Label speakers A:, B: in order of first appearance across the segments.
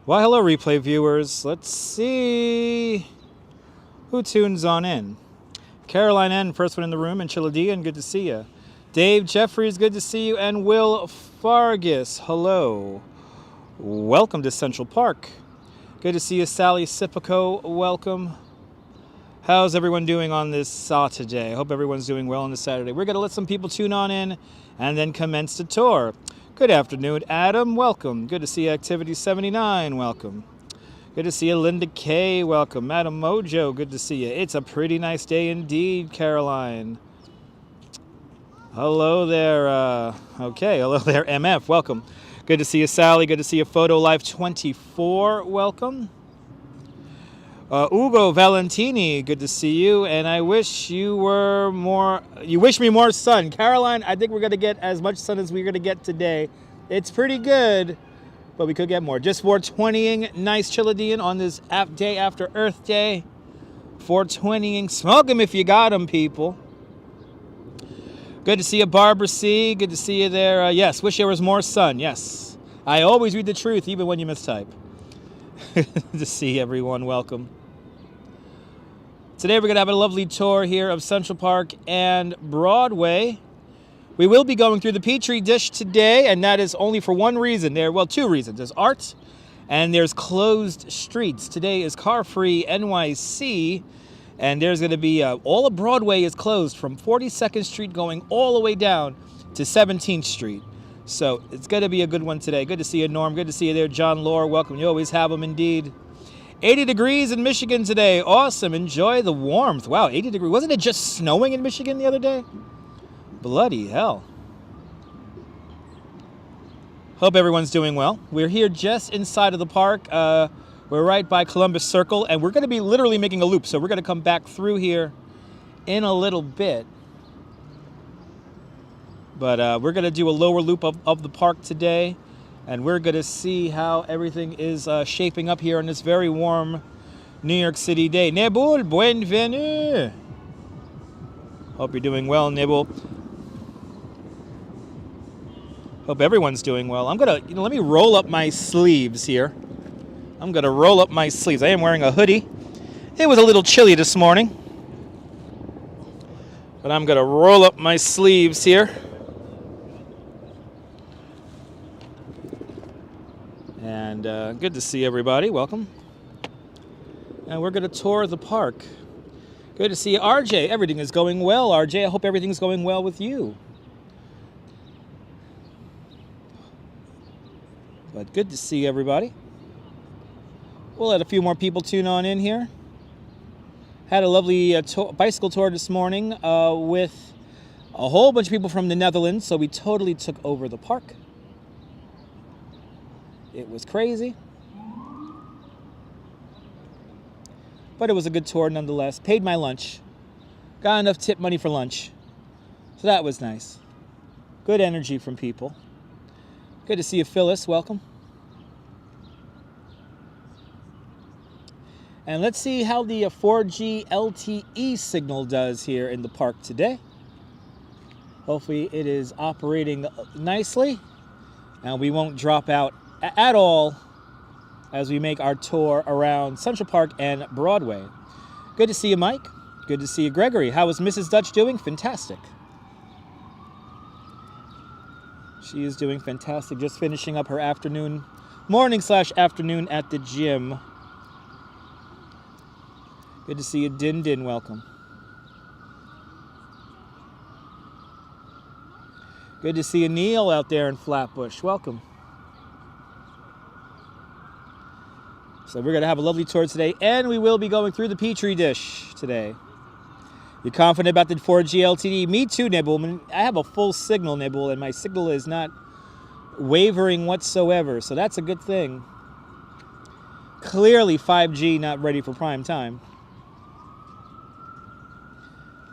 A: Well, hello, replay viewers. Let's see who tunes on in. Caroline N., first one in the room, and Chiladian, good to see you. Dave Jeffries, good to see you, and Will Fargus, hello. Welcome to Central Park. Good to see you, Sally Sipico, welcome. How's everyone doing on this Saturday? I hope everyone's doing well on this Saturday. We're going to let some people tune on in and then commence the tour. Good afternoon, Adam, welcome. Good to see you, Activity 79, welcome. Good to see you, Linda K, welcome. Madam Mojo, good to see you. It's a pretty nice day indeed, Caroline. Hello there, hello there, MF, welcome. Good to see you, Sally. Good to see you, Photo Life 24, welcome. Ugo Valentini, good to see you, and I wish you wish me more sun. Caroline, I think we're going to get as much sun as we're going to get today. It's pretty good, but we could get more. Just 420ing, nice Chiladian on this day after Earth Day. 420ing, smoke them if you got them, people. Good to see you, Barbara C. Good to see you there. Yes, wish there was more sun, yes. I always read the truth, even when you mistype. Good to see everyone, welcome. Today we're going to have a lovely tour here of Central Park and Broadway. We will be going through the Petri dish today, and that is only for one reason. Two reasons. There's art, and there's closed streets. Today is car-free NYC, and there's going to be, all of Broadway is closed from 42nd Street going all the way down to 17th Street. So it's going to be a good one today. Good to see you, Norm. Good to see you there, John Lore. Welcome. You always have them, indeed. 80 degrees in Michigan today. Awesome. Enjoy the warmth. Wow, 80 degrees. Wasn't it just snowing in Michigan the other day? Bloody hell. Hope everyone's doing well. We're here just inside of the park. We're right by Columbus Circle, and we're going to be literally making a loop. So we're going to come back through here in a little bit. But we're going to do a lower loop of the park today. And we're going to see how everything is shaping up here on this very warm New York City day. Nebul, bienvenue. Hope you're doing well, Nebul. Hope everyone's doing well. I'm going to, let me roll up my sleeves here. I'm going to roll up my sleeves. I am wearing a hoodie. It was a little chilly this morning. But I'm going to roll up my sleeves here. And good to see everybody. Welcome. And we're going to tour the park. Good to see you, RJ. Everything is going well, RJ. I hope everything's going well with you. But good to see everybody. We'll let a few more people tune on in here. Had a lovely bicycle tour this morning with a whole bunch of people from the Netherlands. So we totally took over the park. It was crazy, but it was a good tour nonetheless. Paid my lunch, got enough tip money for lunch, so that was nice. Good energy from people. Good to see you, Phyllis. Welcome. And let's see how the 4G LTE signal does here in the park today. Hopefully it is operating nicely, and we won't drop out at all as we make our tour around Central Park and Broadway. Good to see you, Mike. Good to see you, Gregory. How is Mrs. Dutch doing? Fantastic. She is doing fantastic. Just finishing up her morning/afternoon at the gym. Good to see you, Din Din. Welcome. Good to see you, Neil, out there in Flatbush. Welcome. So we're going to have a lovely tour today, and we will be going through the Petri dish today. You confident about the 4G LTE? Me too, Nibble. I have a full signal, Nibble, and my signal is not wavering whatsoever, so that's a good thing. Clearly 5G not ready for prime time.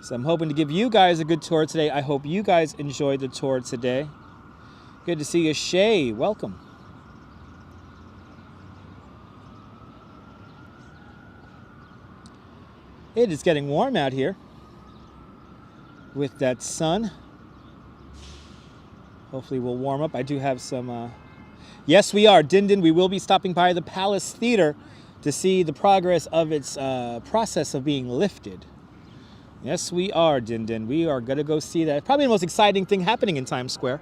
A: So I'm hoping to give you guys a good tour today. I hope you guys enjoyed the tour today. Good to see you, Shay. Welcome. It is getting warm out here with that sun. Hopefully we'll warm up. I do have some Yes, we are. Din Din, we will be stopping by the Palace Theater to see the progress of its process of being lifted. Yes, we are, Din Din. We are going to go see that. Probably the most exciting thing happening in Times Square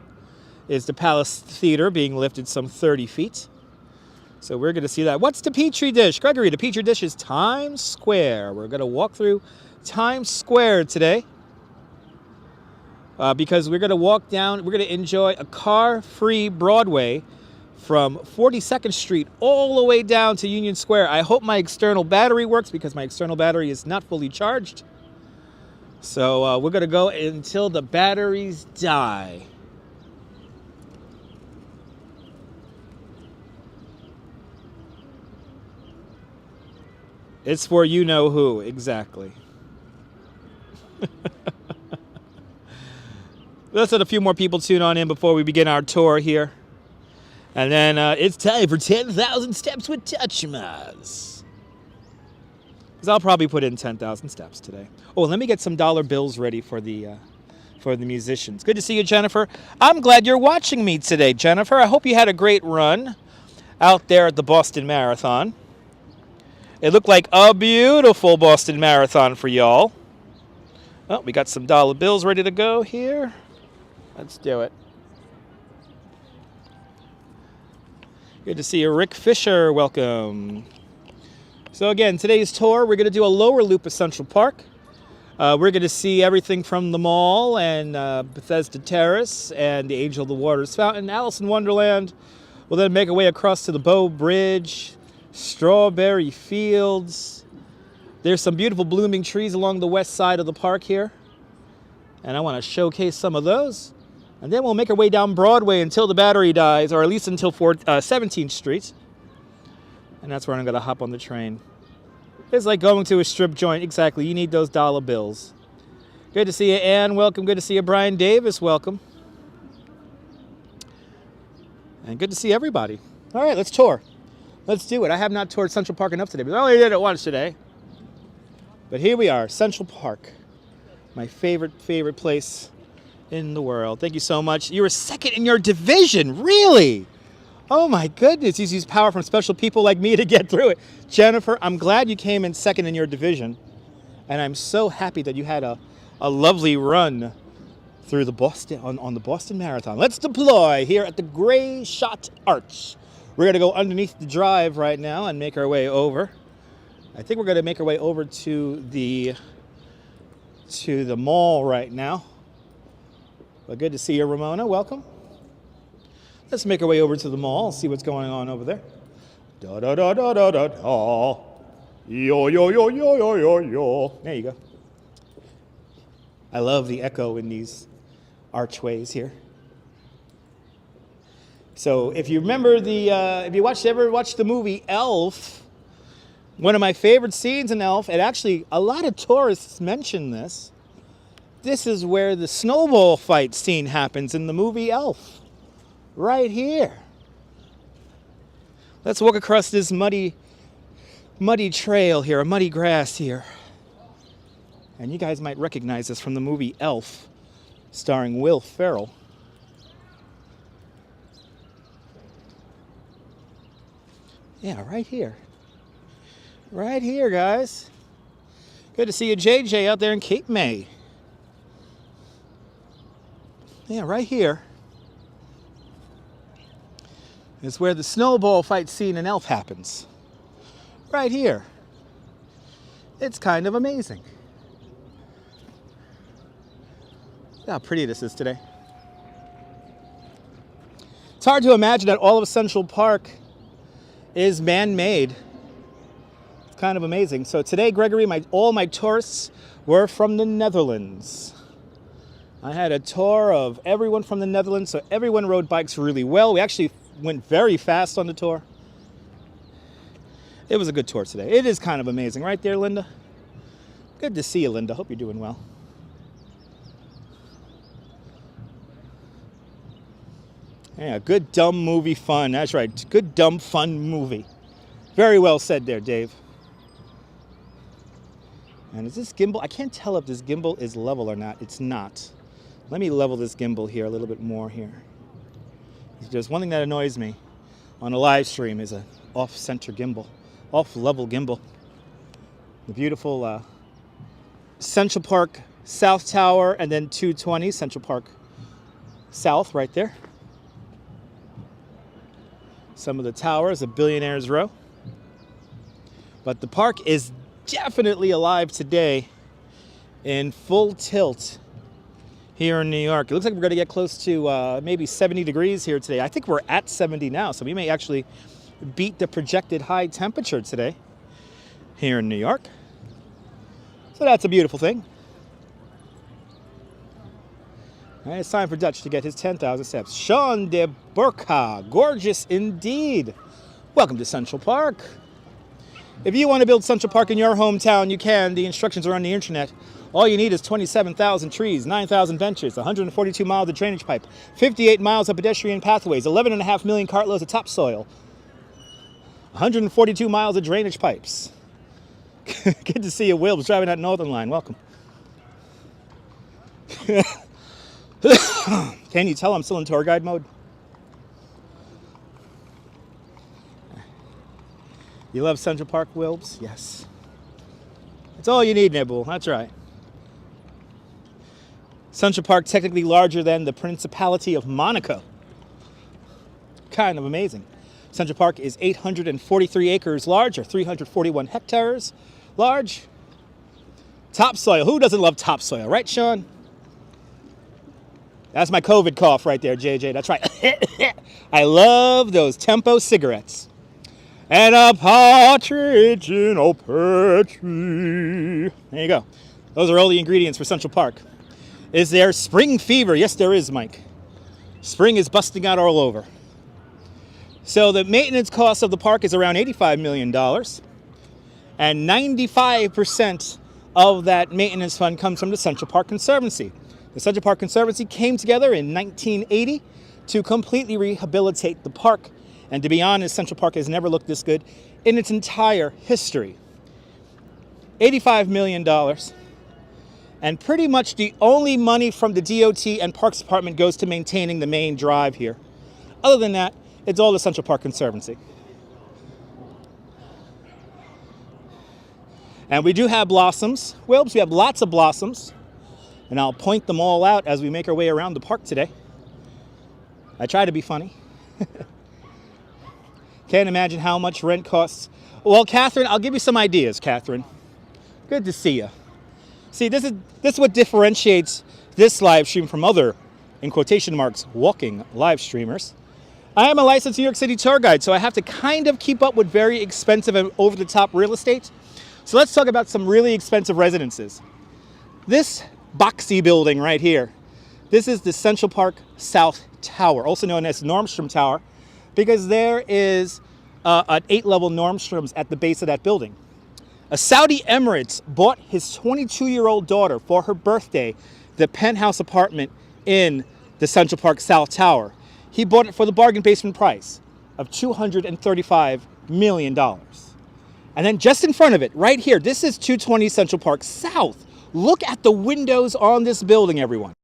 A: is the Palace Theater being lifted some 30 feet. So we're going to see that. What's the Petri dish? Gregory, the Petri dish is Times Square. We're going to walk through Times Square today because we're going to walk down, we're going to enjoy a car-free Broadway from 42nd Street all the way down to Union Square. I hope my external battery works because my external battery is not fully charged. So we're going to go until the batteries die. It's for you-know-who, exactly. Let's let a few more people tune on in before we begin our tour here. And then it's time for 10,000 steps with Touchmas. Because I'll probably put in 10,000 steps today. Oh, let me get some dollar bills ready for the musicians. Good to see you, Jennifer. I'm glad you're watching me today, Jennifer. I hope you had a great run out there at the Boston Marathon. It looked like a beautiful Boston Marathon for y'all. Oh, we got some dollar bills ready to go here. Let's do it. Good to see you, Rick Fisher. Welcome. So again, today's tour, we're going to do a lower loop of Central Park. We're going to see everything from the mall and Bethesda Terrace and the Angel of the Waters Fountain, Alice in Wonderland. We'll then make our way across to the Bow Bridge, Strawberry Fields. There's some beautiful blooming trees along the west side of the park here. And I want to showcase some of those. And then we'll make our way down Broadway until the battery dies, or at least until 17th Street. And that's where I'm going to hop on the train. It's like going to a strip joint. Exactly. You need those dollar bills. Good to see you, Ann. Welcome. Good to see you, Brian Davis. Welcome. And good to see everybody. All right, let's tour. Let's do it. I have not toured Central Park enough today, but I only did it once today. But here we are, Central Park. My favorite place in the world. Thank you so much. You were second in your division. Really? Oh my goodness. You use power from special people like me to get through it. Jennifer, I'm glad you came in second in your division. And I'm so happy that you had a lovely run through the Boston on the Boston Marathon. Let's deploy here at the Gray Shot Arch. We're going to go underneath the drive right now and make our way over. I think we're going to make our way over to the mall right now. But good to see you, Ramona. Welcome. Let's make our way over to the mall, see what's going on over there. Da da da da da da da. Yo yo yo yo yo yo yo. There you go. I love the echo in these archways here. So if you remember if you ever watched the movie Elf, one of my favorite scenes in Elf, and actually a lot of tourists mention this. This is where the snowball fight scene happens in the movie Elf. Right here. Let's walk across this muddy trail here, a muddy grass here. And you guys might recognize this from the movie Elf, starring Will Ferrell. Yeah, right here. Right here, guys. Good to see you, JJ, out there in Cape May. Yeah, right here is where the snowball fight scene in Elf happens. Right here. It's kind of amazing. Look how pretty this is today. It's hard to imagine that all of Central Park is man-made. It's kind of amazing. So today, Gregory, all my tourists were from the Netherlands. I had a tour of everyone from the Netherlands, so everyone rode bikes really well. We actually went very fast on the tour. It was a good tour today. It is kind of amazing. Right there, Linda? Good to see you, Linda. Hope you're doing well. Yeah, good dumb movie fun. That's right. Good dumb fun movie. Very well said there, Dave. And is this gimbal? I can't tell if this gimbal is level or not. It's not. Let me level this gimbal here a little bit more here. There's one thing that annoys me. on a live stream is a off-center gimbal, off-level gimbal. The beautiful Central Park South Tower, and then 220 Central Park South right there. Some of the towers of Billionaires Row. But the park is definitely alive today in full tilt here in New York. It looks like we're going to get close to maybe 70 degrees here today. I think we're at 70 now, so we may actually beat the projected high temperature today here in New York. So that's a beautiful thing. All right, it's time for Dutch to get his 10,000 steps. Sean de Burka, gorgeous indeed. Welcome to Central Park. If you want to build Central Park in your hometown, you can. The instructions are on the internet. All you need is 27,000 trees, 9,000 benches, 142 miles of drainage pipe, 58 miles of pedestrian pathways, 11.5 million cartloads of topsoil, 142 miles of drainage pipes. Good to see you, Will. Was driving that Northern Line. Welcome. Can you tell I'm still in tour guide mode? You love Central Park, Wilbs? Yes. That's all you need, Nibble. That's right. Central Park technically larger than the Principality of Monaco. Kind of amazing. Central Park is 843 acres large, or 341 hectares large. Topsoil. Who doesn't love topsoil, right, Sean? That's my COVID cough right there, JJ. That's right. I love those Tempo cigarettes. And a partridge in a pear tree. There you go. Those are all the ingredients for Central Park. Is there spring fever? Yes, there is, Mike. Spring is busting out all over. So the maintenance cost of the park is around $85 million. And 95% of that maintenance fund comes from the Central Park Conservancy. The Central Park Conservancy came together in 1980 to completely rehabilitate the park. And to be honest, Central Park has never looked this good in its entire history. $85 million. And pretty much the only money from the DOT and Parks Department goes to maintaining the main drive here. Other than that, it's all the Central Park Conservancy. And we do have blossoms. Wilbs, we have lots of blossoms. And I'll point them all out as we make our way around the park today. I try to be funny. Can't imagine how much rent costs. Well, Catherine, I'll give you some ideas, Catherine. Good to see you. See, this is what differentiates this live stream from other, in quotation marks, walking live streamers. I am a licensed New York City tour guide, so I have to kind of keep up with very expensive and over-the-top real estate. So let's talk about some really expensive residences. This boxy building right here, this is the Central Park South Tower, also known as Nordstrom Tower, because there is an 8-level Nordstroms at the base of that building. A Saudi Emirates bought his 22-year-old daughter for her birthday the penthouse apartment in the Central Park South Tower. He bought it for the bargain basement price of $235 million. And then just in front of it, right here, this is 220 Central Park South. Look at the windows on this building, everyone.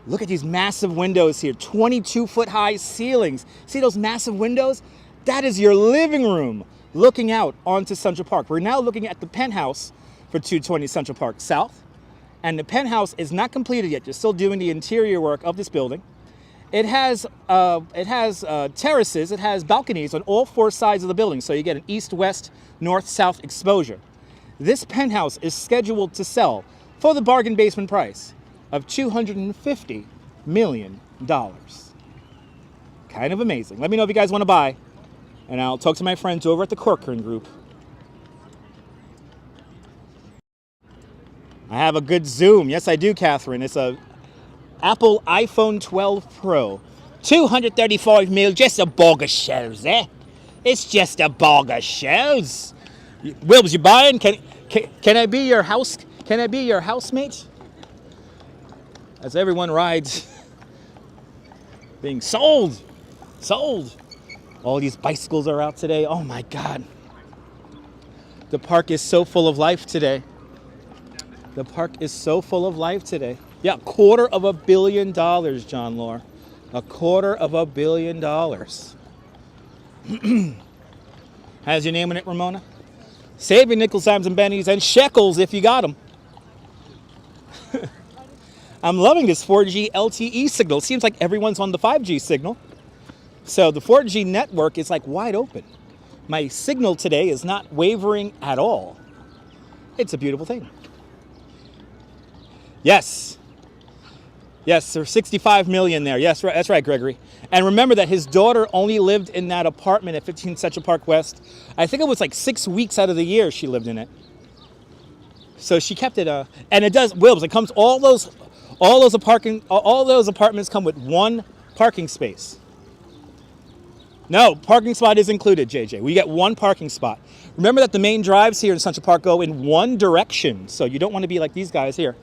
A: Look at these massive windows here, 22-foot high ceilings. See those massive windows? That is your living room looking out onto Central Park. We're now looking at the penthouse for 220 Central Park South. And the penthouse is not completed yet. You're still doing the interior work of this building. It has terraces, it has balconies on all 4 sides of the building. So you get an east, west, north, south exposure. This penthouse is scheduled to sell for the bargain basement price of $250 million. Kind of amazing. Let me know if you guys want to buy, and I'll talk to my friends over at the Corcoran Group. I have a good zoom. Yes, I do, Catherine. It's a Apple iPhone 12 Pro. 235 mil, just a bag of shells, eh? It's just a bag of shells. Wilbs, you buying? Can I be your house? Can I be your housemate? As everyone rides, being sold. All these bicycles are out today. Oh my God. The park is so full of life today. The park is so full of life today. Yeah, $250 million, John Lore. $250 million. Has your name in it, Ramona? Save your nickels, dimes, and pennies, and shekels if you got them. I'm loving this 4G LTE signal. It seems like everyone's on the 5G signal. So the 4G network is like wide open. My signal today is not wavering at all. It's a beautiful thing. Yes. Yes, there's 65 million there. Yes, right, that's right, Gregory. And remember that his daughter only lived in that apartment at 15 Central Park West. I think it was like 6 weeks out of the year she lived in it. So she kept it, and it does, Wilbs, it comes, all those apartments come with one parking space. No, parking spot is included, JJ. We get one parking spot. Remember that the main drives here in Central Park go in one direction. So you don't want to be like these guys here,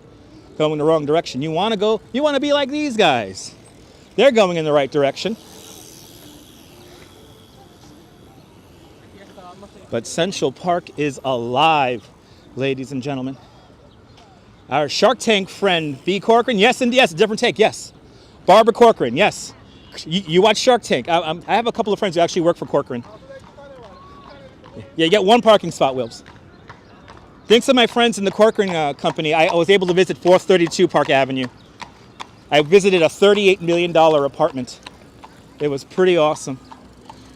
A: going in the wrong direction. You want to be like these guys. They're going in the right direction. But Central Park is alive, ladies and gentlemen. Our Shark Tank friend, B. Corcoran, yes, and yes, different take, yes. Barbara Corcoran, yes. You watch Shark Tank. I have a couple of friends who actually work for Corcoran. Yeah, you get one parking spot, Wilbs. Thanks to my friends in the Corcoran company, I was able to visit 432 Park Avenue. I visited a $38 million apartment. It was pretty awesome.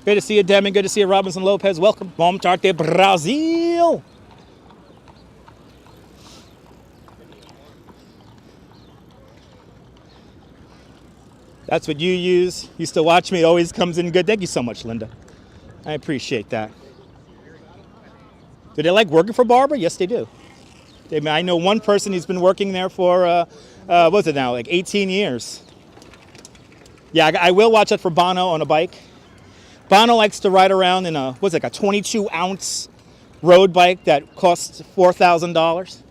A: Good to see you, Demi. Good to see you, Robinson Lopez. Welcome. Bom tarde, Brazil. That's what you use. You still watch me. It always comes in good. Thank you so much, Linda. I appreciate that. Do they like working for Barbara? Yes, they do. I know one person who's been working there for, what's it now, like 18 years. Yeah, I will watch it for Bono on a bike. Bono likes to ride around in a 22-ounce road bike that costs $4,000.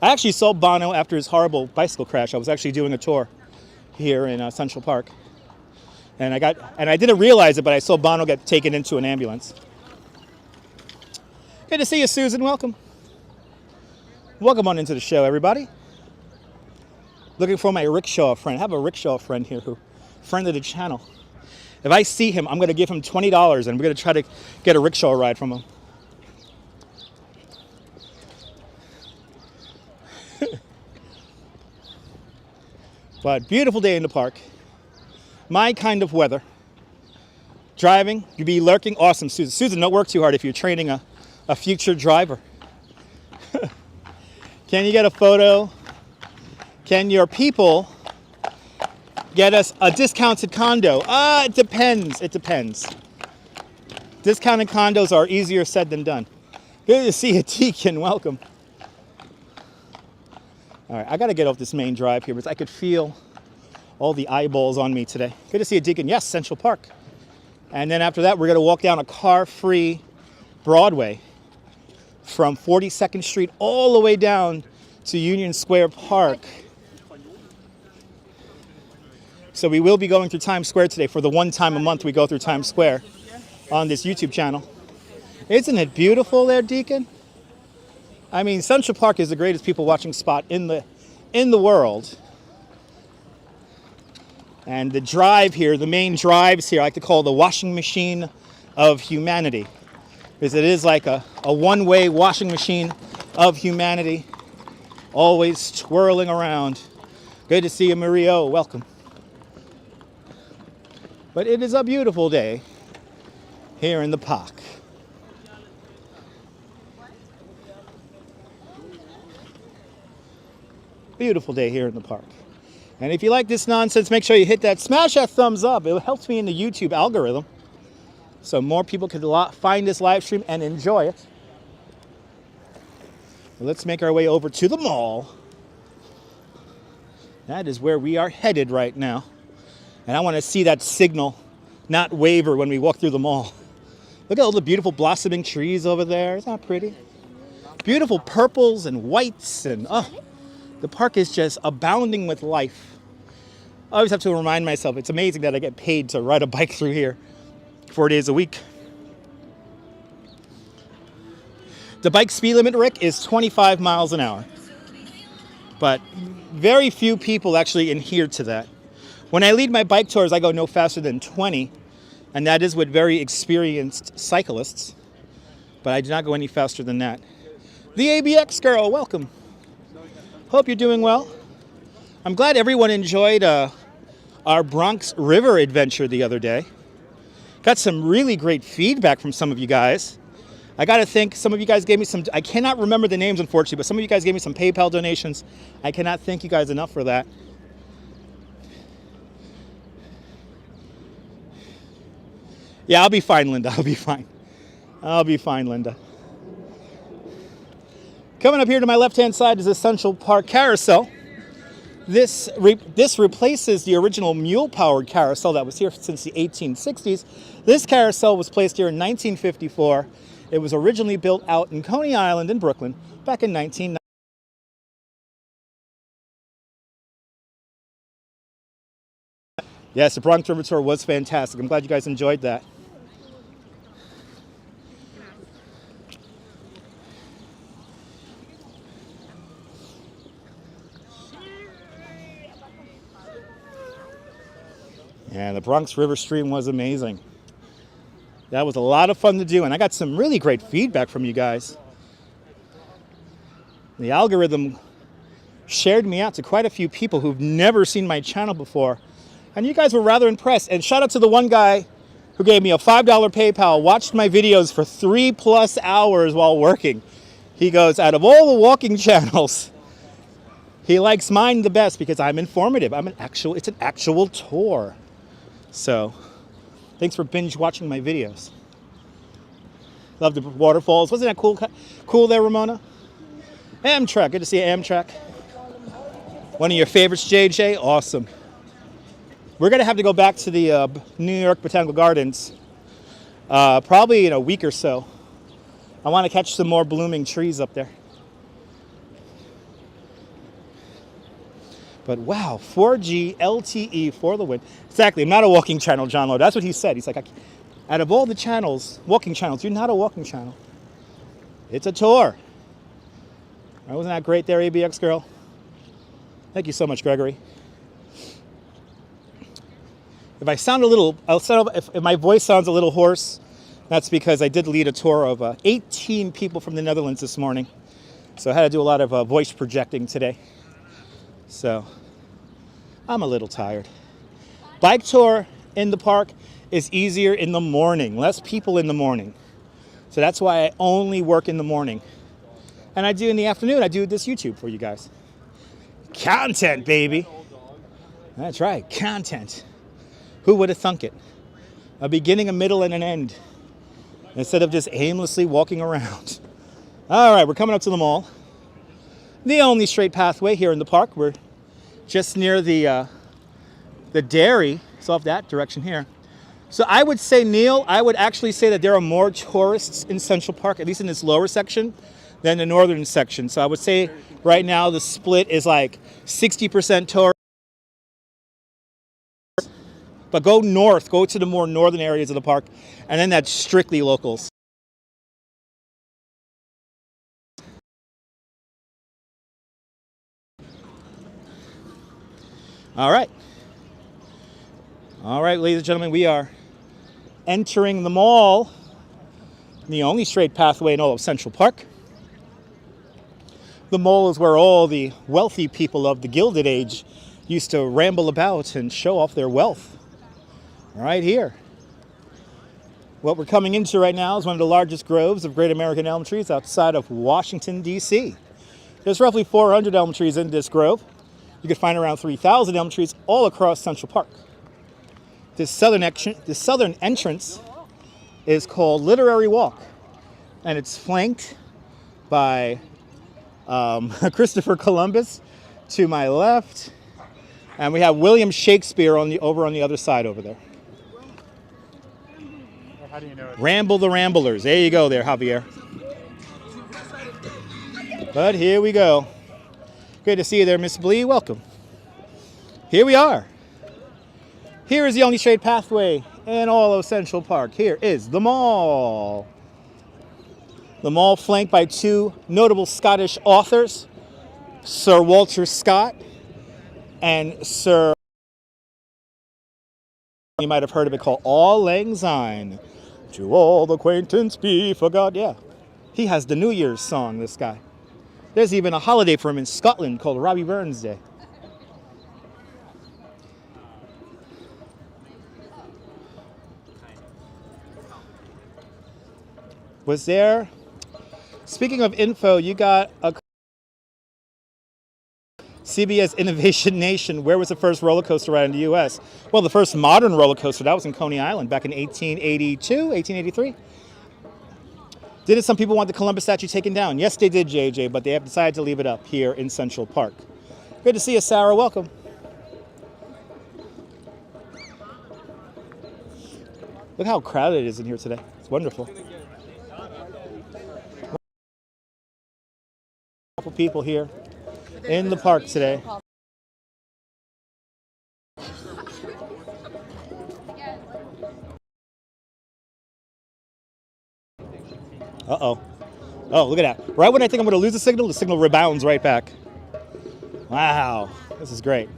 A: I actually saw Bono after his horrible bicycle crash. I was actually doing a tour here in Central Park. And I didn't realize it, but I saw Bono get taken into an ambulance. Good to see you, Susan. Welcome. Welcome on into the show, everybody. Looking for my rickshaw friend. I have a rickshaw friend here who friend of the channel. If I see him, I'm going to give him $20 and we're going to try to get a rickshaw ride from him. But beautiful day in the park. My kind of weather. Driving, you'd be lurking. Awesome, Susan. Susan, don't work too hard if you're training a future driver. Can you get a photo? Can your people get us a discounted condo? It depends. It depends. Discounted condos are easier said than done. Good to see you, Deacon. Welcome. All right, I got to get off this main drive here because I could feel all the eyeballs on me today. Good to see you, Deacon. Yes, Central Park. And then after that, we're going to walk down a car-free Broadway from 42nd Street all the way down to Union Square Park. So we will be going through Times Square today for the one time a month we go through Times Square on this YouTube channel. Isn't it beautiful there, Deacon? I mean, Central Park is the greatest people watching spot in the world. And the drive here, the main drives here, I like to call the washing machine of humanity. Because it is like a one-way washing machine of humanity, always twirling around. Good to see you, Mario. Welcome. But it is a beautiful day here in the park. Beautiful day here in the park. And if you like this nonsense, make sure you smash that thumbs up. It helps me in the YouTube algorithm, so more people can find this live stream and enjoy it. Let's make our way over to the mall. That is where we are headed right now. And I want to see that signal not waver when we walk through the mall. Look at all the beautiful blossoming trees over there. Isn't that pretty? Beautiful purples and whites, and the park is just abounding with life. I always have to remind myself, it's amazing that I get paid to ride a bike through here 4 days a week. The bike speed limit, Rick, is 25 miles an hour. But very few people actually adhere to that. When I lead my bike tours, I go no faster than 20. And that is with very experienced cyclists. But I did not go any faster than that. The ABX girl, welcome. Hope you're doing well. I'm glad everyone enjoyed our Bronx River adventure the other day. Got some really great feedback from some of you guys. I got to think, some of you guys gave me some, I cannot remember the names unfortunately, but some of you guys gave me some PayPal donations. I cannot thank you guys enough for that. Yeah, I'll be fine, Linda. I'll be fine. I'll be fine, Linda. Coming up here to my left-hand side is Central Park Carousel. This replaces the original mule-powered carousel that was here since the 1860s. This carousel was placed here in 1954. It was originally built out in Coney Island in Brooklyn back in 1990. Yes, the Bronx River Tour was fantastic. I'm glad you guys enjoyed that. Yeah, the Bronx River stream was amazing. That was a lot of fun to do, and I got some really great feedback from you guys. The algorithm shared me out to quite a few people who've never seen my channel before, and you guys were rather impressed. And shout out to the one guy who gave me a $5 PayPal, watched my videos for 3+ hours while working. He goes, out of all the walking channels, he likes mine the best because I'm informative. It's an actual tour. So, thanks for binge watching my videos. Love the waterfalls. Wasn't that cool there, Ramona? Amtrak. Good to see you, Amtrak. One of your favorites, JJ. Awesome. We're going to have to go back to the New York Botanical Gardens probably in a week or so. I want to catch some more blooming trees up there. But wow, 4G LTE for the win. Exactly, I'm not a walking channel, John Lowe. That's what he said. He's like, out of all the channels, walking channels, you're not a walking channel. It's a tour. Wasn't that great there, ABX girl? Thank you so much, Gregory. If I sound a little, if my voice sounds a little hoarse, that's because I did lead a tour of 18 people from the Netherlands this morning. So I had to do a lot of voice projecting today. So I'm a little tired. Bike tour in the park is easier in the morning, less people in the morning. So that's why I only work in the morning. And I do in the afternoon, I do this YouTube for you guys. Content, baby. That's right, content. Who would have thunk it? A beginning, a middle, and an end. Instead of just aimlessly walking around. All right, we're coming up to the mall. The only straight pathway here in the park. We're just near the dairy. It's off that direction here. So I would say, Neil, I would actually say that there are more tourists in Central Park, at least in this lower section, than the northern section. So I would say right now the split is like 60% tourists. But go north, go to the more northern areas of the park, and then that's strictly locals. All right. All right, ladies and gentlemen, we are entering the mall, the only straight pathway in all of Central Park. The mall is where all the wealthy people of the Gilded Age used to ramble about and show off their wealth. Right here. What we're coming into right now is one of the largest groves of great American elm trees outside of Washington, D.C. There's roughly 400 elm trees in this grove. You can find around 3,000 elm trees all across Central Park. This southern entrance is called Literary Walk, and it's flanked by Christopher Columbus to my left, and we have William Shakespeare over on the other side over there. How do you know it? Ramble the Ramblers. There you go there, Javier. But here we go. Great to see you there, Miss Blee. Welcome. Here we are. Here is the only straight pathway in all of Central Park. Here is the mall. The mall flanked by two notable Scottish authors, Sir Walter Scott and Sir You might have heard of it called All Lang Syne. To all acquaintance be forgot. Yeah. He has the New Year's song, this guy. There's even a holiday for him in Scotland called Robbie Burns Day. Was there, speaking of info, you got a CBS Innovation Nation. Where was the first roller coaster ride in the U.S.? Well, the first modern roller coaster, that was in Coney Island back in 1882, 1883. Didn't some people want the Columbus statue taken down? Yes, they did, JJ, but they have decided to leave it up here in Central Park. Good to see you, Sarah. Welcome. Look how crowded it is in here today. It's wonderful. Couple people here in the park today. Uh-oh. Oh, look at that. Right when I think I'm going to lose the signal rebounds right back. Wow. This is great.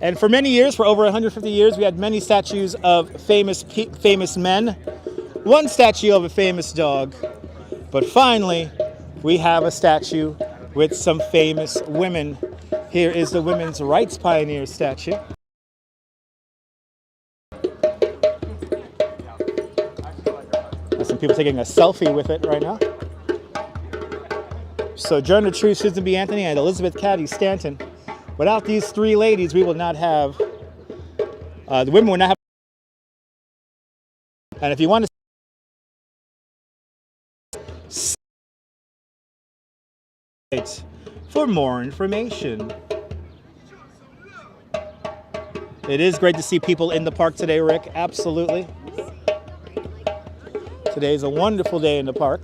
A: And for many years, for over 150 years, we had many statues of famous men. One statue of a famous dog. But finally, we have a statue with some famous women. Here is the women's rights pioneer statue. There's some people taking a selfie with it right now. Sojourner Truth, Susan B. Anthony, and Elizabeth Cady Stanton. Without these three ladies, we will not have, the women will not have. And if you want to for more information. It is great to see people in the park today, Rick. Absolutely. Today is a wonderful day in the park.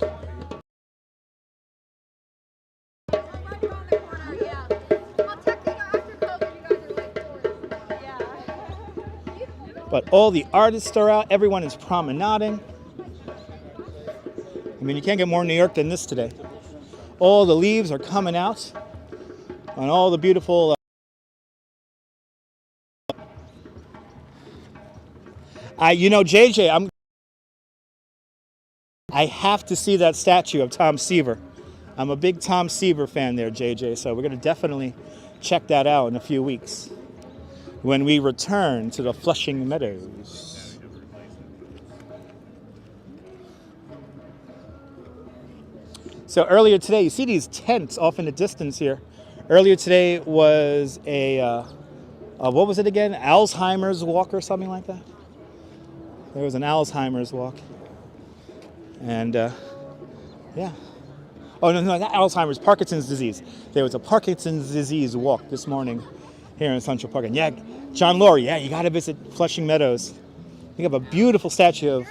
A: But all the artists are out. Everyone is promenading. I mean, you can't get more New York than this today. All the leaves are coming out on all the beautiful. You know, JJ, I have to see that statue of Tom Seaver. I'm a big Tom Seaver fan there, JJ. So we're going to definitely check that out in a few weeks when we return to the Flushing Meadows. So earlier today, you see these tents off in the distance here. Earlier today was what was it again? Alzheimer's walk or something like that? There was an Alzheimer's walk. And yeah. Oh, no, not Alzheimer's, Parkinson's disease. There was a Parkinson's disease walk this morning here in Central Park. And yeah, John Laurie, yeah, you got to visit Flushing Meadows. You have a beautiful statue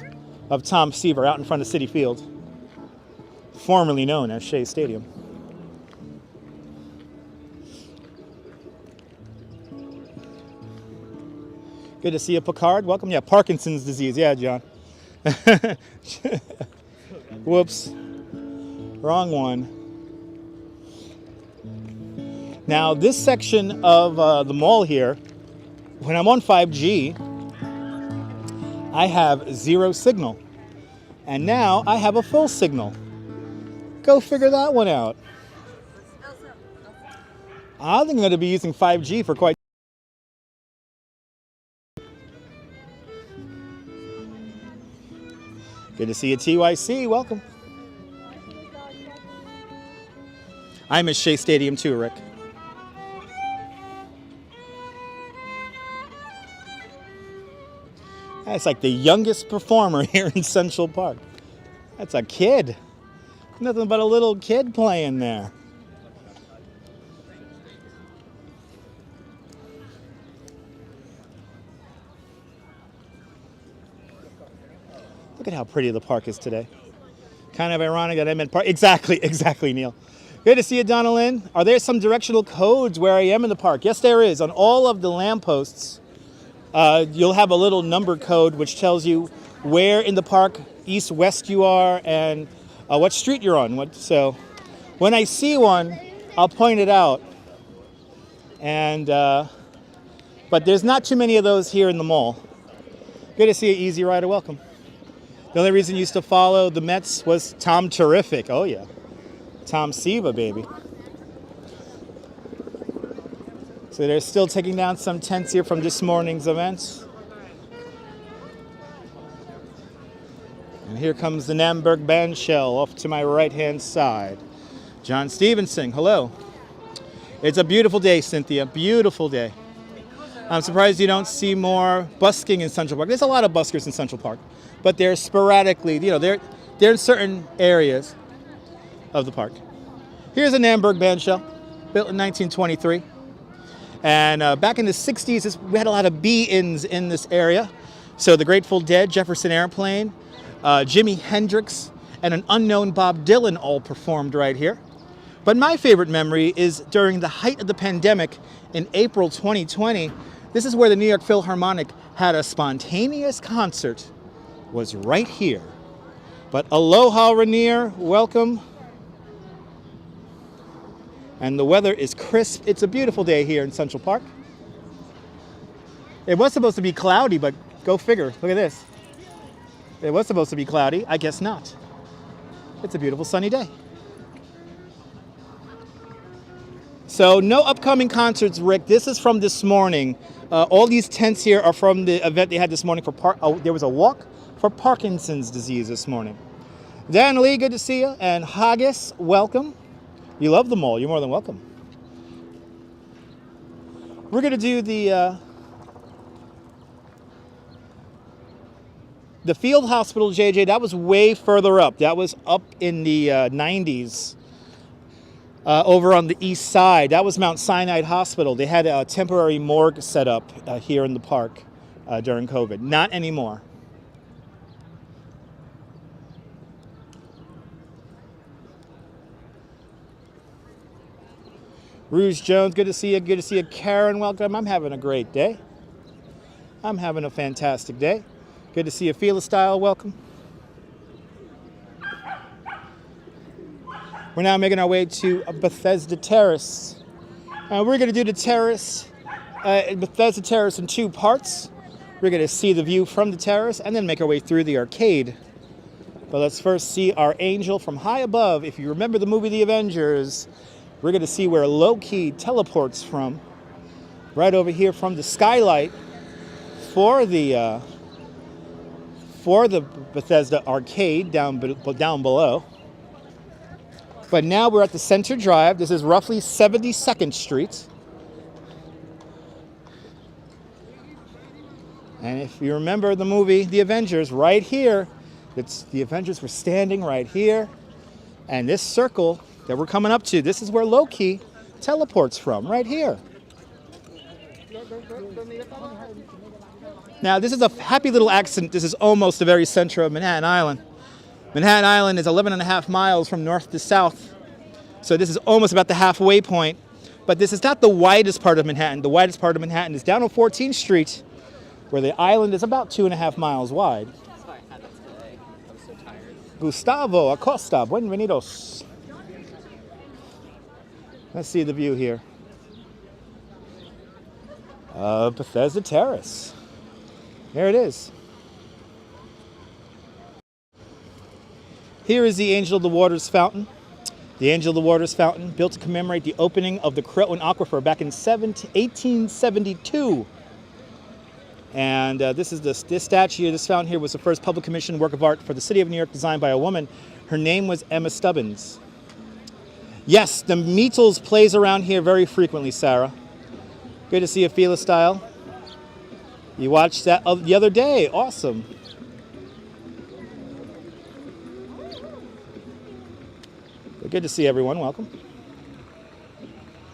A: of Tom Seaver out in front of Citi Field, formerly known as Shea Stadium. Good to see you, Picard. Welcome. Yeah, Parkinson's disease. Yeah, John. Whoops. Wrong one. Now, this section of the mall here, when I'm on 5G, I have 0 signal. And now I have a full signal. Go figure that one out. I think I'm going to be using 5G for quite. Good to see you, TYC. Welcome. I miss Shea Stadium too, Rick. That's like the youngest performer here in Central Park. That's a kid. Nothing but a little kid playing there. Look at how pretty the park is today. Kind of ironic that I meant park. Exactly, Neil. Good to see you, Donna Lynn. Are there some directional codes where I am in the park? Yes, there is. On all of the lampposts, you'll have a little number code which tells you where in the park, east, west you are, and what street you're on. So when I see one, I'll point it out. And But there's not too many of those here in the mall. Good to see you, Easy Rider. Welcome. The only reason you used to follow the Mets was Tom Terrific. Oh, yeah. Tom Siva, baby. So they're still taking down some tents here from this morning's events. And here comes the Namburg Bandshell off to my right-hand side. John Stevenson, hello. It's a beautiful day, Cynthia. Beautiful day. I'm surprised you don't see more busking in Central Park. There's a lot of buskers in Central Park, but they're sporadically, they're in certain areas of the park. Here's a Namburg bandshell, built in 1923. And back in the 60s, we had a lot of be-ins in this area. So the Grateful Dead, Jefferson Airplane, Jimi Hendrix, and an unknown Bob Dylan all performed right here. But my favorite memory is during the height of the pandemic in April 2020. This is where the New York Philharmonic had a spontaneous concert, was right here. But aloha, Rainier, welcome. And the weather is crisp. It's a beautiful day here in Central Park. It was supposed to be cloudy, but go figure. Look at this. It was supposed to be cloudy. I guess not. It's a beautiful sunny day. So no upcoming concerts, Rick. This is from this morning. All these tents here are from the event they had this morning for there was a walk for Parkinson's disease this morning. Dan Lee, good to see you. And Haggis, welcome. You love the mall. You're more than welcome. We're going to do the field hospital, JJ. That was way further up. That was up in the 90s. Over on the east side. That was Mount Sinai Hospital. They had a temporary morgue set up here in the park during COVID. Not anymore. Rouge Jones, good to see you. Good to see you. Karen, welcome. I'm having a great day. I'm having a fantastic day. Good to see you. Feel Style, welcome. We're now making our way to Bethesda Terrace. We're going to do the terrace, Bethesda Terrace in two parts. We're going to see the view from the terrace and then make our way through the arcade. But let's first see our angel from high above. If you remember the movie The Avengers, we're going to see where Loki teleports from. Right over here from the skylight for the Bethesda arcade down below. But now we're at the Center Drive. This is roughly 72nd Street. And if you remember the movie The Avengers, right here, the Avengers were standing right here. And this circle that we're coming up to, this is where Loki teleports from, right here. Now, this is a happy little accident. This is almost the very center of Manhattan Island. Manhattan Island is 11.5 miles from north to south. So this is almost about the halfway point. But this is not the widest part of Manhattan. The widest part of Manhattan is down on 14th Street, where the island is about 2.5 miles wide.
B: That's why I had that today. I was so tired.
A: Gustavo Acosta, buenvenidos. Let's see the view here. Bethesda Terrace. There it is. Here is the Angel of the Waters fountain. The Angel of the Waters fountain, built to commemorate the opening of the Croton Aquifer back in 1872. And this statue, this fountain here was the first public commissioned work of art for the city of New York, designed by a woman. Her name was Emma Stubbins. Yes, the Beatles plays around here very frequently, Sarah. Good to see you, Fila Style. You watched that the other day. Awesome. Good to see everyone. Welcome.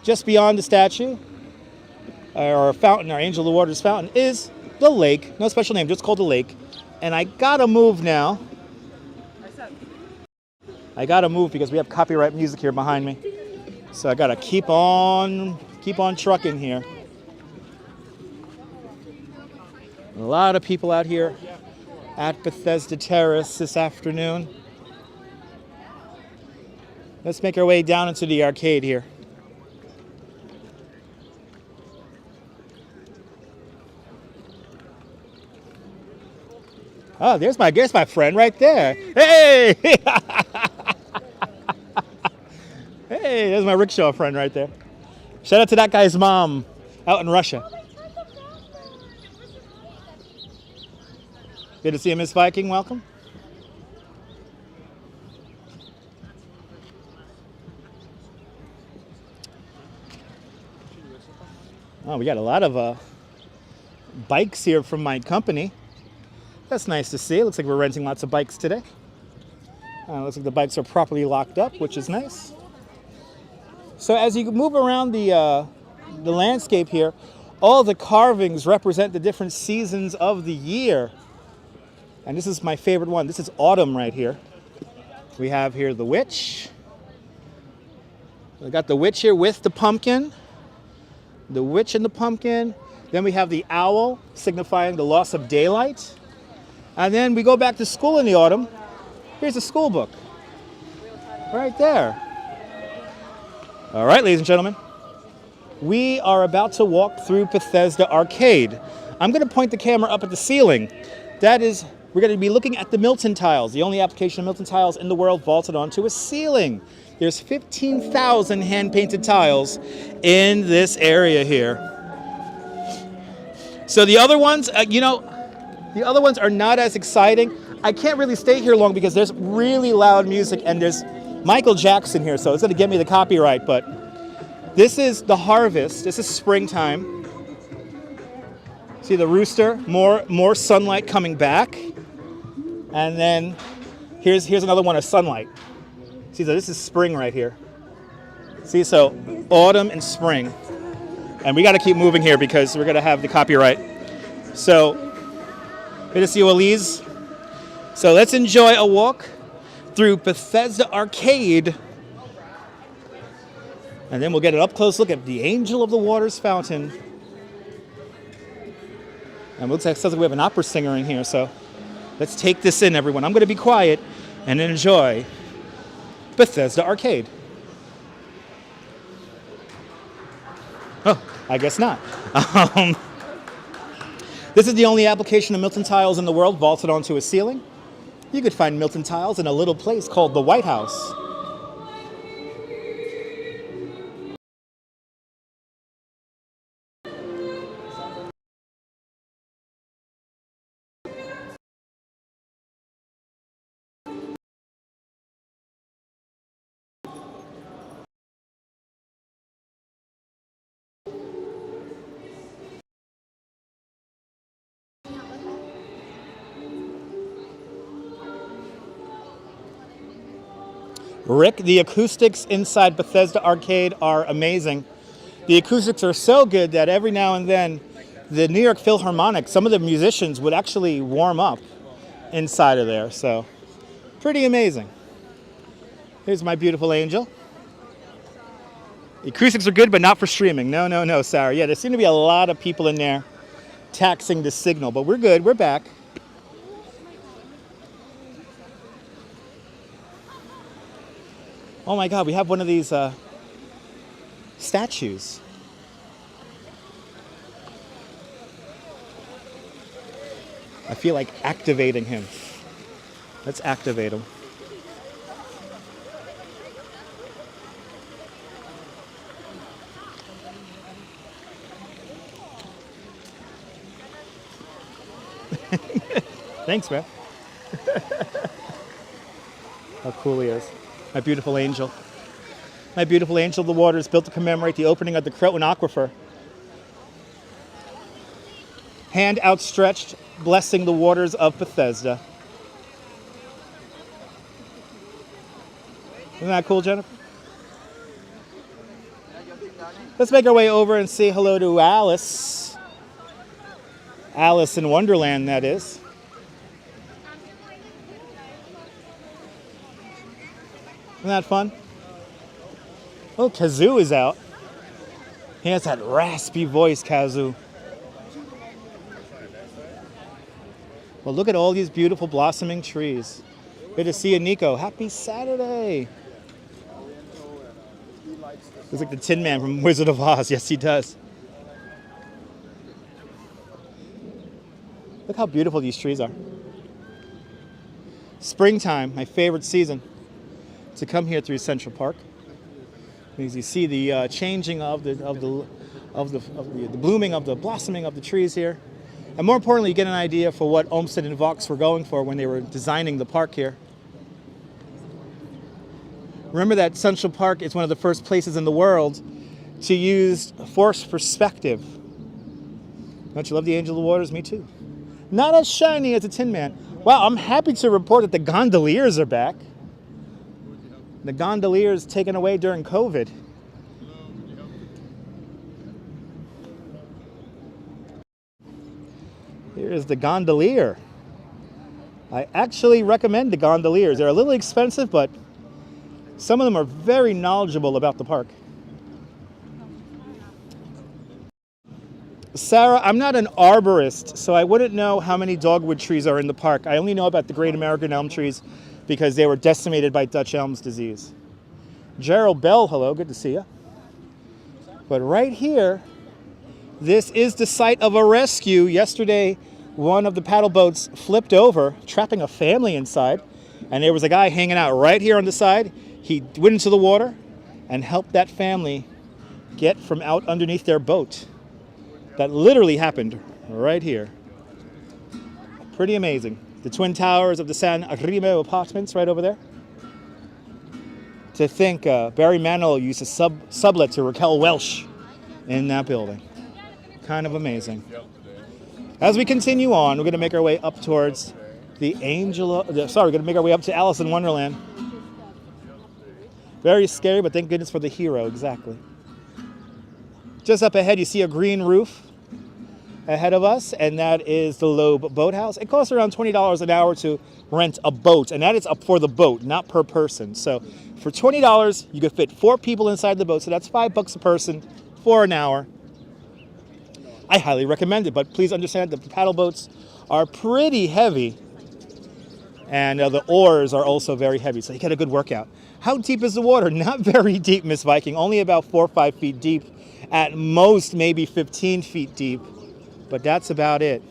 A: Just beyond the statue, our fountain, our Angel of the Waters fountain, is the lake. No special name, just called the lake. And I gotta move now. I gotta move because we have copyright music here behind me. So I gotta keep on trucking here. A lot of people out here at Bethesda Terrace this afternoon. Let's make our way down into the arcade here. Oh, there's my friend right there. Hey! Hey, there's my rickshaw friend right there. Shout out to that guy's mom out in Russia. Good to see you, Miss Viking. Welcome. Oh, we got a lot of bikes here from my company. That's nice to see. It looks like we're renting lots of bikes today. Looks like the bikes are properly locked up, which is nice. So as you move around the landscape here, all the carvings represent the different seasons of the year. And this is my favorite one. This is autumn right here. We have here the witch. We got the witch here with the pumpkin. The witch and the pumpkin. Then we have the owl, signifying the loss of daylight. And then we go back to school in the autumn. Here's a school book. Right there. All right, ladies and gentlemen. We are about to walk through Bethesda Arcade. I'm going to point the camera up at the ceiling. That is, we're going to be looking at the Milton tiles, the only application of Milton tiles in the world vaulted onto a ceiling. There's 15,000 hand-painted tiles in this area here. So the other ones, the other ones are not as exciting. I can't really stay here long because there's really loud music and there's Michael Jackson here, so it's going to get me the copyright. But this is the harvest. This is springtime. See the rooster? More sunlight coming back. And then here's another one of sunlight. See, so this is spring right here. See, so autumn and spring. And we got to keep moving here because we're going to have the copyright. So, good to see you, Elise. So let's enjoy a walk through Bethesda Arcade. And then we'll get an up-close look at the Angel of the Waters fountain. And it looks like we have an opera singer in here, so let's take this in, everyone. I'm going to be quiet and enjoy Bethesda Arcade. Oh, I guess not. This is the only application of Milton tiles in the world vaulted onto a ceiling. You could find Milton tiles in a little place called the White House. Rick, the acoustics inside Bethesda Arcade are amazing. The acoustics are so good that every now and then the New York Philharmonic, some of the musicians would actually warm up inside of there. So pretty amazing. Here's my beautiful angel. The acoustics are good, but not for streaming. No, Sarah. Yeah, there seem to be a lot of people in there taxing the signal, but we're good. We're back. Oh my God, we have one of these statues. I feel like activating him. Let's activate him. Thanks, man. How cool he is. My beautiful angel. My beautiful angel of the water is built to commemorate the opening of the Croton Aquifer. Hand outstretched, blessing the waters of Bethesda. Isn't that cool, Jennifer? Let's make our way over and say hello to Alice. Alice in Wonderland, that is. Isn't that fun? Oh, Kazoo is out. He has that raspy voice, Kazoo. Well, look at all these beautiful blossoming trees. Good to see you, Nico. Happy Saturday. Looks like the Tin Man from Wizard of Oz. Yes, he does. Look how beautiful these trees are. springtime, my favorite season to come here through Central Park, because you see the changing of the blooming of the blossoming of the trees here, and more importantly, you get an idea for what Olmsted and Vaux were going for when they were designing the park here. Remember that Central Park is one of the first places in the world to use forced perspective. Don't you love the Angel of the Waters? Me too. Not as shiny as a Tin Man. Wow, I'm happy to report that the gondoliers are back. The gondoliers taken away during COVID. Here's the gondolier. I actually recommend the gondoliers. They're a little expensive, but some of them are very knowledgeable about the park. Sarah, I'm not an arborist, so I wouldn't know how many dogwood trees are in the park. I only know about the great American elm trees because they were decimated by Dutch elm's disease. Gerald Bell, hello, good to see you. But right here, this is the site of a rescue. Yesterday, one of the paddle boats flipped over, trapping a family inside, and there was a guy hanging out right here on the side. He went into the water and helped that family get from out underneath their boat. That literally happened right here. Pretty amazing. The Twin Towers of the San Remo apartments right over there. To think Barry Manilow used to sublet to Raquel Welch in that building. Kind of amazing. As we continue on, we're going to make our way up towards the we're going to make our way up to Alice in Wonderland. Very scary, but thank goodness for the hero, exactly. Just up ahead, you see a green roof ahead of us, and that is the Loeb Boathouse. It costs around $20 an hour to rent a boat, and that is up for the boat, not per person. So for $20, you could fit 4 people inside the boat, so that's $5 a person for an hour. I highly recommend it, but please understand that the paddle boats are pretty heavy, and the oars are also very heavy, so you get a good workout. How deep is the water? Not very deep, Miss Viking, only about 4 or 5 feet deep. At most, maybe 15 feet deep, but that's about it.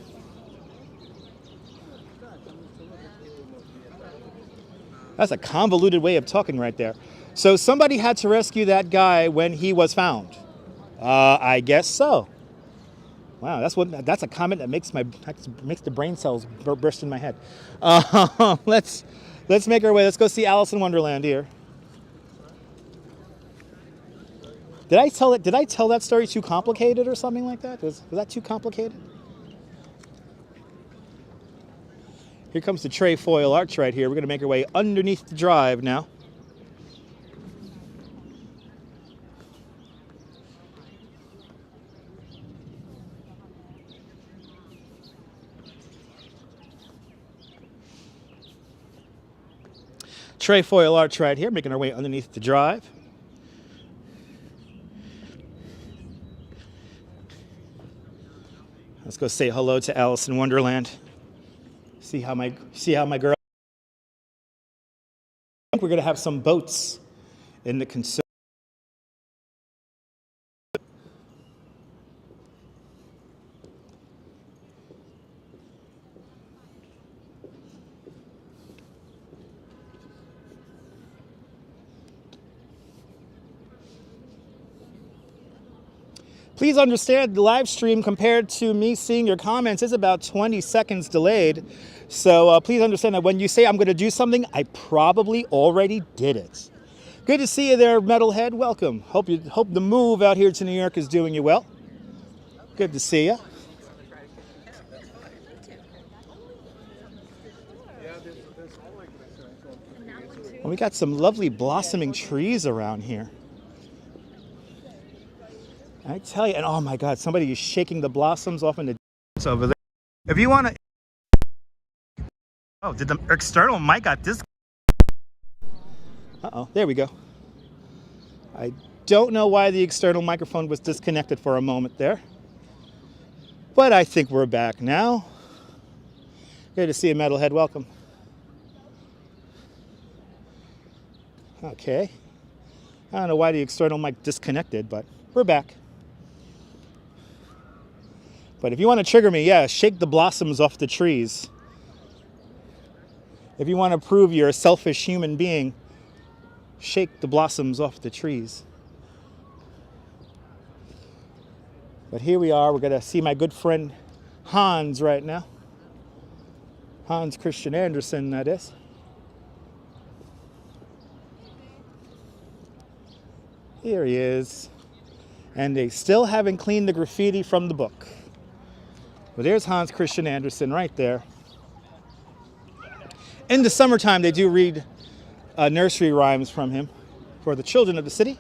A: That's a convoluted way of talking right there. So somebody had to rescue that guy when he was found. I guess so. Wow, that's a comment that makes the brain cells burst in my head. Let's make our way. Let's go see Alice in Wonderland here. Did I tell that story too complicated or something like that? Was that too complicated? Here comes the trefoil arch right here. We're going to make our way underneath the drive now. Trefoil arch right here, making our way underneath the drive. Let's go say hello to Alice in Wonderland. See how my girl. I think we're gonna have some boats in the conservatory. Please understand the live stream compared to me seeing your comments is about 20 seconds delayed. So please understand that when you say I'm going to do something, I probably already did it. Good to see you there, Metalhead. Welcome. Hope the move out here to New York is doing you well. Good to see you. Well, we got some lovely blossoming trees around here. I tell you, and oh my God, somebody is shaking the blossoms off in the over there. If you want to, oh, did the external mic got this? Uh-oh, there we go. I don't know why the external microphone was disconnected for a moment there, but I think we're back now. Good to see you, Metalhead. Welcome. Okay. I don't know why the external mic disconnected, but we're back. But if you want to trigger me, yeah, shake the blossoms off the trees. If you want to prove you're a selfish human being, shake the blossoms off the trees. But here we are. We're going to see my good friend Hans right now. Hans Christian Andersen, that is. Here he is. And they still haven't cleaned the graffiti from the book. But there's Hans Christian Andersen right there. In the summertime, they do read nursery rhymes from him for the children of the city.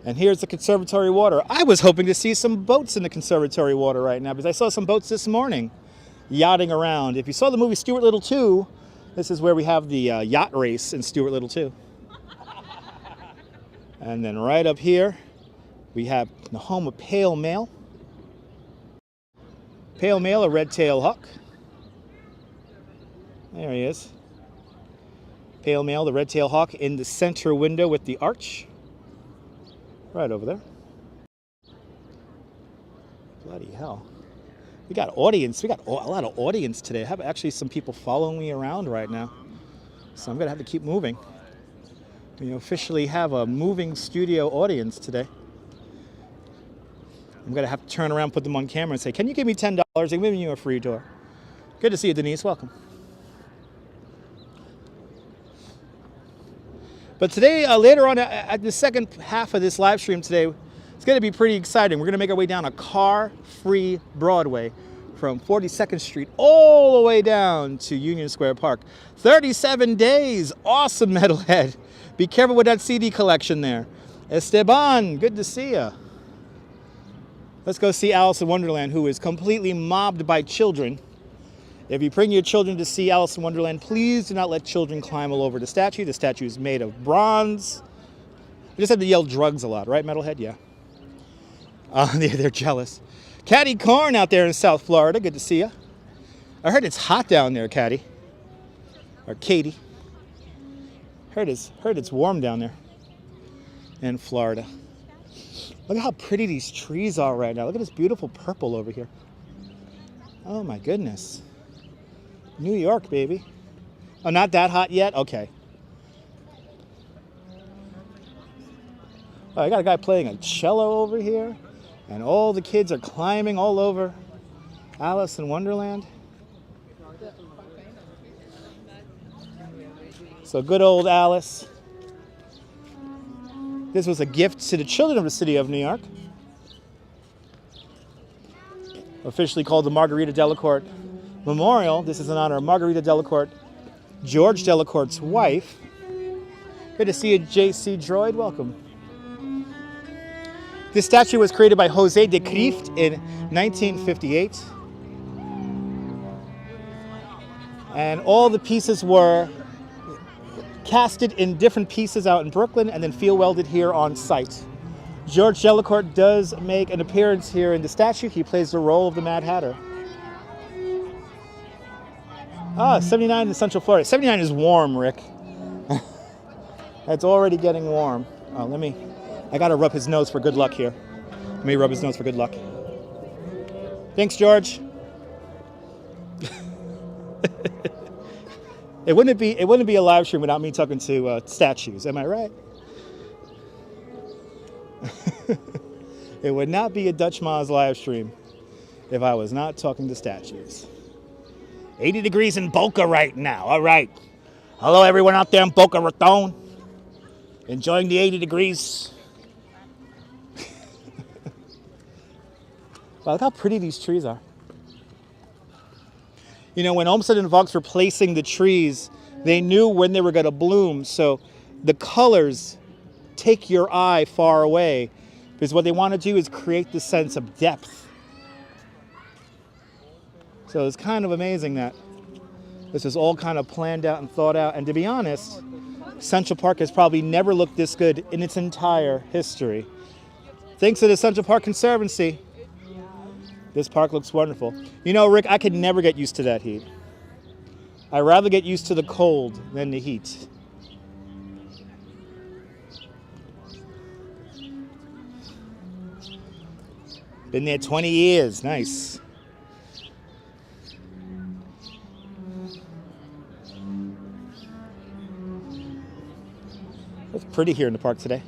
A: And here's the conservatory water. I was hoping to see some boats in the conservatory water right now because I saw some boats this morning yachting around. If you saw the movie Stuart Little 2, this is where we have the yacht race in Stuart Little 2. And then right up here, we have the home of Pale Male. Pale Male, a red-tailed hawk. There he is. Pale Male, the red-tailed hawk, in the center window with the arch. Right over there. Bloody hell. We got audience. We got a lot of audience today. I have actually some people following me around right now. So I'm going to have to keep moving. We officially have a moving studio audience today. I'm going to have to turn around, put them on camera and say, can you give me $10? I'm giving you a free tour. Good to see you, Denise. Welcome. But today, later on, at the second half of this live stream today, it's going to be pretty exciting. We're going to make our way down a car-free Broadway from 42nd Street all the way down to Union Square Park. 37 days. Awesome, Metalhead. Be careful with that CD collection there. Esteban, good to see you. Let's go see Alice in Wonderland, who is completely mobbed by children. If you bring your children to see Alice in Wonderland, please do not let children climb all over the statue. The statue is made of bronze. You just have to yell drugs a lot, right, Metalhead? Yeah. They're jealous. Caddy Corn out there in South Florida. Good to see you. I heard it's hot down there, Caddy. Or Katie. Heard it's warm down there in Florida. Look at how pretty these trees are right now. Look at this beautiful purple over here. Oh my goodness. New York, baby. Oh, not that hot yet? Okay. Oh, I got a guy playing a cello over here. And all the kids are climbing all over Alice in Wonderland. So good old Alice. This was a gift to the children of the city of New York. Officially called the Margarita Delacorte Memorial. This is in honor of Margarita Delacorte, George Delacorte's wife. Good to see you, J.C. Droid. Welcome. This statue was created by Jose de Kreeft in 1958. And all the pieces were casted in different pieces out in Brooklyn and then field welded here on site. George Delacorte does make an appearance here in the statue. He plays the role of the Mad Hatter. 79 in Central Florida. 79 is warm, Rick. It's already getting warm. Oh, I gotta rub his nose for good luck here. Let me rub his nose for good luck. Thanks, George. It wouldn't be a live stream without me talking to statues. Am I right? It would not be a Dutch Moz live stream if I was not talking to statues. 80 degrees in Boca right now. All right. Hello, everyone out there in Boca Raton. Enjoying the 80 degrees. Wow, look how pretty these trees are. You know, when Olmsted and Vaux were placing the trees, they knew when they were going to bloom. So the colors take your eye far away. Because what they want to do is create the sense of depth. So it's kind of amazing that this is all kind of planned out and thought out. And to be honest, Central Park has probably never looked this good in its entire history. Thanks to the Central Park Conservancy, this park looks wonderful. You know, Rick, I could never get used to that heat. I'd rather get used to the cold than the heat. Been there 20 years. It's pretty here in the park today.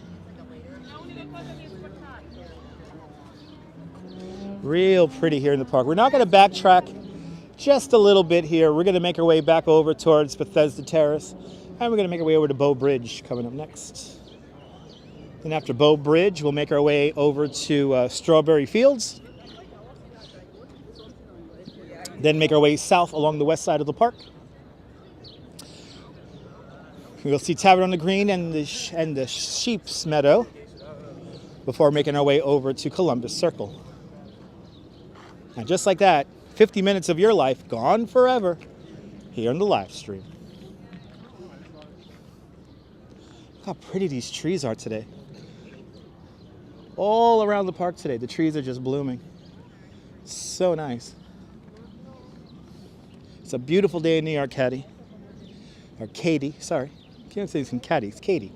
A: Real pretty here in the park. We're not going to backtrack just a little bit here. We're going to make our way back over towards Bethesda Terrace, and we're going to make our way over to Bow Bridge coming up next. Then after Bow Bridge, we'll make our way over to Strawberry Fields. Then make our way south along the west side of the park. We'll see Tavern on the Green and the Sheep's Meadow before making our way over to Columbus Circle. And just like that, 50 minutes of your life gone forever here on the live stream. Look how pretty these trees are today. All around the park today, the trees are just blooming. So nice. It's a beautiful day in New York, Katie. Or Katie, sorry. Can't say it's Katie, it's Katie.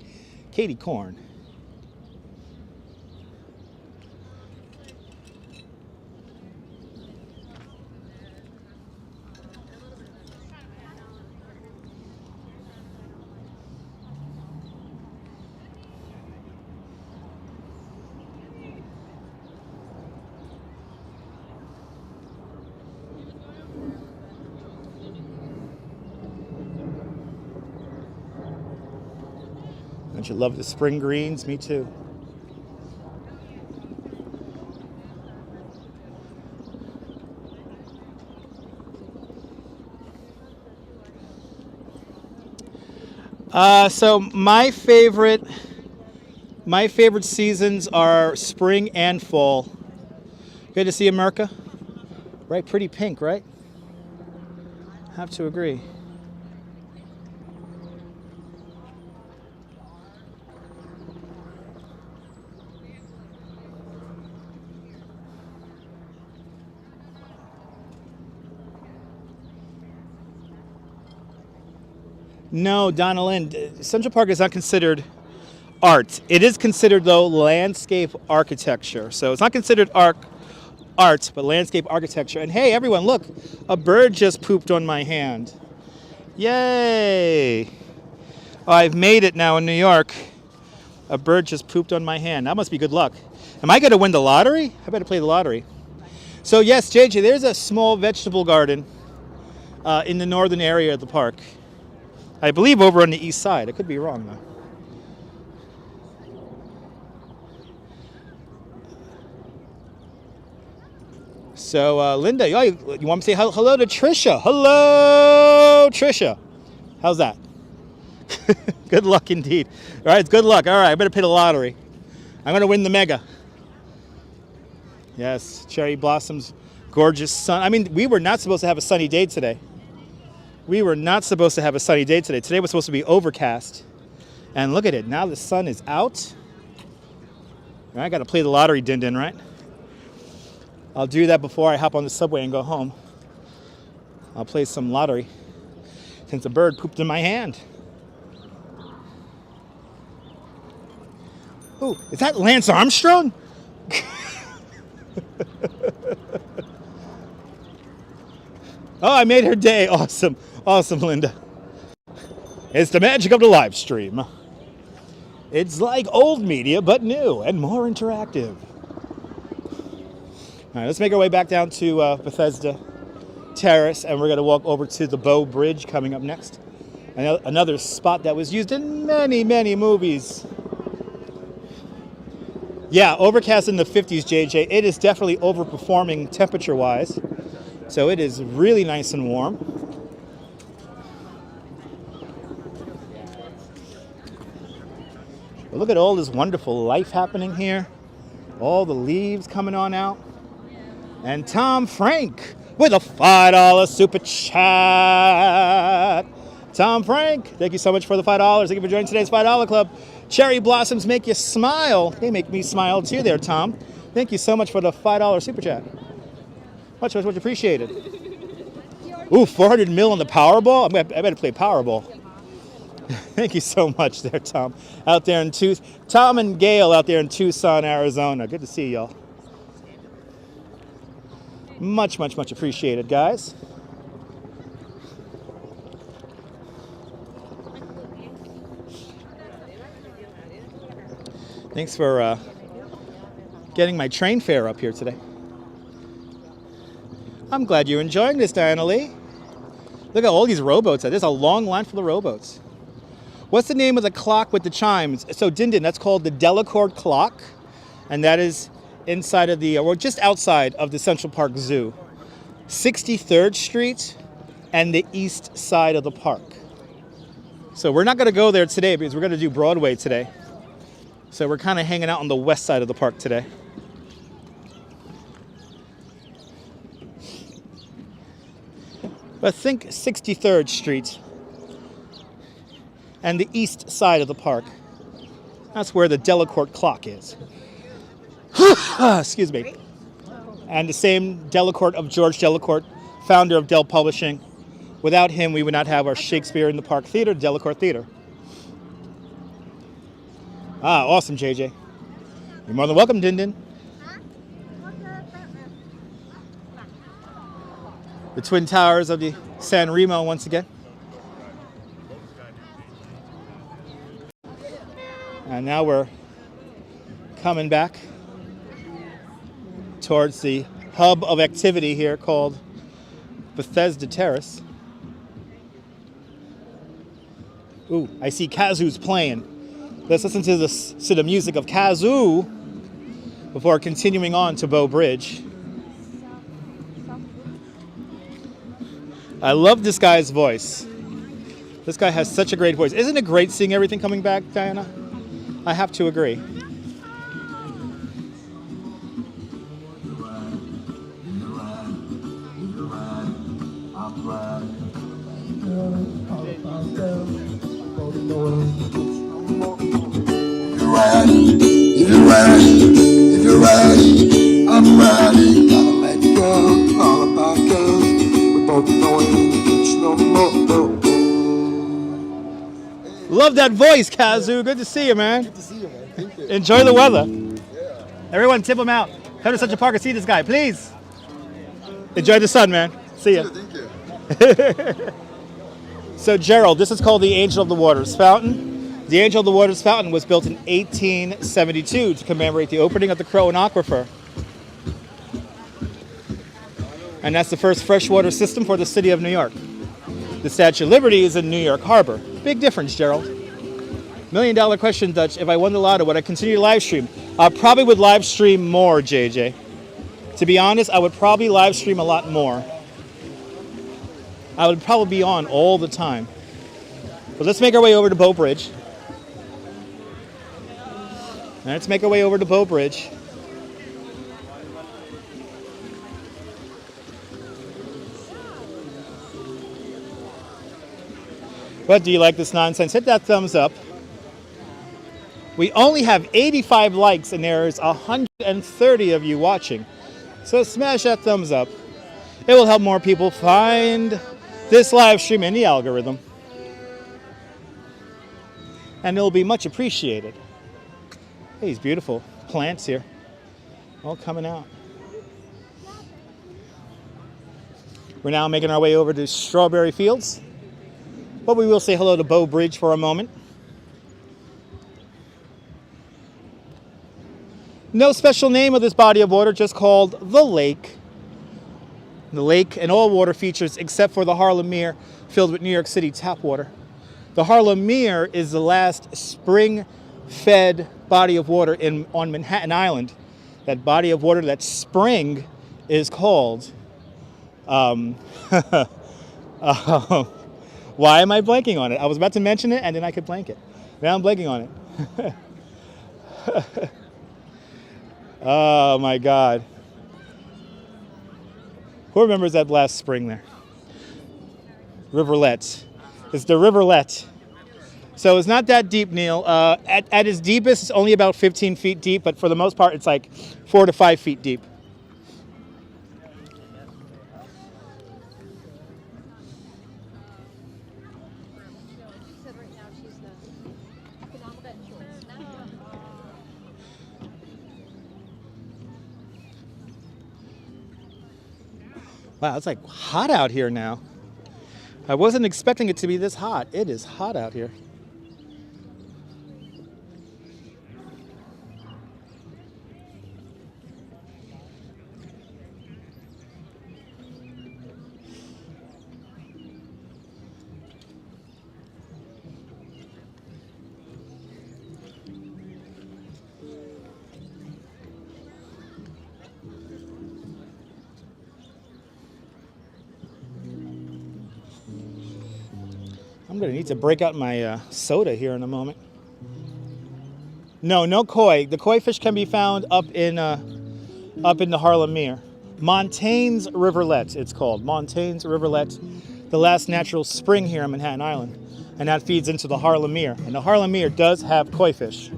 A: Katie Corn. Don't you love the spring greens? Me too. So my favorite seasons are spring and fall. Good to see America. Right, pretty pink, right? Have to agree. No, Donna Lynn, Central Park is not considered art. It is considered, though, landscape architecture. So it's not considered art, but landscape architecture. And hey, everyone, look, a bird just pooped on my hand. Yay! Oh, I've made it now in New York. A bird just pooped on my hand. That must be good luck. Am I going to win the lottery? I better play the lottery. So yes, JJ, there's a small vegetable garden in the northern area of the park. I believe over on the east side. I could be wrong, though. So, Linda, you want me to say hello to Trisha? Hello, Trisha. How's that? Good luck indeed. All right, it's good luck. All right, I better pay the lottery. I'm going to win the mega. Yes, cherry blossoms, gorgeous sun. I mean, we were not supposed to have a sunny day today. We were not supposed to have a sunny day today. Today was supposed to be overcast. And look at it. Now the sun is out. I got to play the lottery, Din, right? I'll do that before I hop on the subway and go home. I'll play some lottery since a bird pooped in my hand. Oh, is that Lance Armstrong? Oh, I made her day. Awesome. Awesome, Linda. It's the magic of the live stream. It's like old media, but new and more interactive. All right, let's make our way back down to Bethesda Terrace, and we're going to walk over to the Bow Bridge coming up next. Another spot that was used in many, many movies. Yeah, overcast in the 50s, JJ. It is definitely overperforming temperature-wise. So it is really nice and warm. But look at all this wonderful life happening here. All the leaves coming on out. And Tom Frank with a $5 super chat. Tom Frank, thank you so much for the $5. Thank you for joining today's $5 club. Cherry blossoms make you smile. They make me smile too there, Tom. Thank you so much for the $5 super chat. Much appreciated. Ooh, 400 mil on the Powerball? I better play Powerball. Thank you so much there, Tom. Out there in Tom and Gail out there in Tucson, Arizona. Good to see y'all. Much appreciated, guys. Thanks for getting my train fare up here today. I'm glad you're enjoying this, Diana Lee. Look at all these rowboats. There's a long line for the rowboats. What's the name of the clock with the chimes? So Din Din, that's called the Delacorte clock. And that is inside of the, or just outside of the Central Park Zoo. 63rd Street and the east side of the park. So we're not going to go there today because we're going to do Broadway today. So we're kind of hanging out on the west side of the park today. But think 63rd Street and the east side of the park. That's where the Delacorte clock is. Excuse me. And the same Delacorte of George Delacorte, founder of Dell Publishing. Without him, we would not have our Shakespeare in the Park Theater, Delacorte Theater. Ah, awesome, JJ. You're more than welcome, Din Din. The Twin Towers of the San Remo once again. And now we're coming back towards the hub of activity here called Bethesda Terrace. Ooh, I see Kazu's playing. Let's listen to the music of Kazu before continuing on to Bow Bridge. I love this guy's voice. This guy has such a great voice. Isn't it great seeing everything coming back, Diana? I have to agree.
C: If you're ready, I'm ready. Gotta let go, all about girls. We both know it, no more.
A: Love that voice, Kazu. Good to see you, man.
C: Good to see you, man. Thank you.
A: Enjoy the weather.
C: Yeah.
A: Everyone, tip him out. Come to Central Park and see this guy, please. Enjoy the sun, man. See ya.
C: Thank you.
A: So, Gerald, this is called the Angel of the Waters Fountain. The Angel of the Waters Fountain was built in 1872 to commemorate the opening of the Croton Aquifer. And that's the first freshwater system for the city of New York. The Statue of Liberty is in New York Harbor. Big difference, Gerald. $1 million question, Dutch. If I won the lotto, would I continue to live stream? I probably would live stream more, JJ. To be honest, I would probably live stream a lot more. I would probably be on all the time. But let's make our way over to Bow Bridge. Let's make our way over to Bow Bridge. But do you like this nonsense? Hit that thumbs up. We only have 85 likes and there's 130 of you watching. So smash that thumbs up. It will help more people find this live stream in the algorithm. And it will be much appreciated. Hey, these beautiful plants here. All coming out. We're now making our way over to Strawberry Fields. But we will say hello to Bow Bridge for a moment. No special name of this body of water, just called the lake. The lake and all water features except for the Harlem Mere filled with New York City tap water. The Harlem Mere is the last spring-fed body of water on Manhattan Island. That body of water, that spring, is called... why am I blanking on it? I was about to mention it and then I could blank it. Now I'm blanking on it. Oh my God. Who remembers that last spring there? Riverlet. It's the Riverlet. So it's not that deep, Neil. At its deepest, it's only about 15 feet deep, but for the most part, it's like 4 to 5 feet deep. Wow, it's like hot out here now. I wasn't expecting it to be this hot. It is hot out here. I'm gonna need to break out my soda here in a moment. No koi. The koi fish can be found up in the Harlem Mere. Montaigne's Riverlet, it's called. Montaigne's Riverlet, the last natural spring here on Manhattan Island. And that feeds into the Harlem Mere. And the Harlem Mere does have koi fish.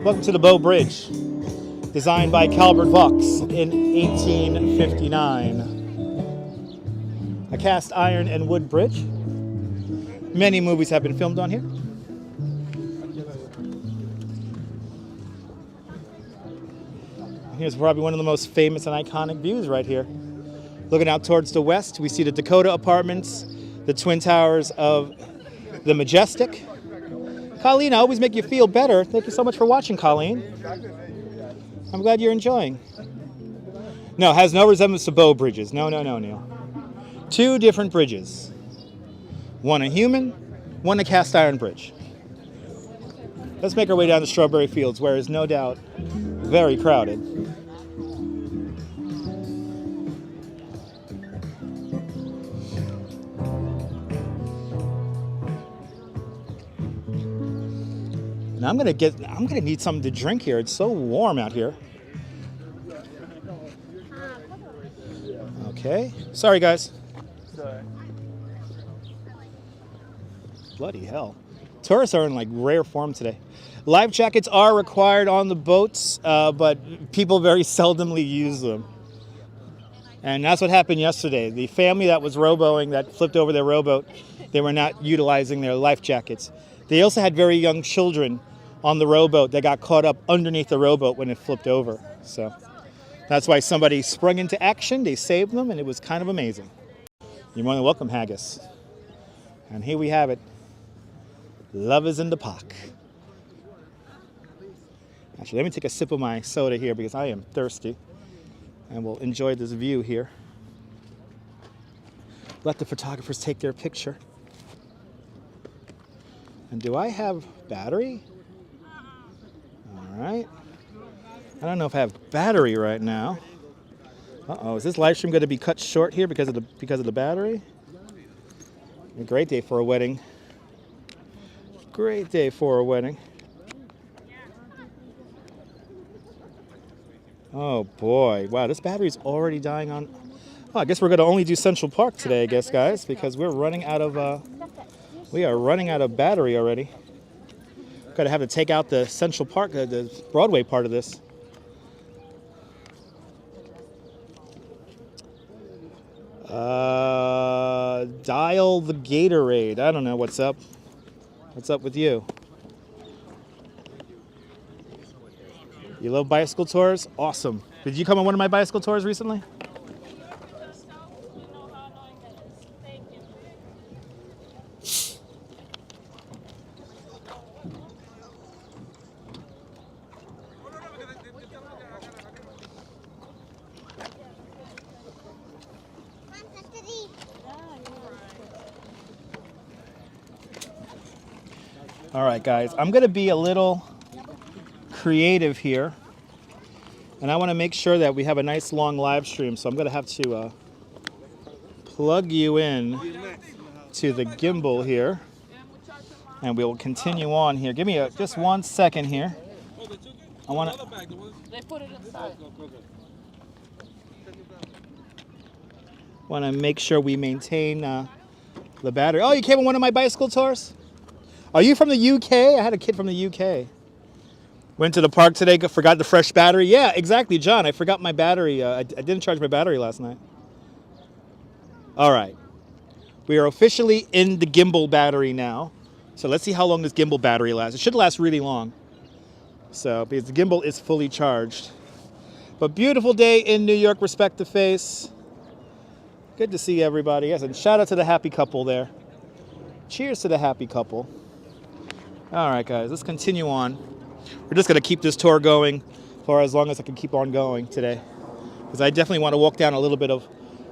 A: Welcome to the Bow Bridge, designed by Calvert Vaux in 1859. A cast iron and wood bridge. Many movies have been filmed on here. Here's probably one of the most famous and iconic views right here. Looking out towards the west, we see the Dakota Apartments, the Twin Towers of the Majestic. Colleen, I always make you feel better. Thank you so much for watching, Colleen. I'm glad you're enjoying. No, it has no resemblance to Bow Bridges. No, Neil. Two different bridges. One a human, one a cast iron bridge. Let's make our way down to Strawberry Fields, where it's no doubt very crowded. And I'm gonna need something to drink here. It's so warm out here. Okay. Sorry guys. Bloody hell. Tourists are in like rare form today. Life jackets are required on the boats, but people very seldomly use them. And that's what happened yesterday. The family that was rowboating, that flipped over their rowboat, they were not utilizing their life jackets. They also had very young children on the rowboat that got caught up underneath the rowboat when it flipped over. So that's why somebody sprung into action. They saved them, and it was kind of amazing. You're more than welcome, Haggis. And here we have it. Love is in the park. Actually, let me take a sip of my soda here because I am thirsty. And we'll enjoy this view here. Let the photographers take their picture. And do I have battery? All right. I don't know if I have battery right now. Uh-oh, is this live stream going to be cut short here because of the battery? A great day for a wedding. Great day for a wedding. Oh boy, wow, this battery's already dying on. Oh, I guess we're gonna only do Central Park today, I guess, guys, because we're running out of. We are running out of battery already. Gotta have to take out the Central Park, the Broadway part of this. Dial the Gatorade. I don't know what's up. What's up with you? You love bicycle tours? Awesome. Did you come on one of my bicycle tours recently? All right, guys, I'm going to be a little creative here. And I want to make sure that we have a nice long live stream, so I'm going to have to plug you in to the Gimble here. And we will continue on here. Give me just 1 second here. I want to...
B: They put it inside.
A: Want to make sure we maintain the battery. Oh, you came on one of my bicycle tours? Are you from the UK? I had a kid from the UK. Went to the park today, forgot the fresh battery. Yeah, exactly, John. I forgot my battery. I didn't charge my battery last night. All right. We are officially in the Gimble battery now. So let's see how long this Gimble battery lasts. It should last really long. So, because the Gimble is fully charged. But beautiful day in New York, respect the face. Good to see everybody. Yes, and shout out to the happy couple there. Cheers to the happy couple. All right, guys, let's continue on. We're just going to keep this tour going for as long as I can keep on going today. Because I definitely want to walk down a little bit of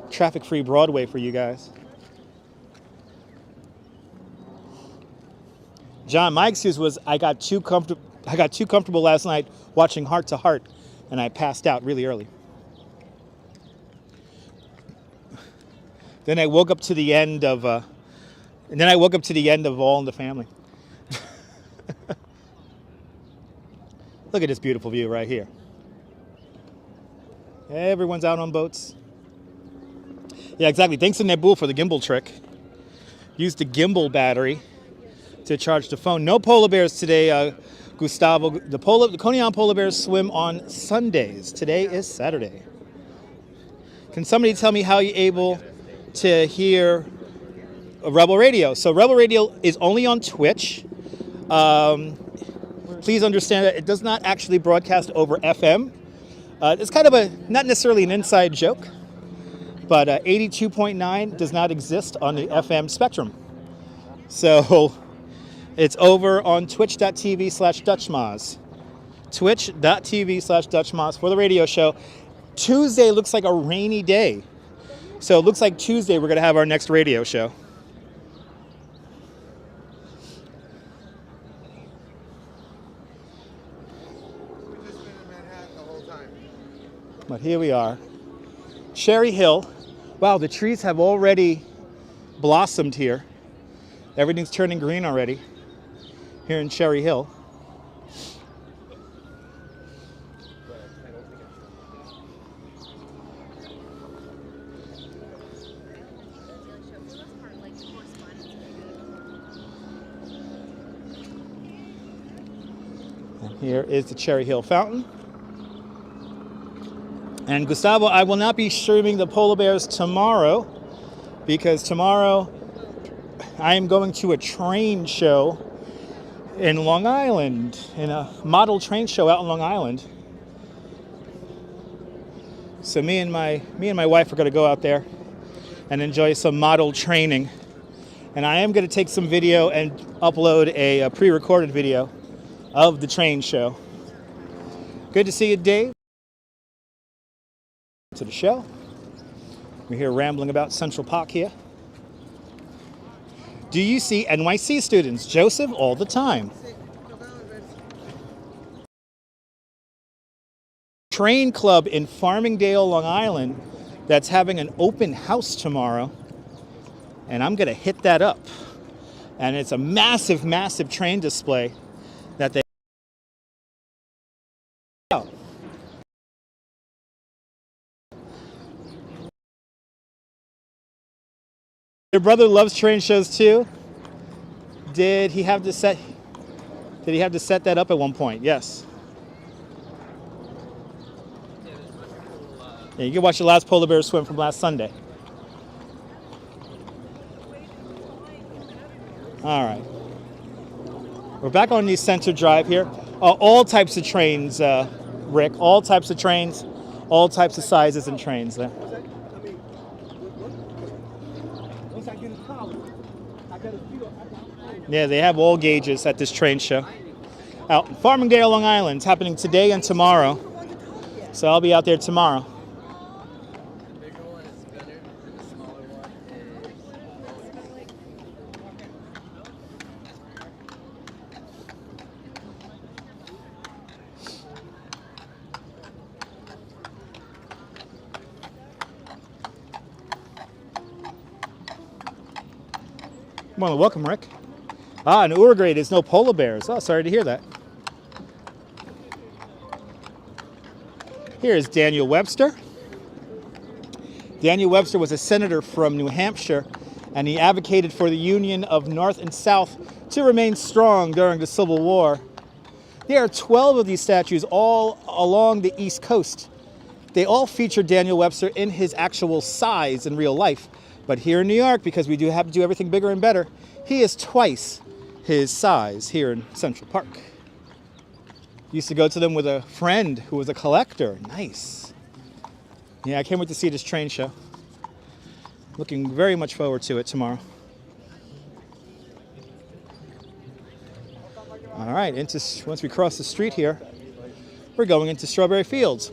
A: traffic-free Broadway for you guys. John, my excuse was I got too comfortable last night watching Heart to Heart, and I passed out really early. Then I woke up to the end of, All in the Family. Look at this beautiful view right here. Everyone's out on boats. Yeah, exactly. Thanks to Nebul for the gimbal trick. Use the gimbal battery to charge the phone. No polar bears today, Gustavo. The Coney Island polar bears swim on Sundays. Today is Saturday. Can somebody tell me how you're able to hear Rebel Radio? So Rebel Radio is only on Twitch. Please understand that it does not actually broadcast over FM. It's kind of not necessarily an inside joke, but 82.9 does not exist on the FM spectrum. So it's over on twitch.tv/DutchMoz. Twitch.tv/DutchMoz for the radio show. Tuesday looks like a rainy day. So it looks like Tuesday we're going to have our next radio show. But here we are. Cherry Hill. Wow, the trees have already blossomed here. Everything's turning green already here in Cherry Hill. And here is the Cherry Hill Fountain. And Gustavo, I will not be streaming the polar bears tomorrow because tomorrow I am going to a train show in Long Island, in a model train show out in Long Island. So me and my wife are going to go out there and enjoy some model training. And I am going to take some video and upload a pre-recorded video of the train show. Good to see you, Dave. To the show. We're here rambling about Central Park here. Do you see NYC students? Joseph, all the time. Train club in Farmingdale, Long Island that's having an open house tomorrow. And I'm going to hit that up. And it's a massive, massive train display that they out. Your brother loves train shows too. Did he have to set that up at one point? Yes. Yeah, you can watch the last polar bear swim from last Sunday. All right. We're back on the Center Drive here. All types of trains, Rick. All types of trains, all types of sizes and trains there. Yeah, they have all gauges at this train show. Out in Farmingdale, Long Island. It's happening today and tomorrow. So I'll be out there tomorrow. Well, welcome, Rick. In Uruguay, there's no polar bears. Oh, sorry to hear that. Here is Daniel Webster. Daniel Webster was a senator from New Hampshire, and he advocated for the union of North and South to remain strong during the Civil War. There are 12 of these statues all along the East Coast. They all feature Daniel Webster in his actual size in real life. But here in New York, because we do have to do everything bigger and better, he is twice his size here in Central Park. Used to go to them with a friend who was a collector. Nice. Yeah, I can't wait to see this train show. Looking very much forward to it tomorrow. All right, once we cross the street here, we're going into Strawberry Fields.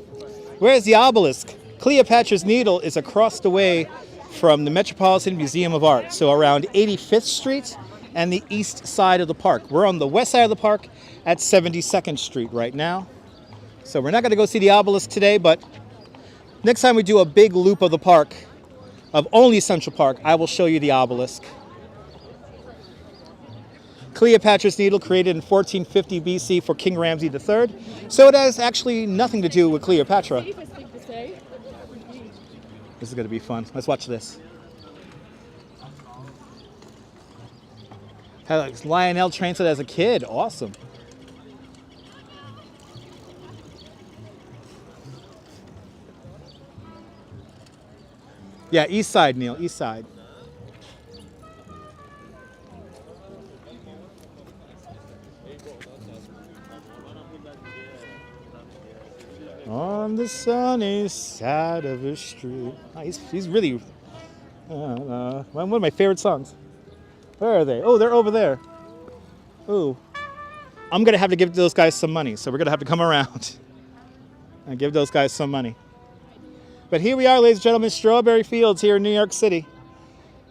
A: Where's the obelisk? Cleopatra's Needle is across the way from the Metropolitan Museum of Art, so around 85th Street and the east side of the park. We're on the west side of the park at 72nd Street right now. So we're not going to go see the obelisk today, but next time we do a big loop of the park, of only Central Park, I will show you the obelisk. Cleopatra's Needle, created in 1450 BC for King Ramses III. So it has actually nothing to do with Cleopatra. This is going to be fun. Let's watch this. Had Lionel trained it as a kid. Awesome. Yeah, East Side, Neil. East Side. On the sunny side of the street. Oh, he's really one of my favorite songs. Where are they? Oh, they're over there. Ooh. I'm going to have to give those guys some money, so we're going to have to come around and give those guys some money. But here we are, ladies and gentlemen, Strawberry Fields here in New York City.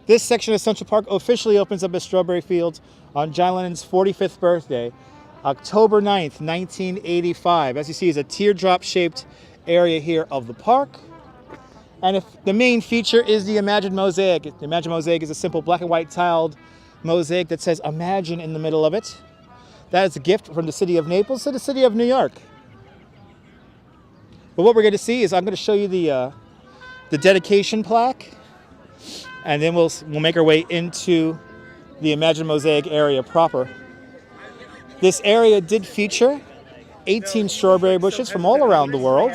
A: This section of Central Park officially opens up as Strawberry Fields on John Lennon's 45th birthday, October 9th, 1985. As you see, is a teardrop-shaped area here of the park. And if the main feature is the Imagine Mosaic. The Imagine Mosaic is a simple black and white tiled mosaic that says Imagine in the middle of it. That is a gift from the city of Naples to the city of New York. But what we're going to see is I'm going to show you the dedication plaque, and then we'll make our way into the Imagine Mosaic area proper. This area did feature 18 strawberry bushes from all around the world,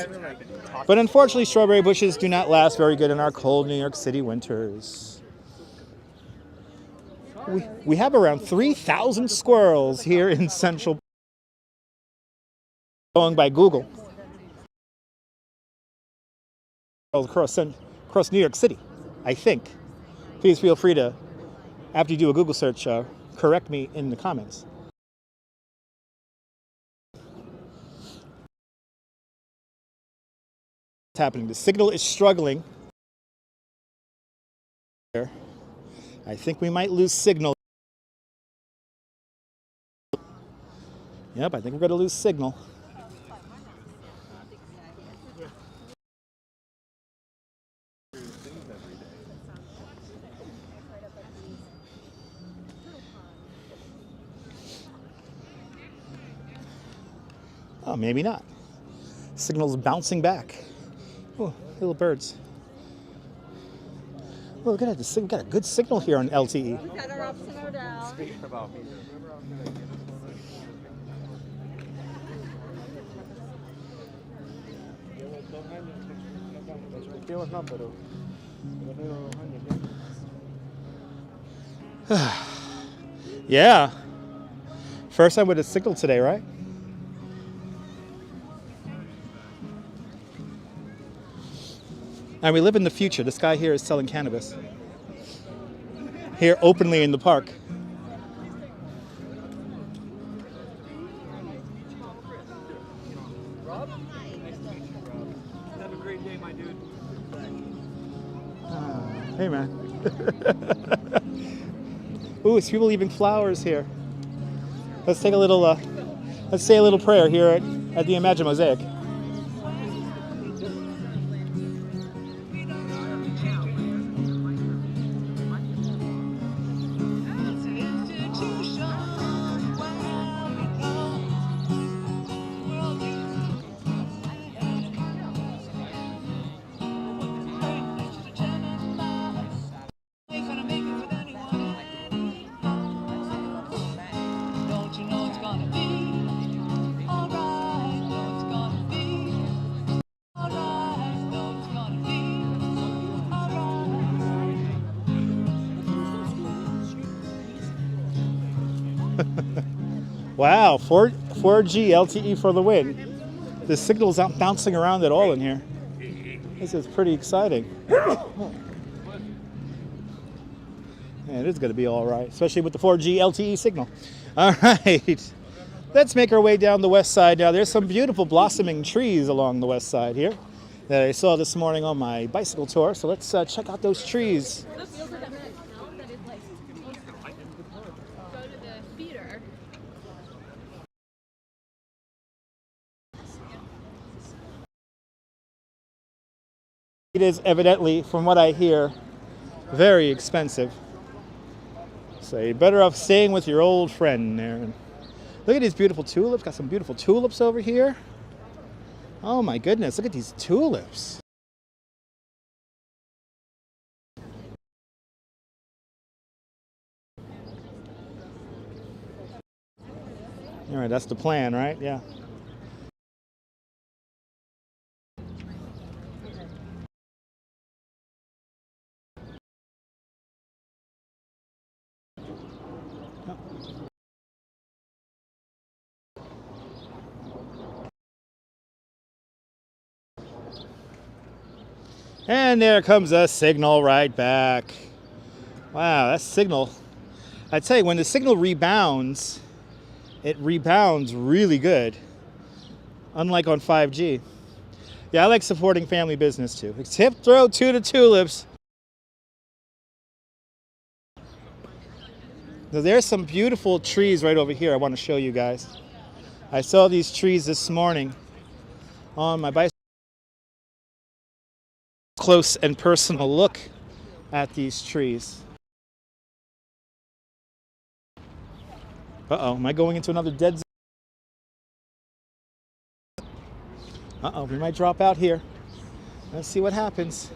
A: but unfortunately strawberry bushes do not last very good in our cold New York City winters. We have around 3,000 squirrels here in Central Park, going by Google. Across New York City, I think. Please feel free to, after you do a Google search, correct me in the comments. What's happening? The signal is struggling. I think we might lose signal. Yep, I think we're going to lose signal. Oh, maybe not. Signal's bouncing back. Oh, little birds. Oh, look at it. We got a good signal here on LTE.
D: We've got our ups and our downs.
A: Yeah. First time with a signal today, right? And we live in the future. This guy here is selling cannabis. Here openly in the park.
B: Rob? Nice to meet you, Rob. Have a great day, my dude.
A: Hey, man. Ooh, it's people leaving flowers here. Let's take a little, let's say a little prayer here at the Imagine Mosaic. Wow, 4G LTE for the win. The signal's not bouncing around at all in here. This is pretty exciting. Man, it is going to be all right, especially with the 4G LTE signal. All right, let's make our way down the west side now. There's some beautiful blossoming trees along the west side here that I saw this morning on my bicycle tour. So let's check out those trees. It is evidently, from what I hear, Very expensive. So you're better off staying with your old friend there. Look at these beautiful tulips. Got some beautiful tulips over here. Oh my goodness, look at these tulips. All right, that's the plan, right? Yeah. And there comes a signal right back. Wow, that signal. I tell you, when the signal rebounds, it rebounds really good. Unlike on 5G. Yeah, I like supporting family business too. Hip throw to the tulips. So there's some beautiful trees right over here I want to show you guys. I saw these trees this morning on my bicycle. Close and personal look at these trees. Uh-oh, am I going into another dead zone? Uh-oh, we might drop out here. Let's see what happens.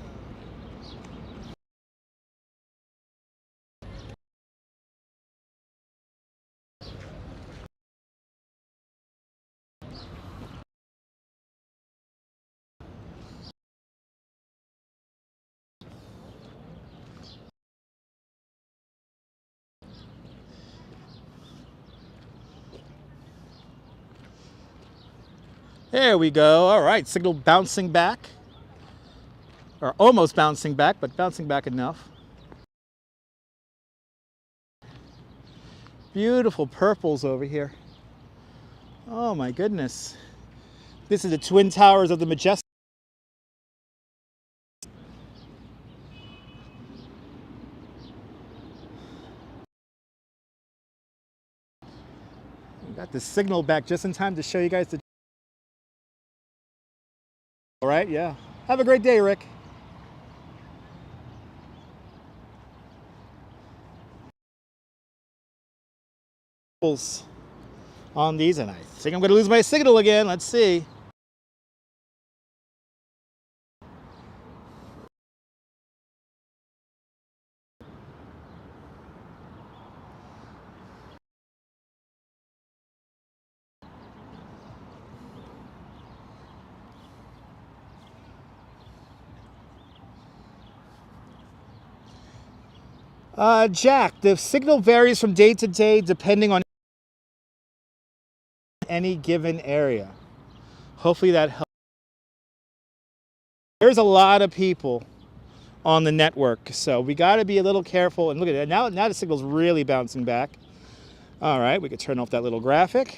A: There we go. All right, signal bouncing back. Or almost bouncing back, but bouncing back enough. Beautiful purples over here. Oh my goodness. This is the Twin Towers of the Majestic. Got the signal back just in time to show you guys the... All right, yeah. Have a great day, Rick. On these, and I think I'm going to lose my signal again. Let's see. Jack, the signal varies from day to day depending on any given area. Hopefully that helps. There's a lot of people on the network, so we got to be a little careful. And look at that. Now the signal's really bouncing back. All right, we could turn off that little graphic.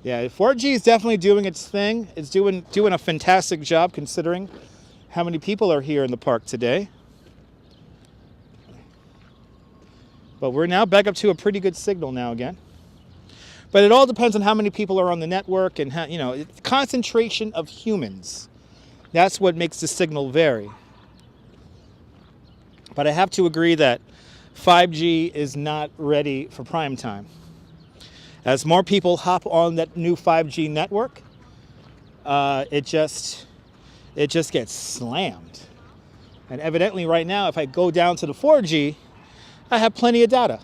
A: Yeah, 4G is definitely doing its thing. It's doing a fantastic job considering how many people are here in the park today. But we're now back up to a pretty good signal now again. But it all depends on how many people are on the network and how, concentration of humans. That's what makes the signal vary. But I have to agree that 5G is not ready for prime time. As more people hop on that new 5G network, it just gets slammed. And evidently right now, if I go down to the 4G, I have plenty of data.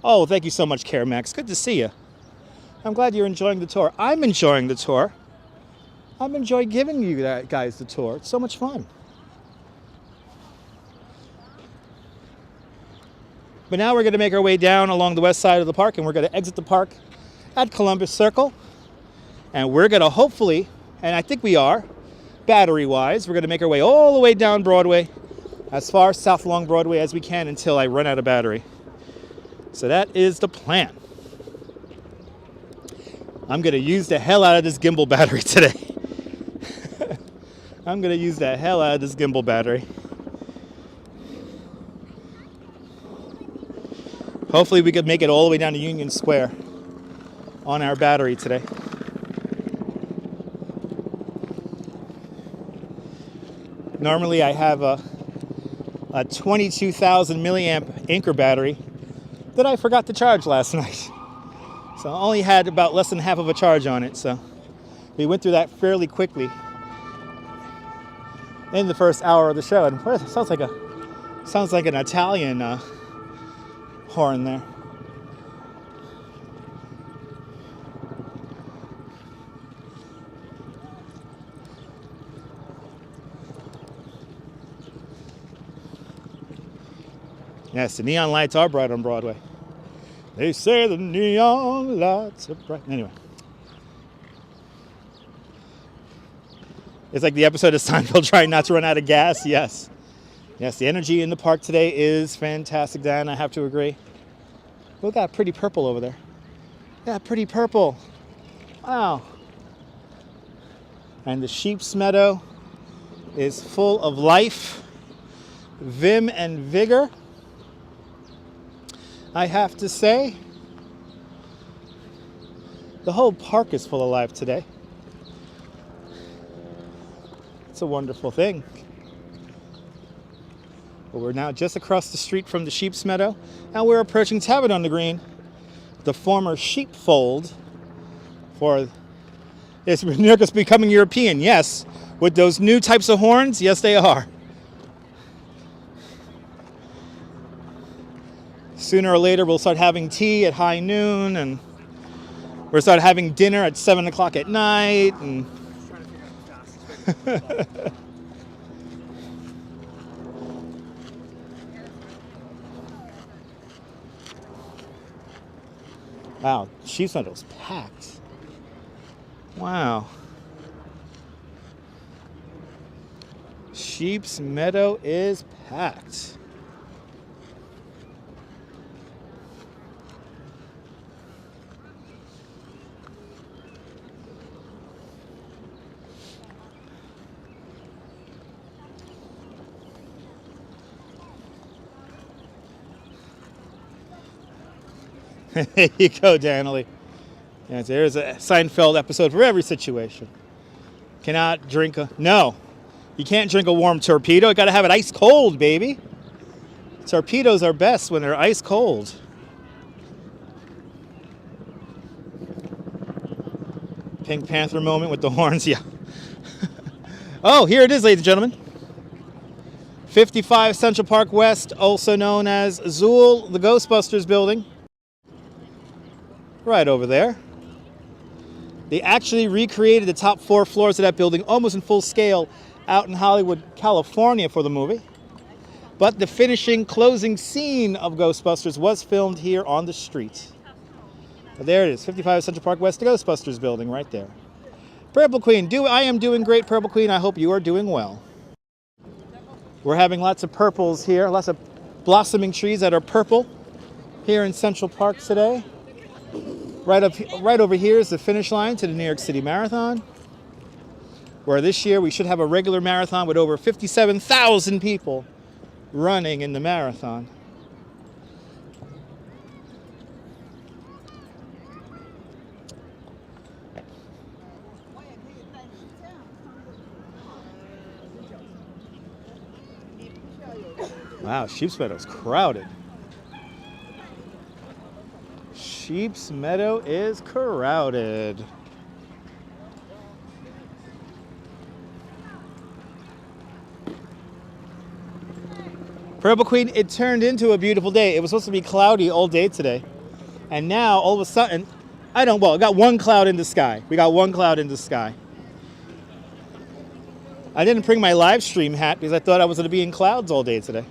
A: Oh, thank you so much, CareMax. Good to see you. I'm glad you're enjoying the tour. I'm enjoying the tour. I'm enjoying giving you guys the tour. It's so much fun. But now we're going to make our way down along the west side of the park, and we're going to exit the park at Columbus Circle. And we're going to hopefully, and I think we are, battery-wise, we're going to make our way all the way down Broadway, as far south along Broadway as we can until I run out of battery. So that is the plan. I'm going to use the hell out of this Gimble battery today. I'm going to use the hell out of this Gimble battery. Hopefully we could make it all the way down to Union Square on our battery today. Normally I have a 22,000 milliamp Anchor battery that I forgot to charge last night. So I only had about less than half of a charge on it. So we went through that fairly quickly in the first hour of the show. And it sounds like an Italian horn there. Yes, the neon lights are bright on Broadway. They say the neon lights are bright. Anyway. It's like the episode of Seinfeld trying not to run out of gas. Yes. Yes, the energy in the park today is fantastic, Dan. I have to agree. Look at that pretty purple over there. Yeah, pretty purple. Wow. And the sheep's meadow is full of life, vim, and vigor. I have to say, the whole park is full of life today. It's a wonderful thing. But we're now just across the street from the sheep's meadow, and we're approaching Tavern on the Green, the former sheepfold for New York is becoming European. Yes, with those new types of horns, yes they are. Sooner or later, we'll start having tea at high noon, and we'll start having dinner at 7 o'clock at night. And wow, Sheep's Meadow's packed. Wow. Sheep's Meadow is packed. There you go, Danley. Yes, there's a Seinfeld episode for every situation. Cannot drink a... No, you can't drink a warm torpedo. You got to have it ice cold, baby. Torpedoes are best when they're ice cold. Pink Panther moment with the horns, yeah. Oh, here it is, ladies and gentlemen. 55 Central Park West, also known as Zool, the Ghostbusters building. Right over there. They actually recreated the top 4 floors of that building almost in full scale out in Hollywood, California for the movie. But the finishing, closing scene of Ghostbusters was filmed here on the street. But there it is, 55 Central Park West, the Ghostbusters building right there. Purple Queen, I am doing great, Purple Queen. I hope you are doing well. We're having lots of purples here, lots of blossoming trees that are purple here in Central Park today. Right over here is the finish line to the New York City Marathon, where this year we should have a regular marathon with over 57,000 people running in the marathon. Wow, Sheep's Meadow's crowded. Sheep's Meadow is crowded. Purple Queen, it turned into a beautiful day. It was supposed to be cloudy all day today. And now, all of a sudden, I got one cloud in the sky. We got one cloud in the sky. I didn't bring my live stream hat because I thought I was going to be in clouds all day today.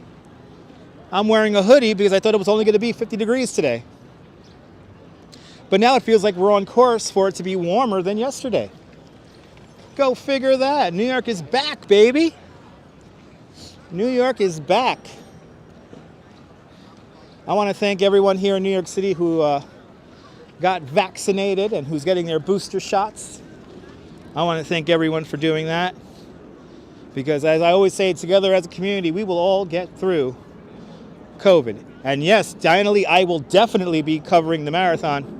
A: I'm wearing a hoodie because I thought it was only going to be 50 degrees today. But now it feels like we're on course for it to be warmer than yesterday. Go figure that. New York is back, baby. New York is back. I want to thank everyone here in New York City who got vaccinated and who's getting their booster shots. I want to thank everyone for doing that. Because as I always say, together as a community, we will all get through COVID. And yes, finally, I will definitely be covering the marathon.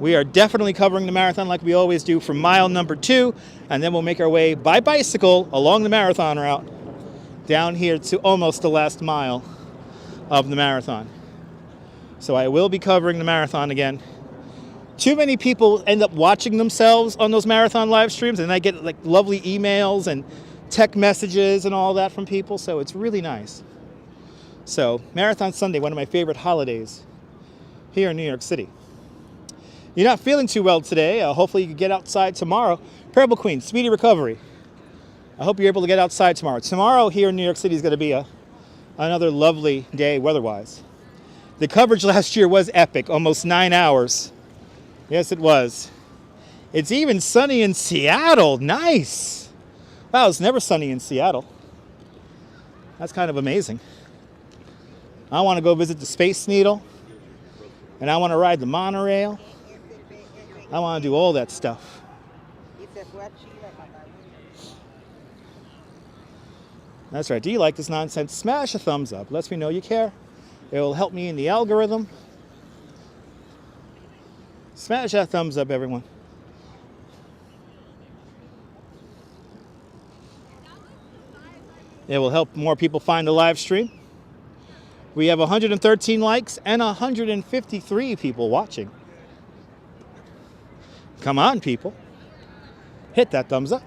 A: We are definitely covering the marathon like we always do from mile number 2, and then we'll make our way by bicycle along the marathon route down here to almost the last mile of the marathon. So I will be covering the marathon again. Too many people end up watching themselves on those marathon live streams, and I get like lovely emails and tech messages and all that from people, so it's really nice. So Marathon Sunday, one of my favorite holidays here in New York City. You're not feeling too well today. Hopefully you can get outside tomorrow. Purple Queen, speedy recovery. I hope you're able to get outside tomorrow. Tomorrow here in New York City is going to be another lovely day weather-wise. The coverage last year was epic, almost 9 hours. Yes, it was. It's even sunny in Seattle. Nice. Wow, it's never sunny in Seattle. That's kind of amazing. I want to go visit the Space Needle, and I want to ride the monorail. I want to do all that stuff. That's right. Do you like this nonsense? Smash a thumbs up. Lets me know you care. It will help me in the algorithm. Smash that thumbs up, everyone. It will help more people find the live stream. We have 113 likes and 153 people watching. Come on, people. Hit that thumbs up.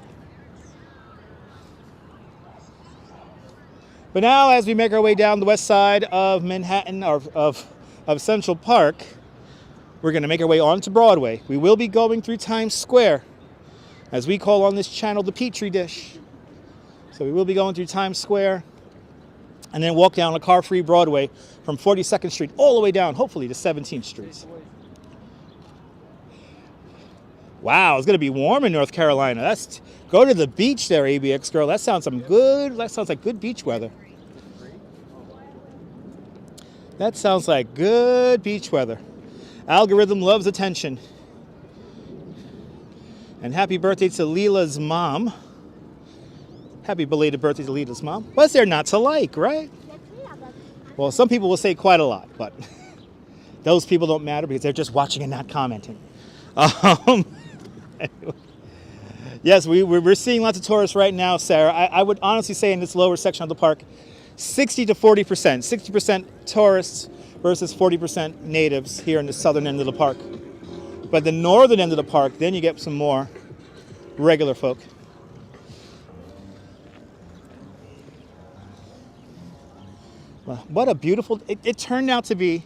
A: But now, as we make our way down the west side of Manhattan, or of Central Park, we're going to make our way onto Broadway. We will be going through Times Square, as we call on this channel the Petri dish. So we will be going through Times Square, and then walk down a car-free Broadway from 42nd Street all the way down, hopefully, to 17th Street. Wow, it's going to be warm in North Carolina. Go to the beach there, ABX girl. That sounds like good beach weather. That sounds like good beach weather. Algorithm loves attention. And happy birthday to Leela's mom. Happy belated birthday to Leela's mom. What's there not to like, right? Well, some people will say quite a lot, but those people don't matter because they're just watching and not commenting. Anyway. Yes, we're seeing lots of tourists right now, Sarah. I would honestly say in this lower section of the park, 60 to 40%. 60% tourists versus 40% natives here in the southern end of the park. But the northern end of the park, then you get some more regular folk. Well, what a beautiful, it turned out to be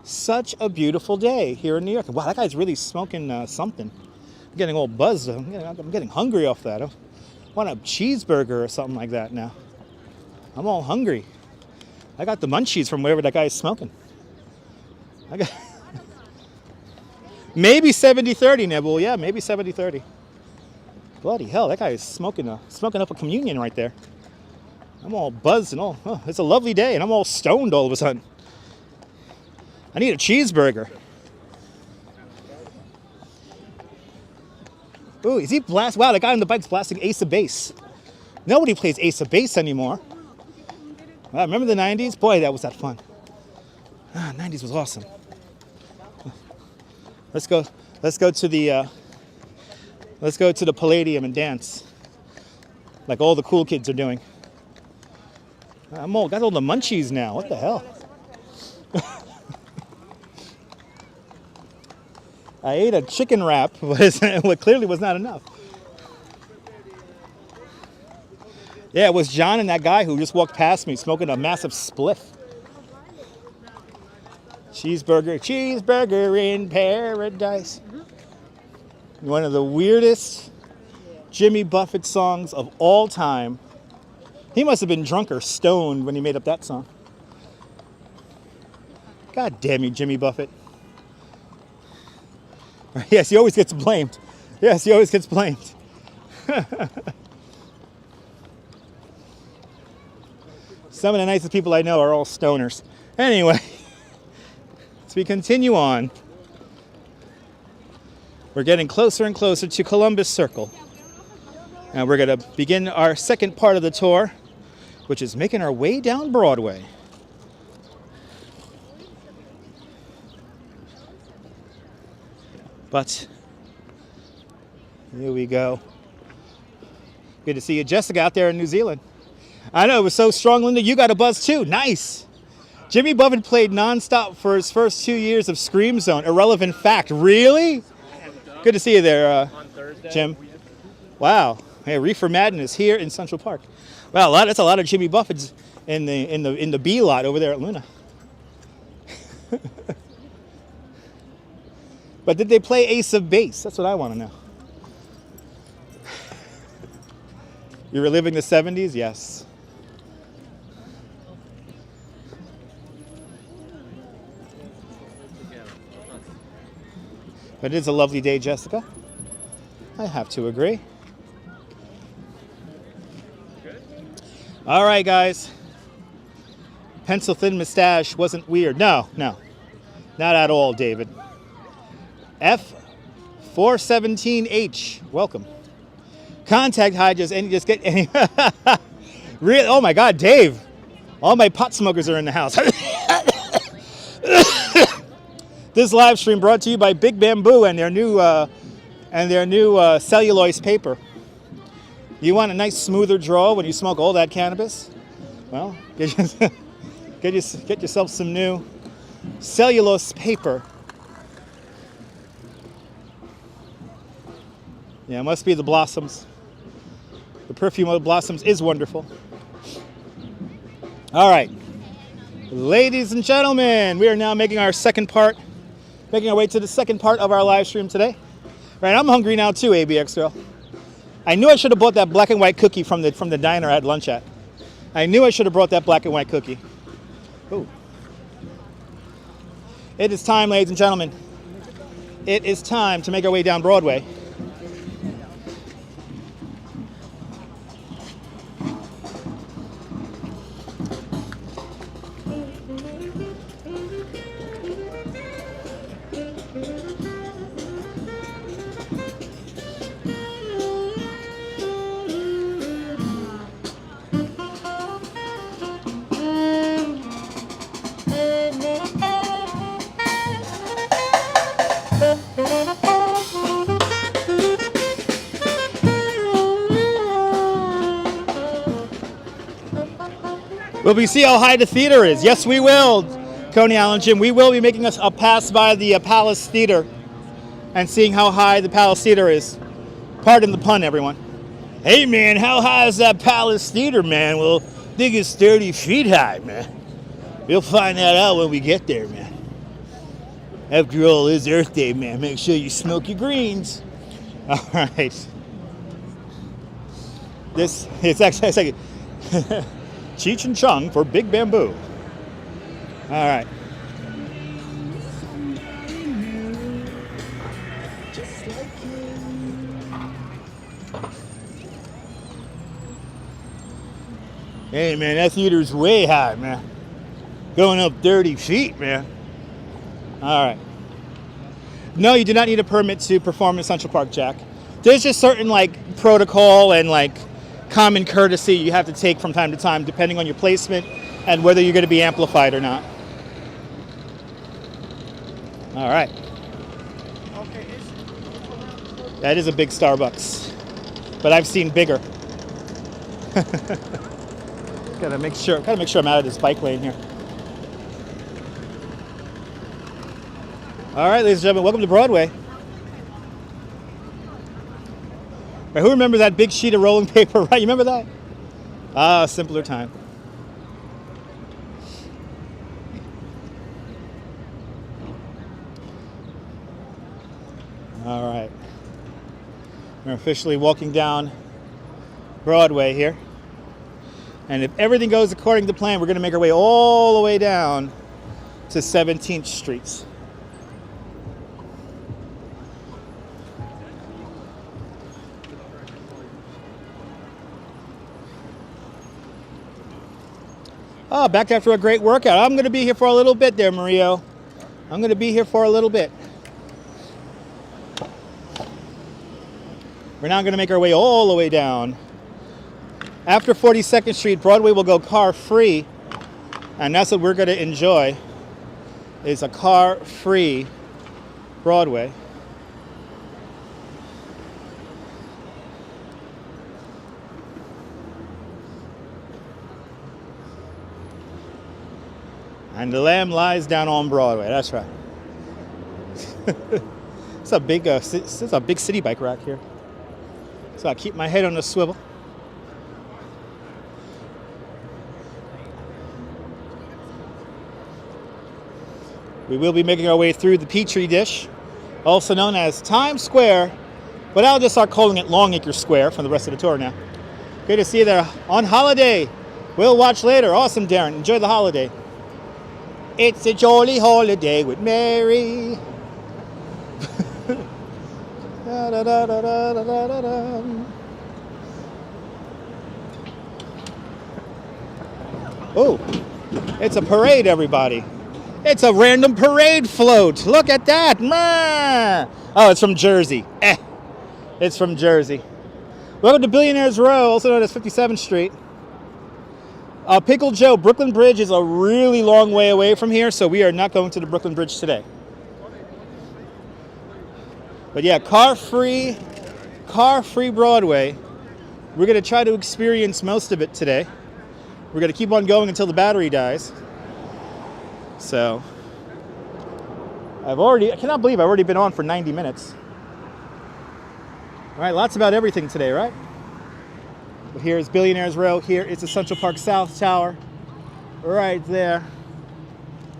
A: such a beautiful day here in New York. Wow, that guy's really smoking something. I'm getting all buzzed. I'm getting hungry off that. I want a cheeseburger or something like that now. I'm all hungry. I got the munchies from wherever that guy is smoking. I got maybe 70-30, Nebul. Yeah, maybe 70-30. Bloody hell, that guy is smoking up a communion right there. I'm all buzzed and all. Oh, it's a lovely day, and I'm all stoned all of a sudden. I need a cheeseburger. Ooh, is he blast? Wow, the guy on the bike's blasting Ace of Base. Nobody plays Ace of Base anymore. Wow, remember the 90s? Boy, that was that fun. 90s was awesome. Let's go to the Palladium and dance, like all the cool kids are doing. Got all the munchies now. What the hell? I ate a chicken wrap, but it clearly was not enough. Yeah, it was John and that guy who just walked past me smoking a massive spliff. Cheeseburger in paradise. One of the weirdest Jimmy Buffett songs of all time. He must have been drunk or stoned when he made up that song. God damn you, Jimmy Buffett. Yes, he always gets blamed. Yes, he always gets blamed. Some of the nicest people I know are all stoners. Anyway, as we continue on, we're getting closer and closer to Columbus Circle. And we're going to begin our second part of the tour, which is making our way down Broadway. But here we go. Good to see you, Jessica, out there in New Zealand. I know, it was so strong, Linda. You got a buzz too. Nice. Jimmy Buffett played nonstop for his first 2 years of Scream Zone. Irrelevant fact. Really? Good to see you there, Jim. Wow. Hey, Reefer Madness here in Central Park. Wow, that's a lot of Jimmy Buffett's in the B lot over there at Luna. But did they play Ace of Base? That's what I want to know. You reliving the 70s? Yes. But it is a lovely day, Jessica. I have to agree. All right, guys. Pencil thin mustache wasn't weird. No. Not at all, David. F417H, welcome. Contact high, just get any. Really? Oh my God, Dave! All my pot smokers are in the house. This live stream brought to you by Big Bamboo and their new cellulose paper. You want a nice smoother draw when you smoke all that cannabis? Well, get yourself some new cellulose paper. Yeah, it must be the blossoms. The perfume of the blossoms is wonderful. All right, ladies and gentlemen, we are now making our way to the second part of our live stream today. Right, I'm hungry now too, ABX girl. I knew I should have bought that black and white cookie from the diner I had lunch at. I knew I should have brought that black and white cookie. Ooh. It is time, ladies and gentlemen. It is time to make our way down Broadway. Will we see how high the theater is? Yes, we will, Coney Island Jim. We will be making a pass by the Palace Theater and seeing how high the Palace Theater is. Pardon the pun, everyone. Hey, man, how high is that Palace Theater, man? Well, I think it's 30 feet high, man. We'll find that out when we get there, man. After all, it's Earth Day, man. Make sure you smoke your greens. All right. It's actually Cheech and Chong for Big Bamboo. All right. Hey, man, that theater's way high, man. Going up 30 feet, man. All right. No, you do not need a permit to perform in Central Park, Jack. There's just certain, protocol and, common courtesy you have to take from time to time, depending on your placement and whether you're going to be amplified or not. All right. That is a big Starbucks, but I've seen bigger. Gotta make sure I'm out of this bike lane here. All right, ladies and gentlemen, welcome to Broadway. Right, who remembers that big sheet of rolling paper, right? You remember that? Ah, simpler time. All right. We're officially walking down Broadway here. And if everything goes according to plan, we're going to make our way all the way down to 17th Street. Oh, back after a great workout. I'm going to be here for a little bit there, Mario. I'm going to be here for a little bit. We're now going to make our way all the way down. After 42nd Street, Broadway will go car-free. And that's what we're going to enjoy, is a car-free Broadway. And the lamb lies down on Broadway. That's right. It's a big city bike rack here. So I keep my head on the swivel. We will be making our way through the Petri dish, also known as Times Square, but I'll just start calling it Longacre Square for the rest of the tour now. Good to see you there on holiday. We'll watch later. Awesome, Darren. Enjoy the holiday. It's a jolly holiday with Mary. Da, da, da, da, da, da, da, da. Oh, it's a parade, everybody. It's a random parade float. Look at that. Oh, it's from Jersey. It's from Jersey. Welcome to Billionaires Row, also known as 57th Street. Pickle Joe, Brooklyn Bridge is a really long way away from here, so we are not going to the Brooklyn Bridge today. But yeah, car-free Broadway. We're going to try to experience most of it today. We're going to keep on going until the battery dies. So, I cannot believe I've already been on for 90 minutes. All right, lots about everything today, right? Well, here's Billionaires Row. Here is the Central Park South Tower, right there,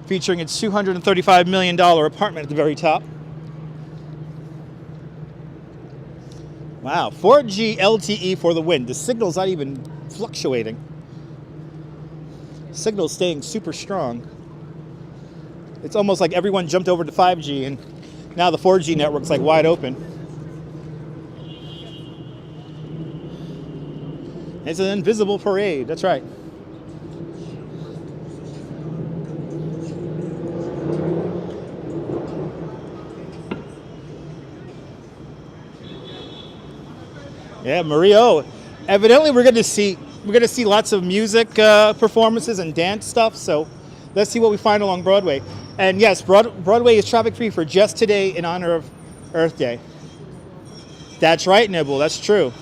A: featuring its $235 million apartment at the very top. Wow, 4G LTE for the win. The signal's not even fluctuating. Signal's staying super strong. It's almost like everyone jumped over to 5G and now the 4G network's like wide open. It's an invisible parade, that's right. Yeah, Mario. Evidently we're gonna see lots of music performances and dance stuff, so let's see what we find along Broadway. And yes, Broadway is traffic free for just today in honor of Earth Day. That's right, Nibble, that's true.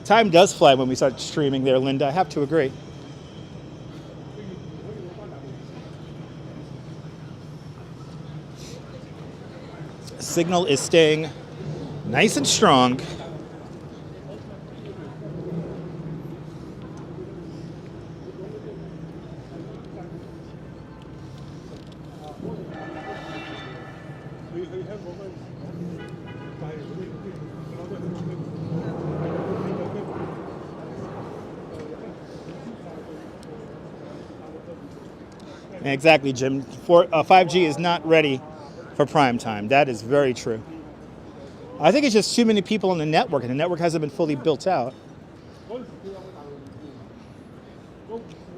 A: Time does fly when we start streaming there, Linda, I have to agree. Signal is staying nice and strong. Exactly, Jim. 5G is not ready for prime time. That is very true. I think it's just too many people on the network, and the network hasn't been fully built out.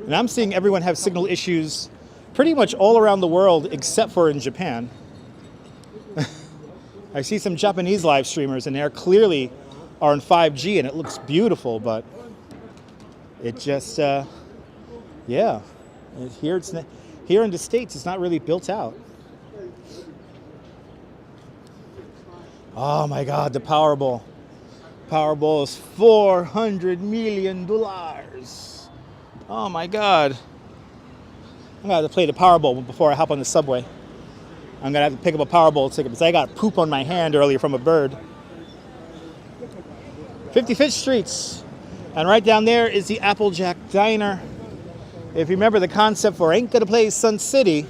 A: And I'm seeing everyone have signal issues pretty much all around the world except for in Japan. I see some Japanese live streamers, and they clearly are on 5G, and it looks beautiful, but it just, yeah. Here in the States, it's not really built out. Oh my God, the Powerball. Powerball is $400 million. Oh my God. I'm gonna have to play the Powerball before I hop on the subway. I'm gonna have to pick up a Powerball ticket because I got poop on my hand earlier from a bird. 55th Street. And right down there is the Applejack Diner. If you remember the concept for Ain't Gonna Play Sun City,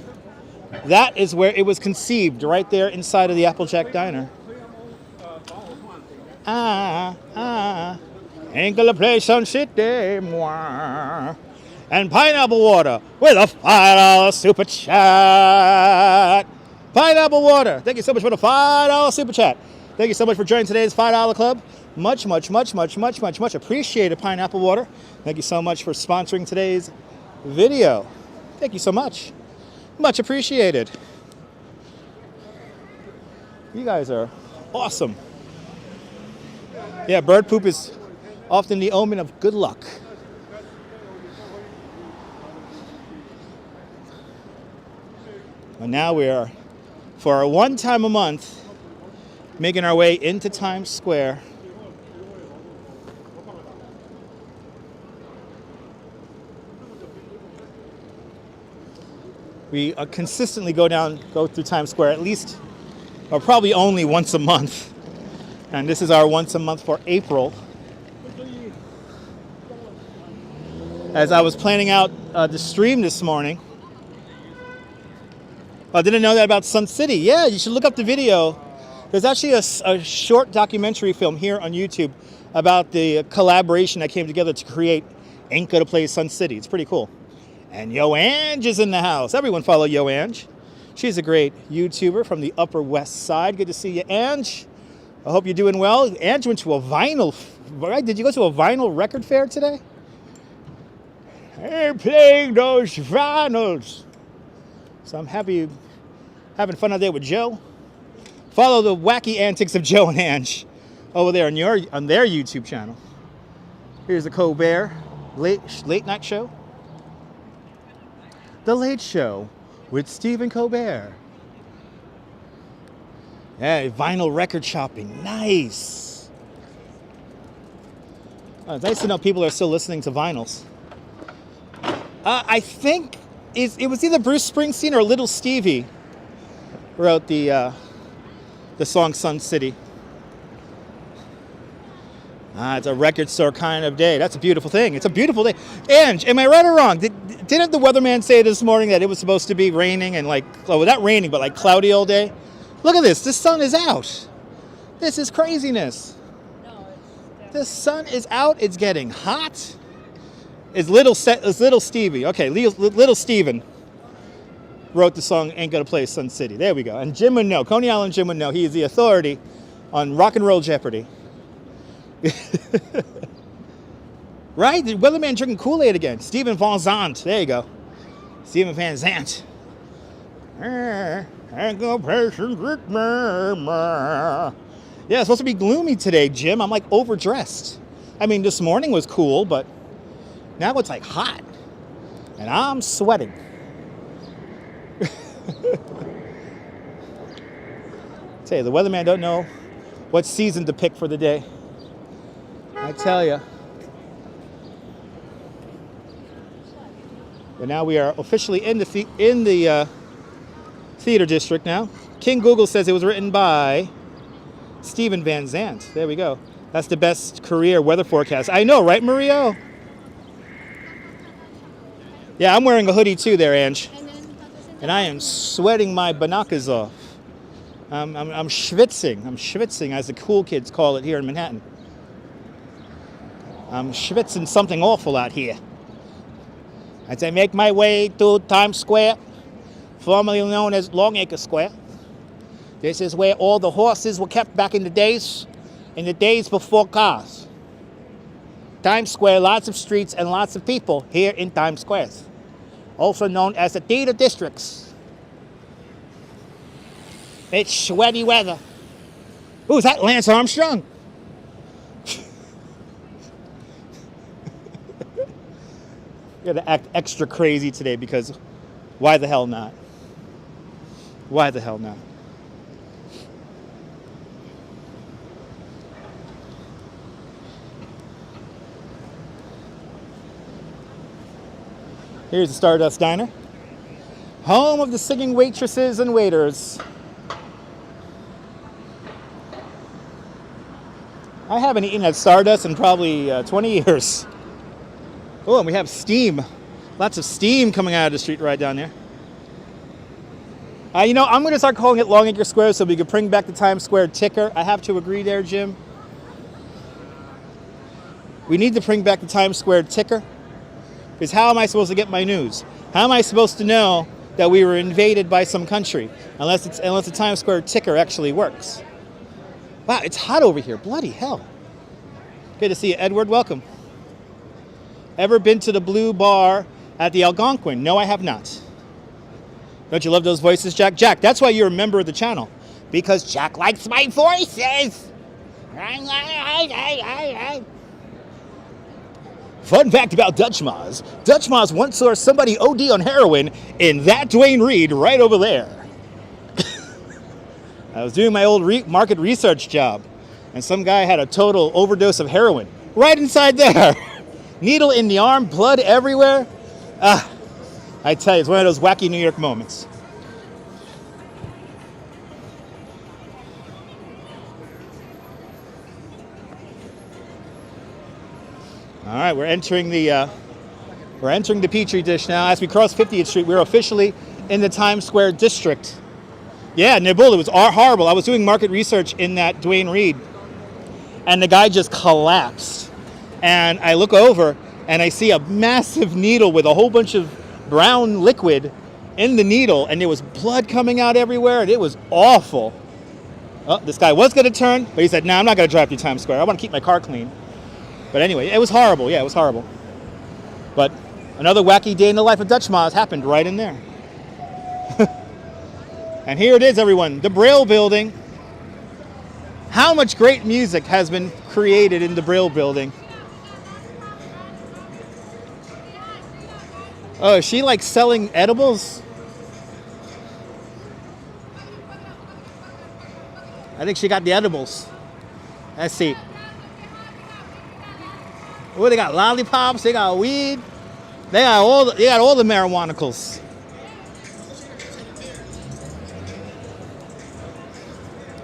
A: that is where it was conceived, right there inside of the Applejack Diner. Ain't gonna play Sun City, moi. And pineapple water with a $5 super chat. Pineapple water. Thank you so much for the $5 super chat. Thank you so much for joining today's $5 club. Much appreciated, Pineapple water. Thank you so much for sponsoring today's video. Thank you so much. Much appreciated. You guys are awesome. Yeah, bird poop is often the omen of good luck. And now we are, for one time a month, making our way into Times Square. We consistently go through Times Square at least, or probably only once a month. And this is our once a month for April. As I was planning out the stream this morning, I didn't know that about Sun City. Yeah, you should look up the video. There's actually a short documentary film here on YouTube about the collaboration that came together to create Ain't Gonna Play Sun City. It's pretty cool. And Yo Ange is in the house. Everyone follow Yo Ange. She's a great YouTuber from the Upper West Side. Good to see you, Ange. I hope you're doing well. Ange went to a vinyl, right? Did you go to a vinyl record fair today? They're playing those vinyls. So I'm happy you're having fun out there with Joe. Follow the wacky antics of Joe and Ange over there on their YouTube channel. Here's the Colbert late night show. The Late Show with Stephen Colbert. Yeah, vinyl record shopping. Nice. Oh, it's nice to know people are still listening to vinyls. I think it was either Bruce Springsteen or Little Stevie wrote the song Sun City. It's a record store kind of day. That's a beautiful thing. It's a beautiful day. Ange, am I right or wrong? Didn't the weatherman say this morning that it was supposed to be raining and not raining, but like cloudy all day? Look at this. The sun is out. This is craziness.
D: No,
A: The sun is out. It's getting hot. It's little Stevie. Okay, Little Steven wrote the song Ain't Gonna Play Sun City. There we go. And Jim would know. Coney Island Jim would know. He is the authority on rock and roll Jeopardy. Right? The weatherman drinking Kool-Aid again. Stephen Van Zandt. There you go. Stephen Van Zandt. Yeah, it's supposed to be gloomy today, Jim. I'm like overdressed. I mean, this morning was cool, but now it's like hot. And I'm sweating. Tell you, the weatherman don't know what season to pick for the day. I tell you. But now we are officially in the theater district now. King Google says it was written by Stephen Van Zandt. There we go. That's the best career weather forecast. I know, right, Mario? Yeah, I'm wearing a hoodie too there, Ange. And I am sweating my bananas off. I'm schwitzing. I'm schwitzing, as the cool kids call it here in Manhattan. I'm schwitzing something awful out here. As I make my way to Times Square, formerly known as Longacre Square. This is where all the horses were kept back in the days before cars. Times Square, lots of streets and lots of people here in Times Square. Also known as the theater districts. It's sweaty weather. Ooh, is that Lance Armstrong? Got to act extra crazy today because why the hell not? Why the hell not? Here's the Stardust Diner, home of the singing waitresses and waiters. I haven't eaten at Stardust in probably 20 years. Oh, and we have steam. Lots of steam coming out of the street right down there. I'm going to start calling it Longacre Square so we can bring back the Times Square ticker. I have to agree there, Jim. We need to bring back the Times Square ticker. Because how am I supposed to get my news? How am I supposed to know that we were invaded by some country unless the Times Square ticker actually works? Wow, it's hot over here. Bloody hell. Good to see you, Edward. Welcome. Ever been to the Blue Bar at the Algonquin? No, I have not. Don't you love those voices, Jack? Jack, that's why you're a member of the channel. Because Jack likes my voices. Fun fact about Dutch Moz. Dutch Moz once saw somebody OD on heroin in that Dwayne Reed right over there. I was doing my old market research job, and some guy had a total overdose of heroin right inside there. Needle in the arm, blood everywhere. I tell you, it's one of those wacky New York moments. All right, we're entering the Petri dish now. As we cross 50th Street, we're officially in the Times Square district. Yeah, Nibble, it was horrible. I was doing market research in that Duane Reade, and the guy just collapsed. And I look over, and I see a massive needle with a whole bunch of brown liquid in the needle, and there was blood coming out everywhere, and it was awful. Oh, this guy was going to turn, but he said, "No, I'm not going to drive through Times Square. I want to keep my car clean." But anyway, it was horrible. Yeah, it was horrible. But another wacky day in the life of Dutch Moz happened right in there. And here it is, everyone, the Braille Building. How much great music has been created in the Braille Building? Oh, is she like selling edibles? I think she got the edibles. Let's see. Oh, they got lollipops, they got weed, they got all the marijuanicals.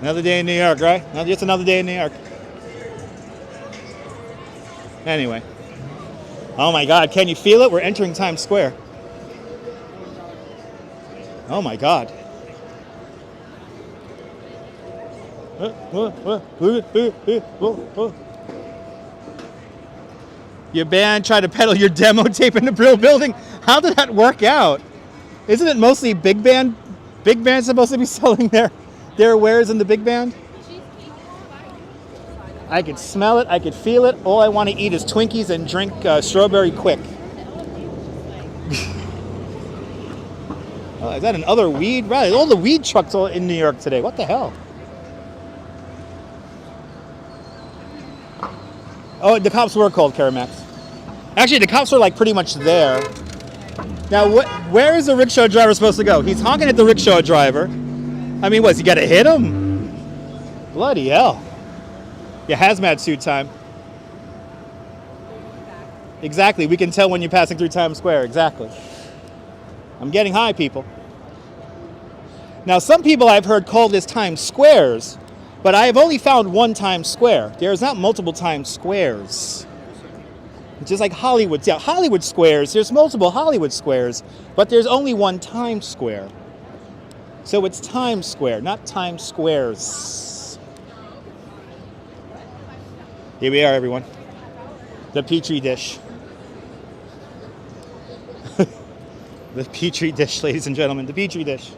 A: Another day in New York, right? Just another day in New York. Anyway. Oh my God, can you feel it? We're entering Times Square. Oh my God. Your band tried to peddle your demo tape in the Brill Building? How did that work out? Isn't it mostly big band? Big band's supposed to be selling their wares in the big band? I could smell it, I could feel it. All I want to eat is Twinkies and drink Strawberry Quick. Is that another weed? Right, all the weed trucks are in New York today. What the hell? Oh, the cops were called, Karamax. Actually, the cops were like pretty much there. Now, where is the rickshaw driver supposed to go? He's honking at the rickshaw driver. I mean, he got to hit him? Bloody hell. Yeah, hazmat suit time. Exactly, we can tell when you're passing through Times Square, exactly. I'm getting high, people. Now, some people I've heard call this Times Squares, but I have only found one Times Square. There's not multiple Times Squares. Just like Hollywood. Yeah, Hollywood Squares, there's multiple Hollywood Squares, but there's only one Times Square. So it's Times Square, not Times Squares. Here we are, everyone. The Petri dish. The Petri dish, ladies and gentlemen, the Petri dish.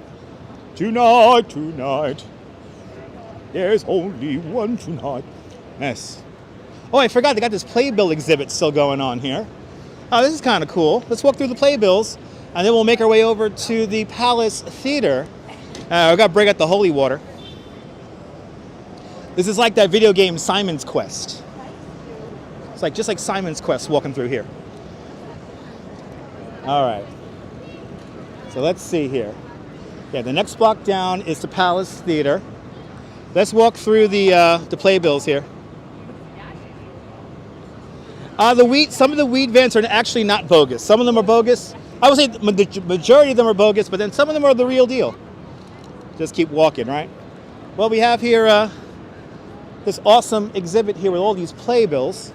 A: Tonight, there's only one tonight. Yes. Oh, I forgot, they got this Playbill exhibit still going on here. Oh, this is kind of cool. Let's walk through the Playbills, and then we'll make our way over to the Palace Theater. We've got to break out the holy water. This is like that video game Simon's Quest. It's like just like Simon's Quest walking through here. All right. So let's see here. Yeah, the next block down is the Palace Theater. Let's walk through the Playbills here. Some of the weed vans are actually not bogus. Some of them are bogus. I would say the majority of them are bogus, but then some of them are the real deal. Just keep walking, right? Well, we have here this awesome exhibit here with all these Playbills.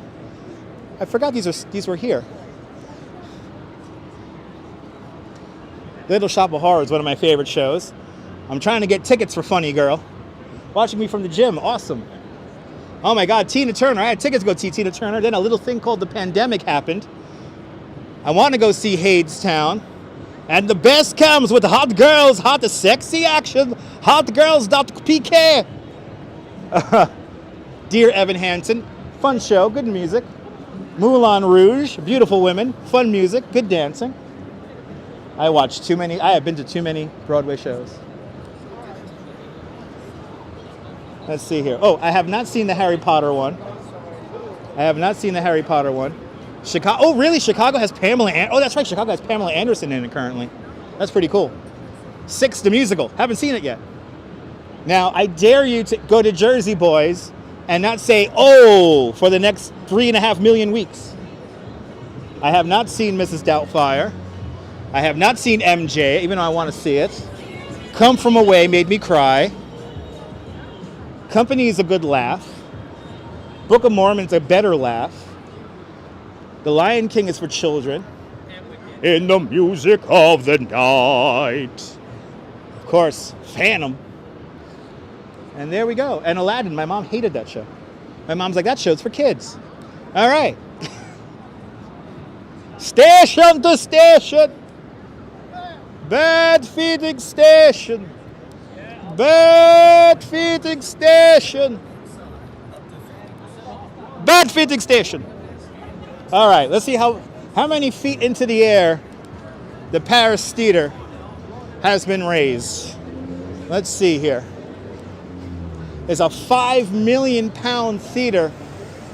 A: I forgot these were here. Little Shop of Horror is one of my favorite shows. I'm trying to get tickets for Funny Girl. Watching me from the gym, awesome. Oh my God, Tina Turner. I had tickets to go see Tina Turner. Then a little thing called the pandemic happened. I want to go see Hadestown. And the best comes with the hot girls, hot sexy action, hotgirls.pk. Dear Evan Hansen, fun show, good music. Moulin Rouge, beautiful women, fun music, good dancing. I have been to too many Broadway shows. Let's see here. Oh, I have not seen the Harry Potter one. Chicago. Oh, really? Chicago has Pamela. Oh, that's right. Chicago has Pamela Anderson in it currently. That's pretty cool. Six, the musical. Haven't seen it yet. Now, I dare you to go to Jersey Boys and not say, oh, for the next 3.5 million weeks. I have not seen Mrs. Doubtfire. I have not seen MJ, even though I want to see it. Come From Away made me cry. Company is a good laugh. Book of Mormon's a better laugh. The Lion King is for children. In the music of the night. Of course, Phantom. And there we go. And Aladdin, my mom hated that show. My mom's like, that show's for kids. All right. Station to station. Bad feeding station. Bad feeding station. Bad feeding station. All right, let's see how many feet into the air the Paris Theater has been raised. Let's see here. It's a 5 million pound theater.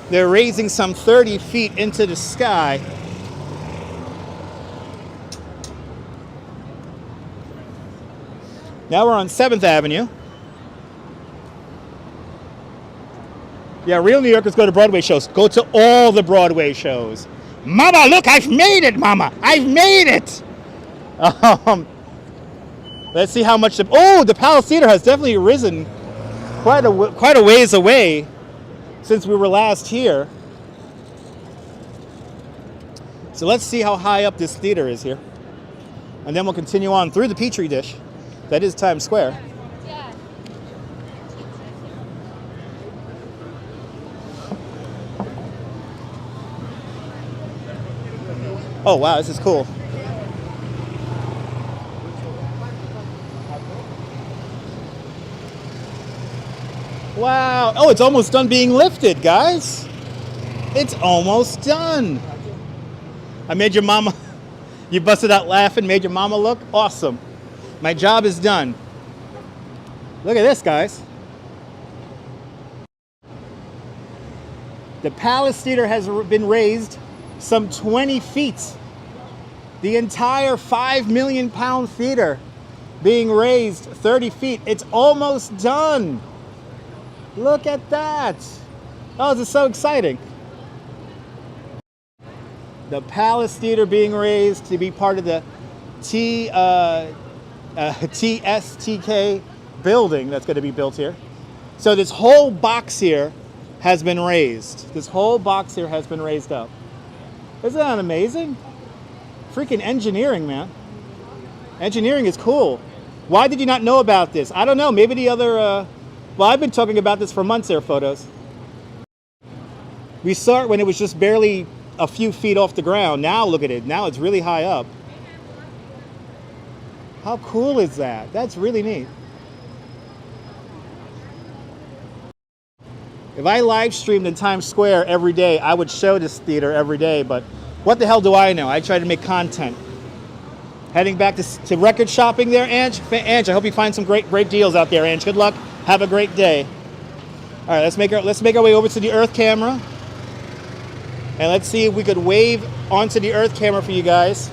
A: They're raising some 30 feet into the sky. Now we're on 7th Avenue. Yeah, real New Yorkers go to Broadway shows. Go to all the Broadway shows. Mama, look, I've made it, Mama. I've made it. Let's see how much. The Palace Theater has definitely risen quite a ways away since we were last here. So let's see how high up this theater is here. And then we'll continue on through the Petri dish. That is Times Square. Oh, wow, this is cool. Wow. Oh, it's almost done being lifted, guys. It's almost done. I made your mama, you busted out laughing, made your mama look awesome. My job is done. Look at this, guys. The Palace Theater has been raised some 20 feet. The entire 5 million pound theater being raised 30 feet. It's almost done. Look at that. Oh, this is so exciting. The Palace Theater being raised to be part of the TSTK building that's going to be built here. So this whole box here has been raised. This whole box here has been raised up. Isn't that amazing? Freaking engineering, man. Engineering is cool. Why did you not know about this? I don't know. Maybe the other... well, I've been talking about this for months, Air Photos. We saw it when it was just barely a few feet off the ground. Now look at it. Now it's really high up. How cool is that? That's really neat. If I live streamed in Times Square every day, I would show this theater every day, but what the hell do I know? I try to make content. Heading back to record shopping there, Ange. Ange, I hope you find some great deals out there, Ange. Good luck. Have a great day. All right, let's make our way over to the Earth camera. And let's see if we could wave onto the Earth camera for you guys.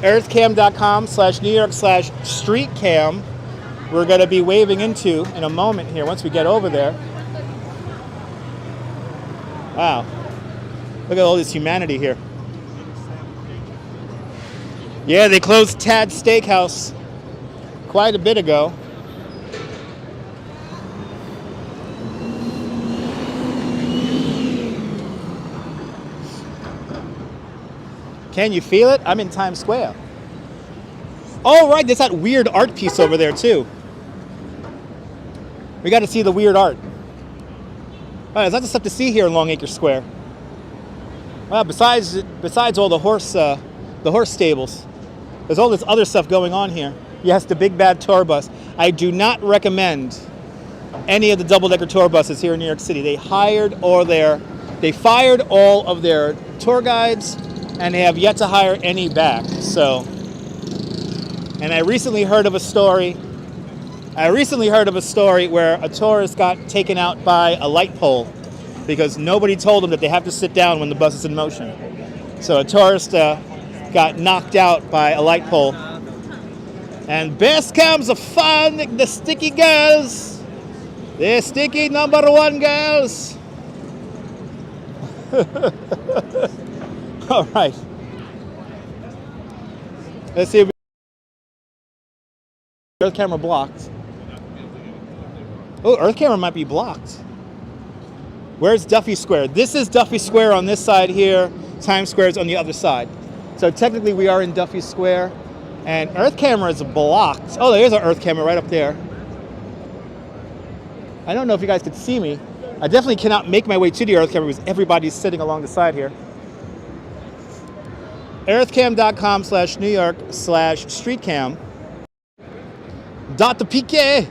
A: earthcam.com/New York/streetcam. We're going to be waving into in a moment here once we get over there. Wow. Look at all this humanity here. Yeah, they closed Tad's Steakhouse quite a bit ago. Can you feel it? I'm in Times Square. Oh, right, there's that weird art piece over there, too. We got to see the weird art. Oh, there's lots of stuff to see here in Longacre Square. Well, besides all the horse stables, there's all this other stuff going on here. Yes, the big bad tour bus. I do not recommend any of the double-decker tour buses here in New York City. They fired all of their tour guides, and they have yet to hire any back. So, and I recently heard of a story where a tourist got taken out by a light pole because nobody told them that they have to sit down when the bus is in motion. So a tourist got knocked out by a light pole. And best comes the fun, the sticky girls. The sticky #1 girls. All right. Let's see if Earth camera blocked. Oh, Earth camera might be blocked. Where's Duffy Square? This is Duffy Square on this side here. Times Square is on the other side. So technically we are in Duffy Square. And Earth camera is blocked. Oh, there's our Earth camera right up there. I don't know if you guys could see me. I definitely cannot make my way to the Earth camera because everybody's sitting along the side here. earthcam.com/New York/streetcam. Dot the PK.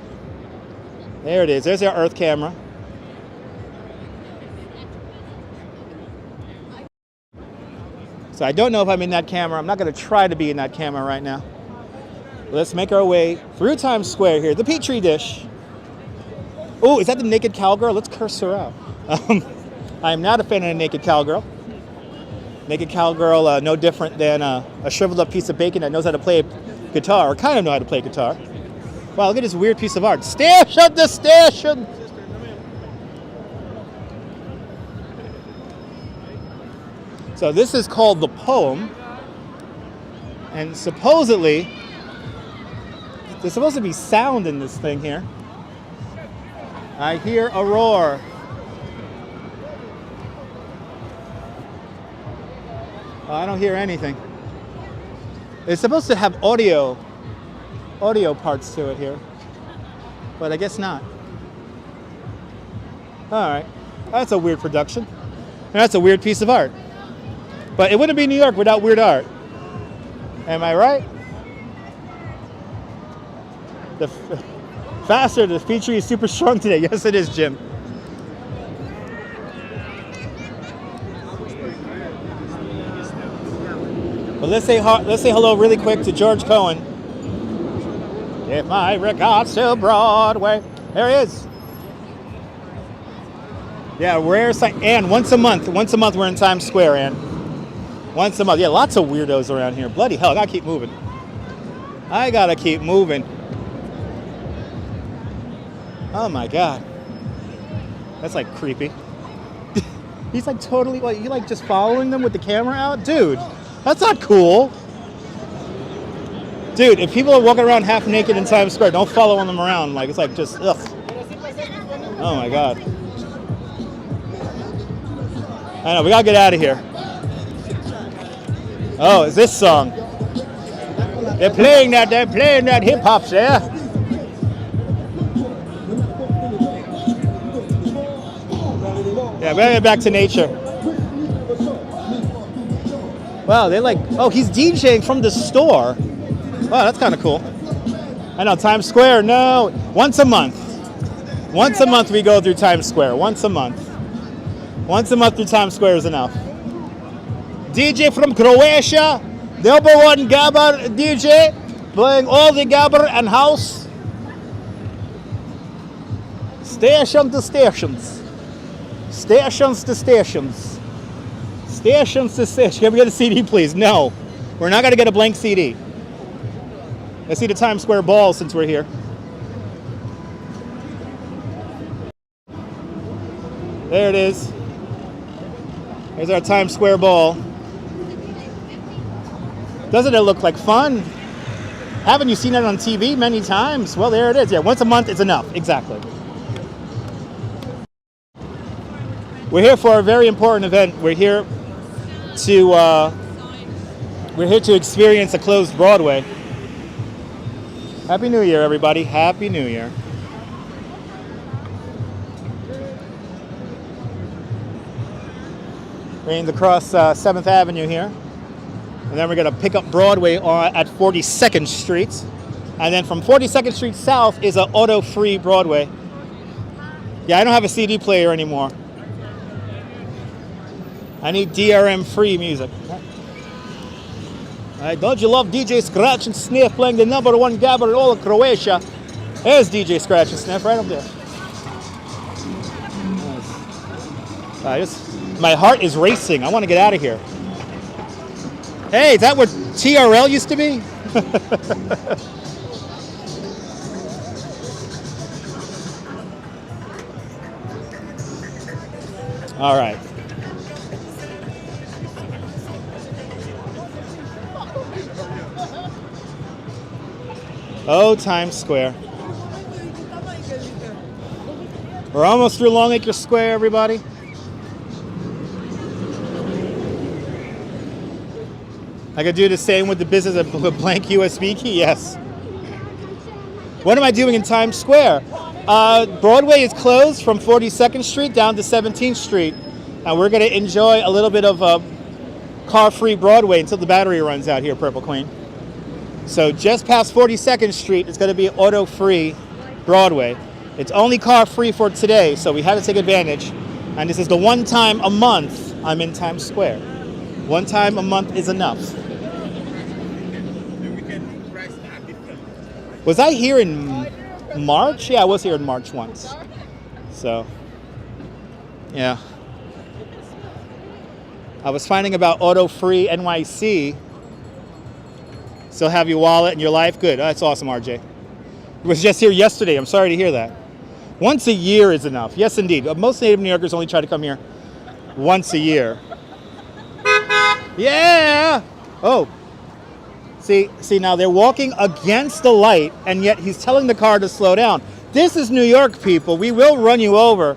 A: There it is. There's our Earth camera. So I don't know if I'm in that camera. I'm not going to try to be in that camera right now. Let's make our way through Times Square here. The Petri dish. Oh, is that the naked cowgirl? Let's curse her out. I am not a fan of the naked cowgirl. Naked cowgirl, no different than a shriveled up piece of bacon that knows how to play guitar, or kind of know how to play guitar. Wow, look at this weird piece of art. Station the station! So this is called The Poem. And supposedly, there's supposed to be sound in this thing here. I hear a roar. Oh, I don't hear anything. It's supposed to have audio parts to it here, but I guess not. All right, that's a weird production. And that's a weird piece of art. But it wouldn't be New York without weird art. Am I right? The faster, the feature is super strong today. Yes, it is, Jim. But let's say hello really quick to George Cohen. Give my regards to Broadway. There he is. Yeah, rare sight. And once a month we're in Times Square, Ann. Once a month. Yeah, lots of weirdos around here. Bloody hell, I gotta keep moving. Oh my God. That's like creepy. He's like totally, like, you like just following them with the camera out? Dude, that's not cool. Dude, if people are walking around half naked in Times Square, don't follow them around. Like, it's like just, ugh. Oh my God. I know, we gotta get out of here. Oh, it's this song. They're playing that hip hop there. Yeah, we're gonna get back to nature. Wow, they're like, oh, he's DJing from the store. Wow, that's kind of cool. I know, Times Square, no. Once a month we go through Times Square. Once a month through Times Square is enough. DJ from Croatia, number one gabber DJ, playing all the gabber and house. Station to stations. Stations to stations. Stations to stations. Can we get a CD, please? No. We're not going to get a blank CD. Let's see the Times Square ball since we're here. There it is. There's our Times Square ball. Doesn't it look like fun? Haven't you seen it on TV many times? Well, there it is. Yeah, once a month is enough. Exactly. We're here for a very important event. We're here to experience a closed Broadway. Happy New Year, everybody. Happy New Year. We're going to cross 7th Avenue here. And then we're going to pick up Broadway at 42nd Street. And then from 42nd Street south is an auto-free Broadway. Yeah, I don't have a CD player anymore. I need DRM-free music. All right, don't you love DJ Scratch and Sniff playing the number one gabber in all of Croatia? There's DJ Scratch and Sniff right up there. Nice. My heart is racing. I want to get out of here. Hey, is that what TRL used to be? All right. Oh, Times Square. We're almost through Longacre Square, everybody. I could do the same with the business of a blank USB key, yes. What am I doing in Times Square? Broadway is closed from 42nd Street down to 17th Street. And we're going to enjoy a little bit of car-free Broadway until the battery runs out here, Purple Queen. So just past 42nd Street, it's going to be auto-free Broadway. It's only car-free for today, so we had to take advantage. And this is the one time a month I'm in Times Square. One time a month is enough. Was I here in March? Yeah, I was here in March once. So, yeah. I was finding about auto-free NYC. Still have your wallet and your life? Good. That's awesome, RJ. It was just here yesterday. I'm sorry to hear that. Once a year is enough. Yes, indeed. Most native New Yorkers only try to come here once a year. Yeah! Oh. See, now they're walking against the light, and yet he's telling the car to slow down. This is New York, people. We will run you over.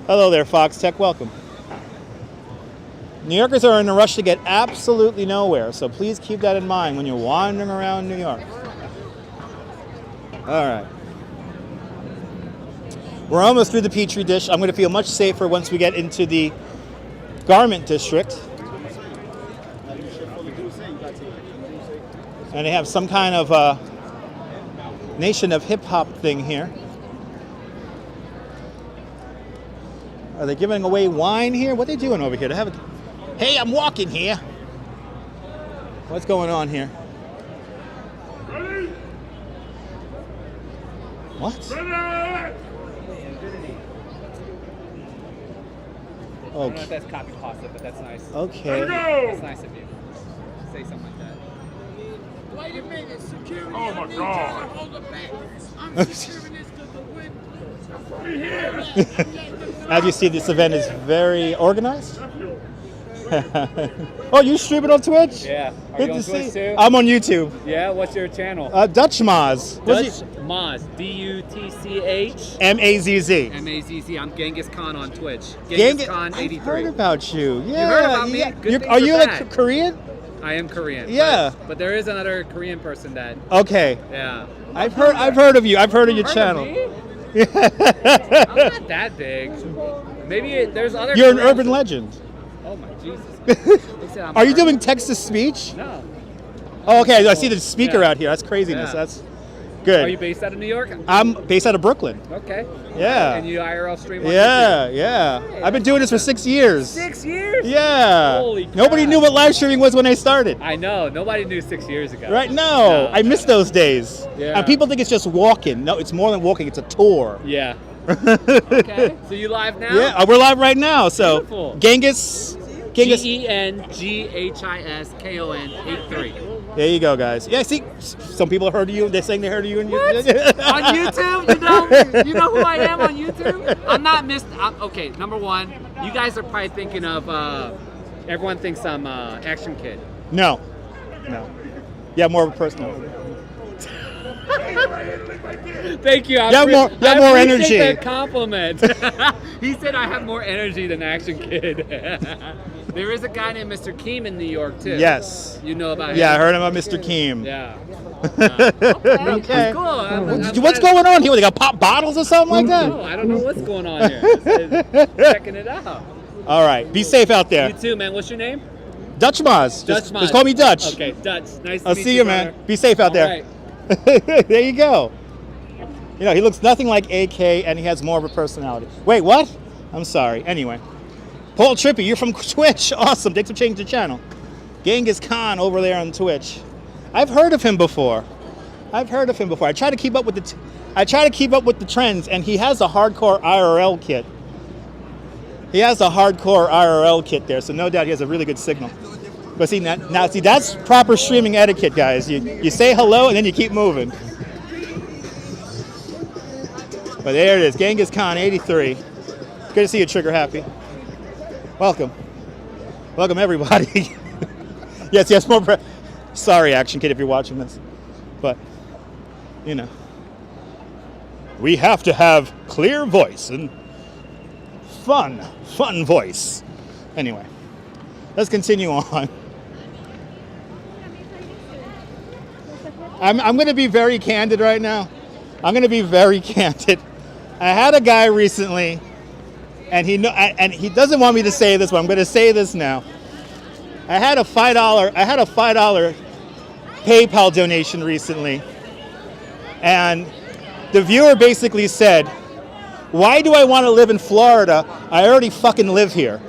A: Hello there, Fox Tech. Welcome. New Yorkers are in a rush to get absolutely nowhere, so please keep that in mind when you're wandering around New York. All right. We're almost through the Petri dish. I'm going to feel much safer once we get into the garment district. And they have some kind of Nation of Hip Hop thing here. Are they giving away wine here? What are they doing over here? They have a... Hey, I'm walking here. What's going on here? What?
D: I don't know if that's copy pasta, but that's nice.
A: Okay.
D: That's nice of you. Say something like that.
E: Wait a minute, security.
B: Oh my God.
E: Hold it back. I'm securing this to the window.
A: As you see, this event is very organized. Oh, you stream it on Twitch?
D: Yeah. Are
A: Good
D: you on
A: to
D: Twitch
A: see.
D: too?
A: I'm on YouTube.
D: Yeah. What's your channel?
A: Dutch Maz.
D: Dutch Maz. DUTCH.
A: M-A-Z-Z.
D: M-A-Z-Z. I'm Genghis Khan on Twitch.
A: Genghis
D: Khan 83.
A: I've heard about you. Yeah.
D: You heard about me?
A: Yeah.
D: Good things
A: Are
D: or
A: you
D: bad?
A: like Korean?
D: I am Korean.
A: Yeah.
D: But there is another Korean person that.
A: Okay.
D: Yeah.
A: I've heard of you. I've heard of your
D: Heard
A: channel.
D: of me? I'm not that big. Maybe there's other.
A: You're an
D: Koreans.
A: urban legend.
D: Oh my Jesus. They said I'm
A: Are you
D: urban.
A: doing text-to-speech?
D: No.
A: Oh, okay. I see the speaker
D: Yeah.
A: out here. That's craziness.
D: Yeah.
A: That's good.
D: Are you based out of New York?
A: I'm based out of Brooklyn.
D: Okay.
A: Yeah.
D: And you IRL stream on
A: Yeah,
D: YouTube?
A: yeah. I've been doing this for 6 years.
D: 6 years?
A: Yeah.
D: Holy crap.
A: Nobody knew what live streaming was when I started.
D: I know. Nobody knew 6 years ago.
A: Right? No. I miss those days.
D: Yeah.
A: And people think it's just walking. No, it's more than walking. It's a tour.
D: Yeah. Okay. So you live now?
A: Yeah, we're live right now. So
D: Beautiful.
A: Genghis.
D: GENGHISKON 83.
A: There you go, guys. Yeah, see, some people heard of you. They're saying they heard of you. And
D: What? On YouTube? You know who I am on YouTube? I'm not okay, number one, you guys are probably thinking of, everyone thinks I'm Action Kid.
A: No. Yeah, more of a personal.
D: Thank you.
A: You have more
D: appreciate
A: energy.
D: That compliment. He said I have more energy than Action Kid. There is a guy named Mr. Keem in New York too.
A: Yes.
D: You know about him?
A: Yeah, I heard about Mr. Keem.
D: Yeah.
A: Okay.
D: Cool.
A: What's going on here? They got pop bottles or something like that?
D: No, I don't know what's going on here. Just checking it out.
A: All right. Be safe out there.
D: You too, man. What's your name?
A: Dutch Maz.
D: Dutch
A: Just
D: Maz.
A: call me Dutch.
D: Okay, Dutch. Nice to
A: I'll
D: meet
A: see you,
D: brother.
A: man. Be safe out there.
D: All right.
A: There you go. You know, he looks nothing like AK, and he has more of a personality. Wait, what? I'm sorry. Anyway. Paul Trippy, you're from Twitch. Awesome. Thanks for changing the channel. Genghis Khan over there on Twitch. I've heard of him before. I try to keep up with the trends, and he has a hardcore IRL kit. There, so no doubt he has a really good signal. But see, now see, that's proper streaming etiquette, guys. You say hello, and then you keep moving. But there it is, Genghis Khan 83. Good to see you, Trigger Happy. Welcome, everybody. yes, more. Sorry, Action Kid, if you're watching this. But, you know. We have to have clear voice and fun voice. Anyway, let's continue on. I'm going to be very candid right now. I'm going to be very candid. I had a guy recently, and he doesn't want me to say this, but I'm going to say this now. I had a $5 PayPal donation recently, and the viewer basically said, "Why do I want to live in Florida? I already fucking live here.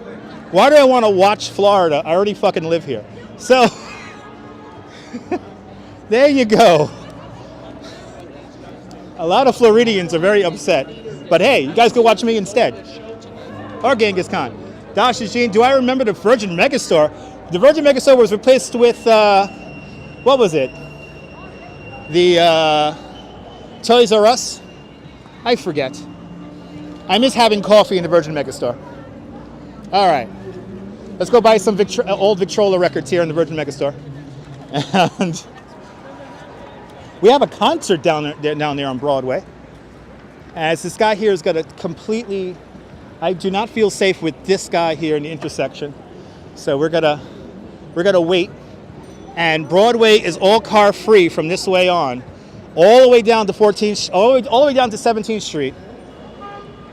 A: Why do I want to watch Florida? I already fucking live here." So, there you go. A lot of Floridians are very upset. But hey, you guys can watch me instead. Or Genghis Khan. Dasha Jean, do I remember the Virgin Megastore? The Virgin Megastore was replaced with, what was it? The Toys R Us? I forget. I miss having coffee in the Virgin Megastore. All right. Let's go buy some old Victrola records here in the Virgin Megastore. And we have a concert down there on Broadway. As this guy here is going to completely, I do not feel safe with this guy here in the intersection. So we're gonna wait. And Broadway is all car free from this way on, all the way down to 14th, all the way down to 17th Street.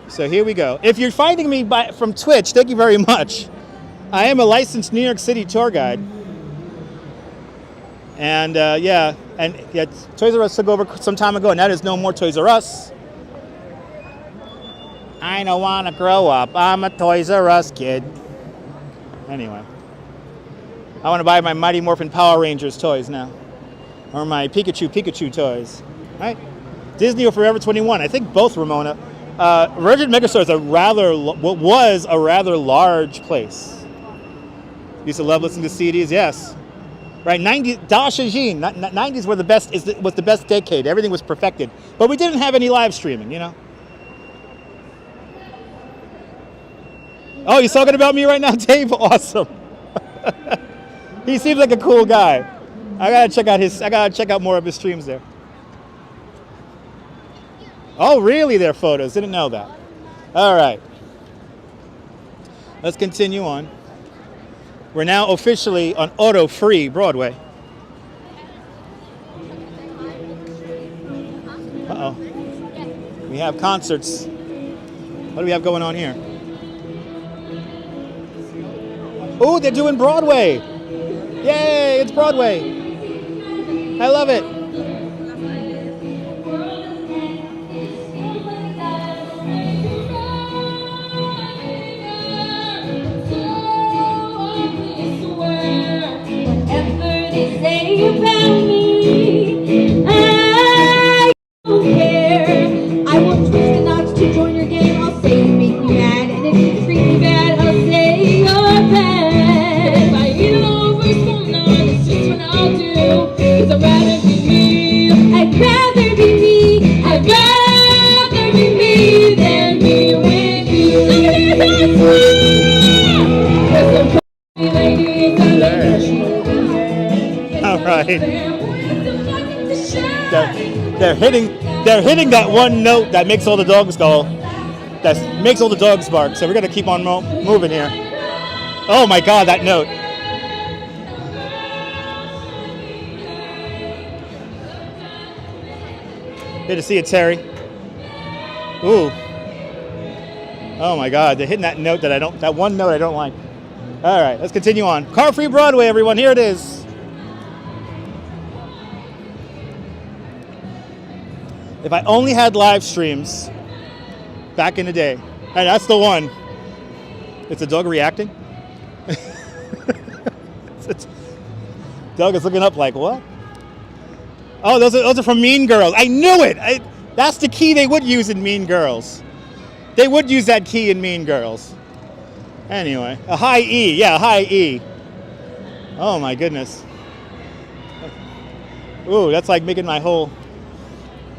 A: So here we go. If you're finding me from Twitch, thank you very much. I am a licensed New York City tour guide. And yeah, Toys R Us took over some time ago, and now there's no more Toys R Us. I don't want to grow up. I'm a Toys R Us kid. Anyway, I want to buy my Mighty Morphin Power Rangers toys now, or my Pikachu toys. Right? Disney or Forever 21. I think both, Ramona. Virgin Megastore is was a rather large place. Used to love listening to CDs. Yes. Right, 90s, Dasha Jean, 90s were was the best decade. Everything was perfected. But we didn't have any live streaming, you know? Oh, he's talking about me right now, Dave? Awesome. He seems like a cool guy. I gotta check out more of his streams there. Oh, really? Their photos. Didn't know that. All right. Let's continue on. We're now officially on auto-free Broadway. Uh-oh. We have concerts. What do we have going on here? Oh, they're doing Broadway. Yay, it's Broadway. I love it.
F: Say about me, I don't care. I won't twist the knots to join your game. I'll say you make me mad, and if you treat me bad, I'll say you're bad. If I eat it over someone, it's just what I'll do. 'Cause I'd rather be me. I'd rather be me. I'd rather be me than be with you. Look at this, I swear. 'Cause some ladies are like
A: All right. They're hitting that one note that makes all the dogs go, that makes all the dogs bark. So we're gonna keep on moving here. Oh my God, that note. Good to see you, Terry. Ooh. Oh my God, they're hitting that note that one note I don't like. All right, let's continue on. Car free Broadway, everyone. Here it is. If I only had live streams back in the day. Hey, that's the one. It's a dog reacting. Doug is looking up like, what? Oh, those are from Mean Girls. I knew it. That's the key they would use in Mean Girls. They would use that key in Mean Girls. Anyway, a high E. Yeah, a high E. Oh my goodness. Ooh, that's like making my whole...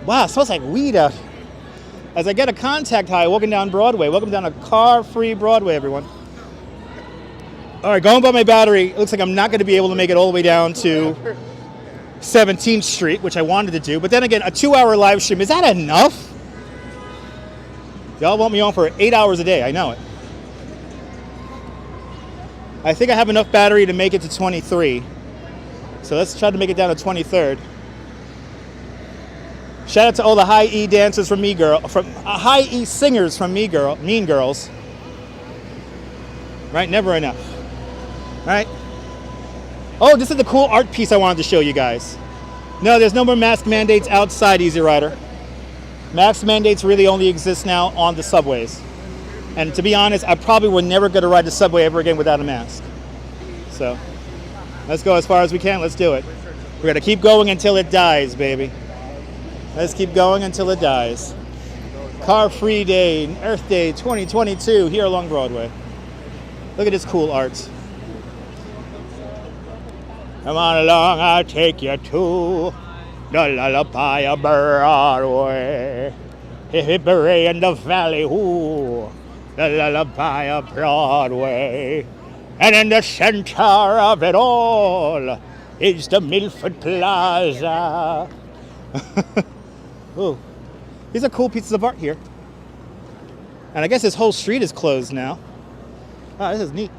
A: Wow, it smells like weed out here. As I get a contact high walking down Broadway. Welcome down to car-free Broadway, everyone. All right, going by my battery, it looks like I'm not going to be able to make it all the way down to 17th Street, which I wanted to do. But then again, a 2-hour live stream, is that enough? Y'all want me on for 8 hours a day. I know it. I think I have enough battery to make it to 23. So let's try to make it down to 23rd. Shout out to all the high E dancers from high E singers from Mean Girls. Right, never enough. Right? Oh, this is the cool art piece I wanted to show you guys. No, there's no more mask mandates outside, Easy Rider. Mask mandates really only exist now on the subways. And to be honest, I probably would never go to ride the subway ever again without a mask. So, let's go as far as we can. Let's do it. We're going to keep going until it dies, baby. Let's keep going until it dies. Car-free day, Earth Day 2022 here along Broadway. Look at this cool art. Come on along, I'll take you to the lullaby of Broadway. Hip hip hooray in the valley, ooh, the lullaby of Broadway. And in the center of it all is the Milford Plaza. Ooh, these are cool pieces of art here. And I guess this whole street is closed now. Ah, this is neat.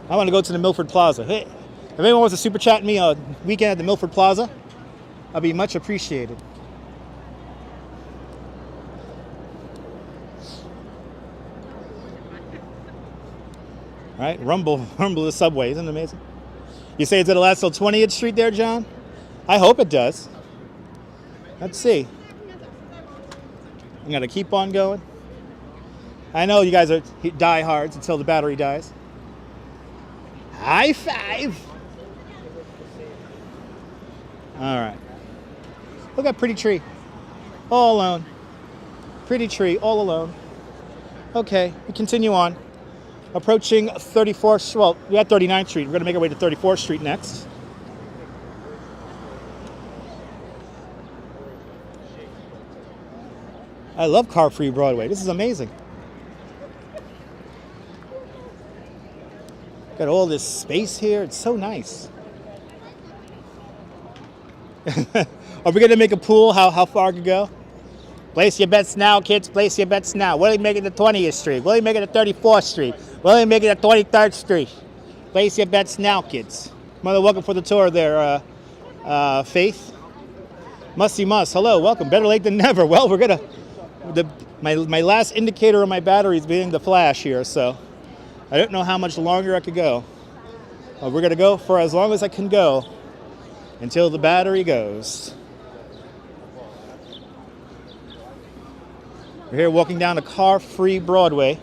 A: I want to go to the Milford Plaza. Hey, if anyone wants to super chat me a weekend at the Milford Plaza, I'll be much appreciated. All right, rumble the subway. Isn't it amazing? You say it's going to last till 20th Street there, John? I hope it does. Let's see. I'm going to keep on going. I know you guys are diehards until the battery dies. High five. All right. Look at pretty tree. All alone. Pretty tree, all alone. Okay, we continue on. Approaching 34th, well, we're at 39th Street. We're going to make our way to 34th Street next. I love car-free Broadway. This is amazing. Got all this space here. It's so nice. Are we going to make a pool? How far to go? Place your bets now, kids. Place your bets now. Will he make it to 20th Street? Will he make it to 34th Street? Will he make it to 23rd Street? Place your bets now, kids. Mother, welcome for the tour there, Faith. Musty Muss, hello, welcome. Better late than never. Well, we're going to... My last indicator of my battery is being the flash here, so... I don't know how much longer I could go. We're going to go for as long as I can go until the battery goes. We're here walking down a car-free Broadway.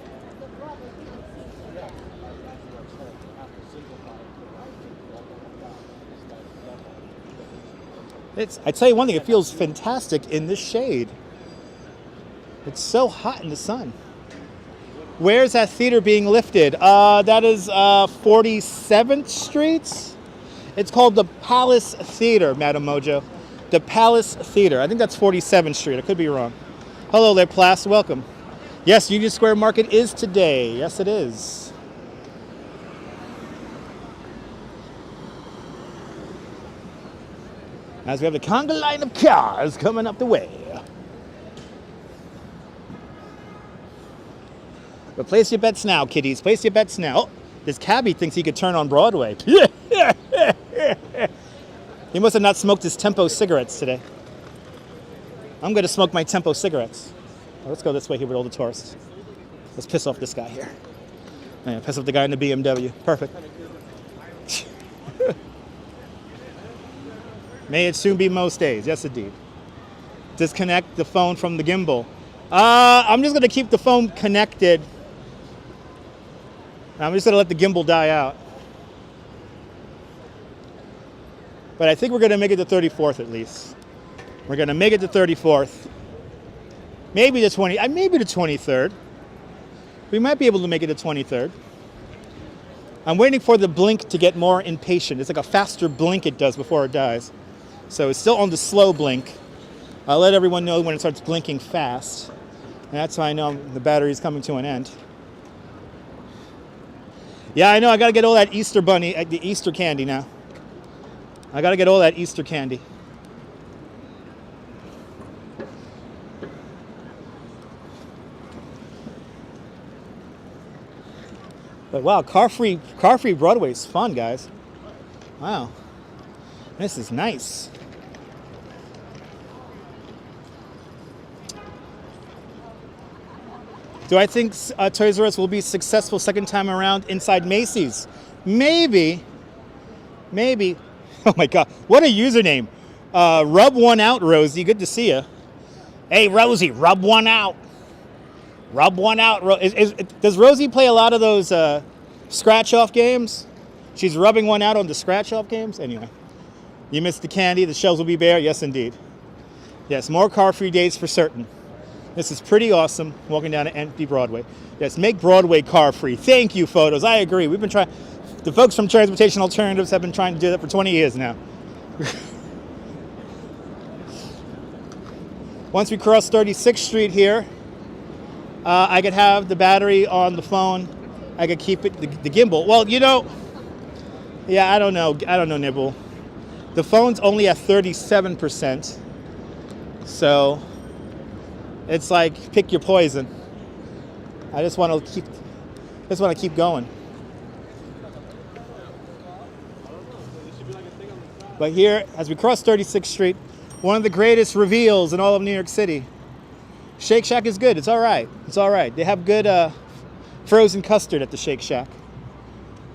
A: I tell you one thing, it feels fantastic in this shade. It's so hot in the sun. Where's that theater being lifted? That is 47th Street. It's called the Palace Theater, Madam Mojo. The Palace Theater. I think that's 47th Street. I could be wrong. Hello there, Plas. Welcome. Yes, Union Square Market is today. Yes, it is. As we have the conga line of cars coming up the way. But place your bets now, kiddies. Place your bets now. Oh, this cabbie thinks he could turn on Broadway. He must have not smoked his Tempo cigarettes today. I'm going to smoke my Tempo cigarettes. Oh, let's go this way here with all the tourists. Let's piss off this guy here. Yeah, piss off the guy in the BMW. Perfect. May it soon be most days. Yes, indeed. Disconnect the phone from the gimbal. I'm just going to keep the phone connected. I'm just going to let the gimbal die out. But I think we're going to make it to 34th at least. We're going to make it to 34th. Maybe the 23rd. We might be able to make it to 23rd. I'm waiting for the blink to get more impatient. It's like a faster blink it does before it dies. So it's still on the slow blink. I'll let everyone know when it starts blinking fast. And that's how I know the battery is coming to an end. Yeah, I know. I got to get all that Easter bunny, the Easter candy now. I got to get all that Easter candy. But wow, car-free Broadway is fun, guys. Wow, this is nice. Do I think Toys R Us will be successful second time around inside Macy's? Maybe. Maybe. Oh my God, what a username. Rub one out, Rosie. Good to see you. Hey, Rosie, rub one out. Rub one out. Does Rosie play a lot of those scratch-off games? She's rubbing one out on the scratch-off games? Anyway, you missed the candy. The shelves will be bare. Yes, indeed. Yes, more car-free days for certain. This is pretty awesome, walking down an empty Broadway. Yes, make Broadway car-free. Thank you, Photos. I agree. We've been trying. The folks from Transportation Alternatives have been trying to do that for 20 years now. Once we cross 36th Street here, I could have the battery on the phone. I could keep it, the gimbal. Well, you know, yeah, I don't know, Nibble. The phone's only at 37%. So it's like, pick your poison. I just want to keep going. But here, as we cross 36th Street, one of the greatest reveals in all of New York City. Shake Shack is good. It's all right. It's all right. They have good frozen custard at the Shake Shack.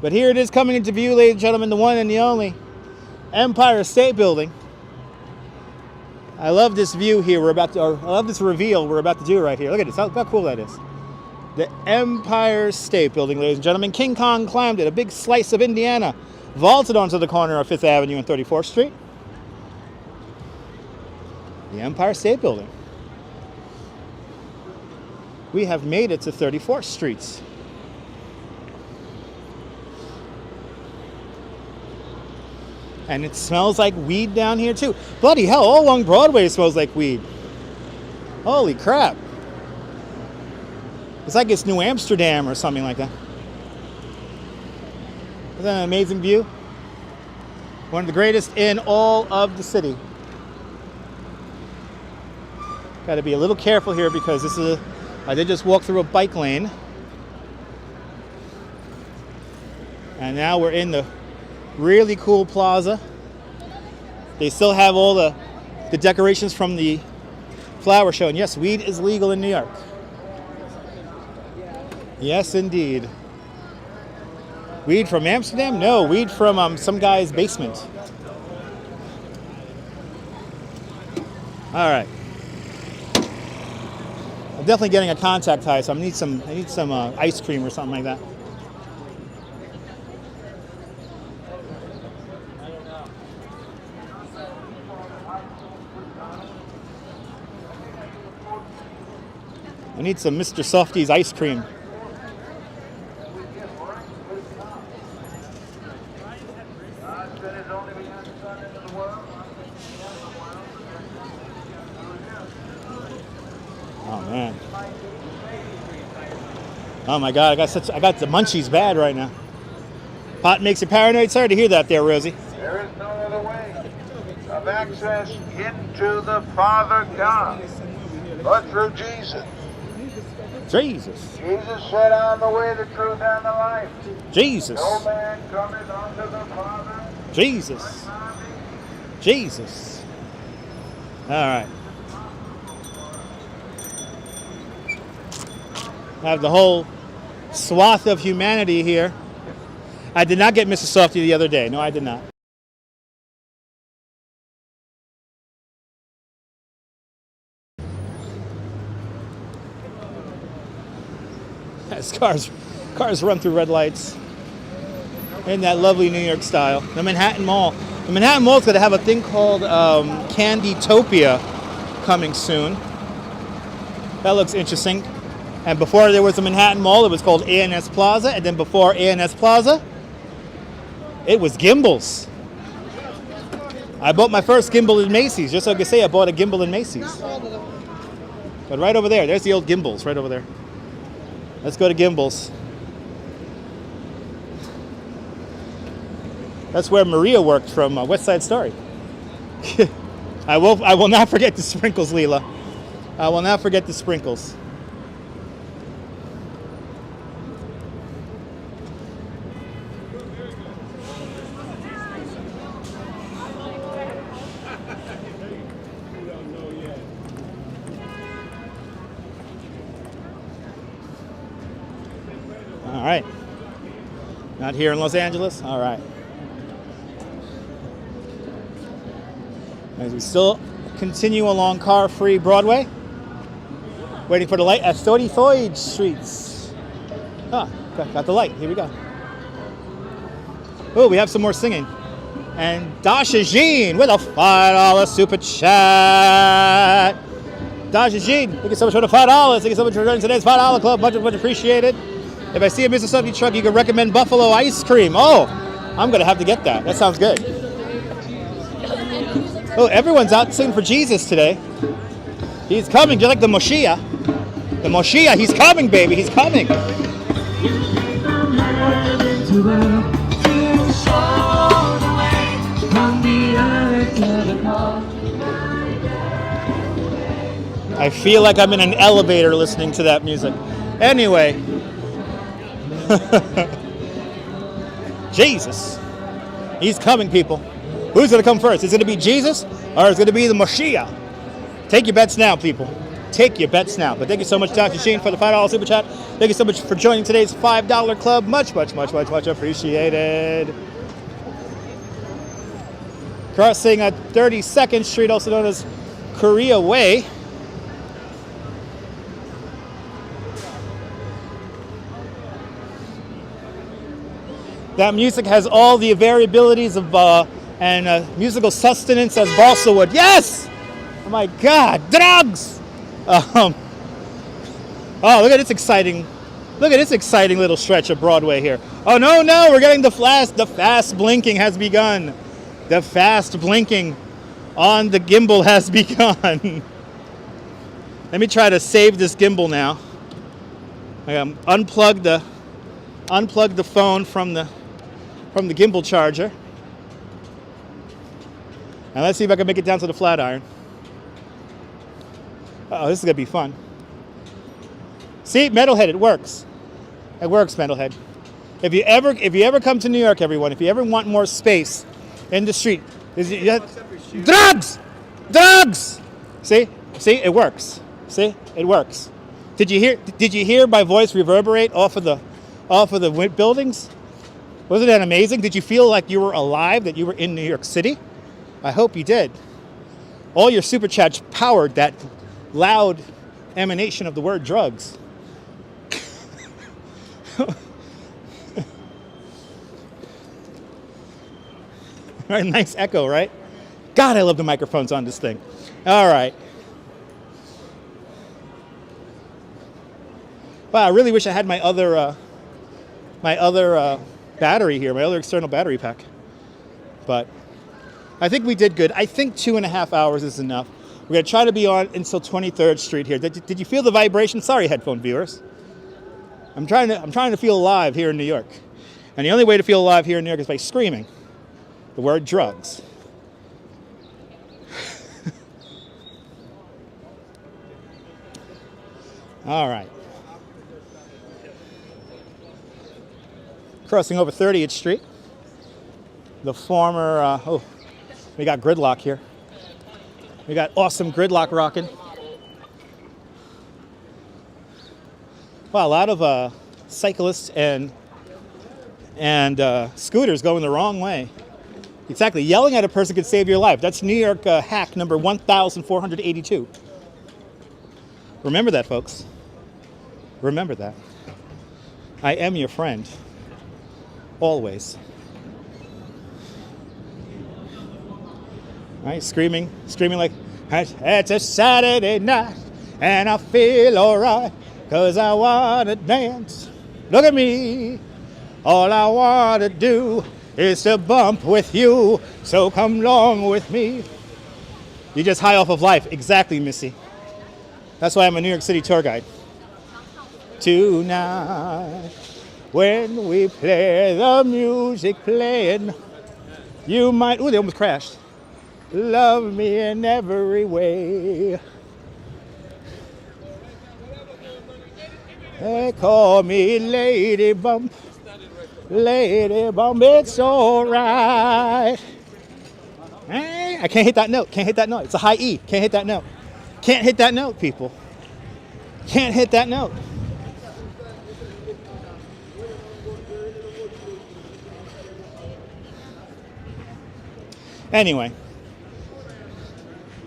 A: But here it is coming into view, ladies and gentlemen, the one and the only Empire State Building. I love this view here. I love this reveal we're about to do right here. Look at this. How cool that is. The Empire State Building, ladies and gentlemen. King Kong climbed it. A big slice of Indiana vaulted onto the corner of 5th Avenue and 34th Street. The Empire State Building. We have made it to 34th Street. And it smells like weed down here too. Bloody hell, all along Broadway smells like weed. Holy crap. It's like it's New Amsterdam or something like that. Isn't that an amazing view? One of the greatest in all of the city. Got to be a little careful here because I did just walk through a bike lane. And now we're in the really cool plaza. They still have all the decorations from the flower show. And yes, weed is legal in New York. Yes, indeed. Weed from Amsterdam? No, weed from some guy's basement. All right. I'm definitely getting a contact high, so I need some ice cream or something like that. I need some Mr. Softy's ice cream. Oh man. Oh my God, I got the munchies bad right now. Pot makes you paranoid. Sorry to hear that there, Rosie.
G: There is no other way of access into the Father God but through Jesus.
A: Jesus.
G: Jesus said, "I am the way, the truth, and the life.
A: Jesus.
G: No man cometh unto the Father
A: Jesus.
G: but by me."
A: Jesus. All right. I have the whole swath of humanity here. I did not get Mrs. Softy the other day. No, I did not. As cars run through red lights in that lovely New York style. The Manhattan Mall. The Manhattan Mall's going to have a thing called Candytopia coming soon. That looks interesting. And before there was the Manhattan Mall, it was called A&S Plaza. And then before A&S Plaza, it was Gimble's. I bought my first Gimble in Macy's. Just so I could say I bought a Gimble in Macy's. But right over there, there's the old Gimble's right over there. Let's go to Gimble's. That's where Maria worked from West Side Story. I will not forget the sprinkles, Leela. I will not forget the sprinkles. All right. Not here in Los Angeles? All right. As we still continue along car-free Broadway, waiting for the light at 33rd Streets. Ah, got the light. Here we go. Oh, we have some more singing. And Dasha Jean with a $5 super chat. Dasha Jean, thank you so much for the $5. Thank you so much for joining today's $5 club. Much appreciated. If I see a Mississippi truck, you can recommend Buffalo ice cream. Oh, I'm going to have to get that. That sounds good. Oh, everyone's out singing for Jesus today. He's coming, just like the Moshiach. The Moshiach, he's coming, baby. He's coming. I feel like I'm in an elevator listening to that music. Anyway. Jesus. He's coming, people. Who's going to come first? Is it going to be Jesus or is it going to be the Moshiach? Take your bets now, people. Take your bets now. But thank you so much, Dr. Sheen, for the $5 super chat. Thank you so much for joining today's $5 club. Much appreciated. Crossing 32nd Street, also known as Korea Way. That music has all the variabilities of and musical sustenance as balsa wood. Yes! Oh my God, drugs! Oh, look at this exciting little stretch of Broadway here. Oh no, we're getting the fast blinking has begun. The fast blinking on the gimbal has begun. Let me try to save this gimbal now. Unplug the phone from the gimbal charger. And let's see if I can make it down to the flat iron. Oh, this is gonna be fun. See, Metalhead, it works. It works, Metalhead. If you ever come to New York, everyone, if you ever want more space in the street, drugs! See, it works. See, it works. Did you hear my voice reverberate off of the buildings? Wasn't that amazing? Did you feel like you were alive, that you were in New York City? I hope you did. All your super chats powered that loud emanation of the word drugs. Right, nice echo, right? God, I love the microphones on this thing. All right. Wow, I really wish I had my other battery here, my other external battery pack. But I think we did good. I think 2.5 hours is enough. We're going to try to be on until 23rd Street here. Did you feel the vibration? Sorry, headphone viewers. I'm trying to feel alive here in New York. And the only way to feel alive here in New York is by screaming the word drugs. All right. Crossing over 30th Street. The former, we got gridlock here. We got awesome gridlock rocking. Wow, a lot of cyclists and scooters going the wrong way. Exactly, yelling at a person could save your life. That's New York hack number 1,482. Remember that, folks. Remember that. I am your friend. Always. Right, screaming like, it's a Saturday night and I feel alright, 'cause I wanna dance. Look at me. All I wanna do is to bump with you, so come along with me. You're just high off of life. Exactly, Missy. That's why I'm a New York City tour guide. Tonight, when we play the music playing, You might, ooh, they almost crashed. Love me in every way. They call me Lady Bump. Lady Bump, it's alright. I can't hit that note. Can't hit that note. It's a high E. Can't hit that note. Can't hit that note, people. Can't hit that note. Anyway,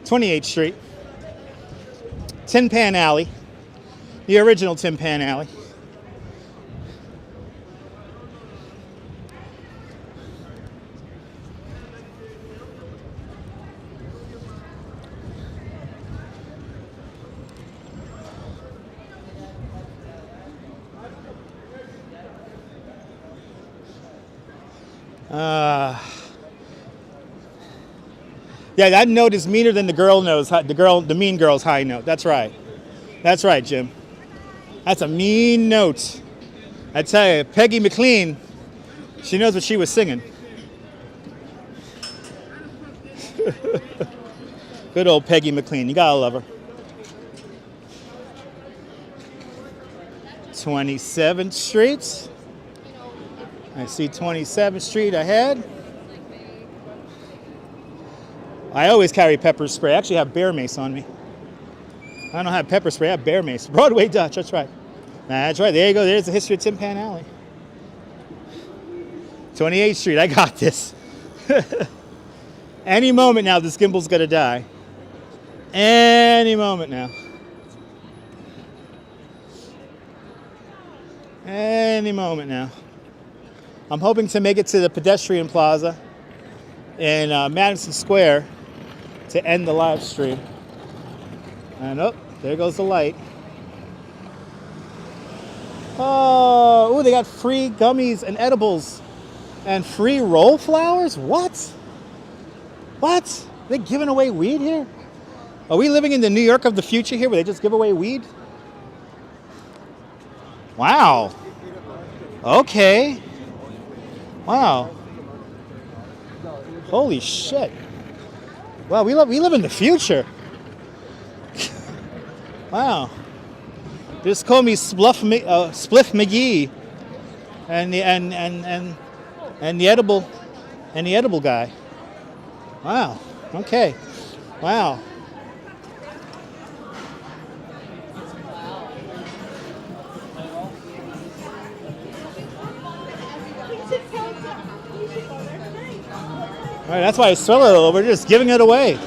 A: 28th Street, Tin Pan Alley, the original Tin Pan Alley. Yeah, that note is meaner than the mean girl's high note. That's right. That's right, Jim. That's a mean note. I tell you, Peggy McLean, she knows what she was singing. Good old Peggy McLean. You gotta love her. 27th Street. I see 27th Street ahead. I always carry pepper spray. I actually have bear mace on me. I don't have pepper spray, I have bear mace. Broadway Dutch, that's right. That's right, there you go. There's the history of Tin Pan Alley. 28th Street, I got this. Any moment now, this gimble's gonna die. Any moment now. Any moment now. I'm hoping to make it to the pedestrian plaza in Madison Square to end the live stream. And oh, there goes the light. Oh, ooh, they got free gummies and edibles and free roll flowers? What? What? Are they giving away weed here? Are we living in the New York of the future here where they just give away weed? Wow. Okay. Wow. Holy shit. Wow, we live in the future. Wow. Just call me Spliff McGee and the edible guy. Wow. Okay. Wow. All right, that's why I smell it a little. We're just giving it away.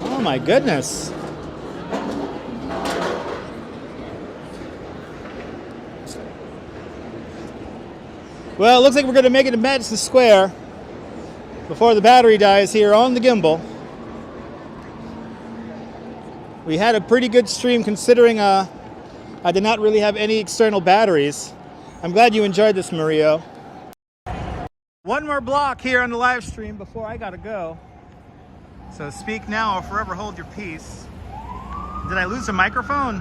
A: Oh my goodness. Well, it looks like we're going to make it to Madison Square before the battery dies here on the gimbal. We had a pretty good stream considering I did not really have any external batteries. I'm glad you enjoyed this, Mario. One more block here on the live stream before I gotta go. So speak now or forever hold your peace. Did I lose the microphone?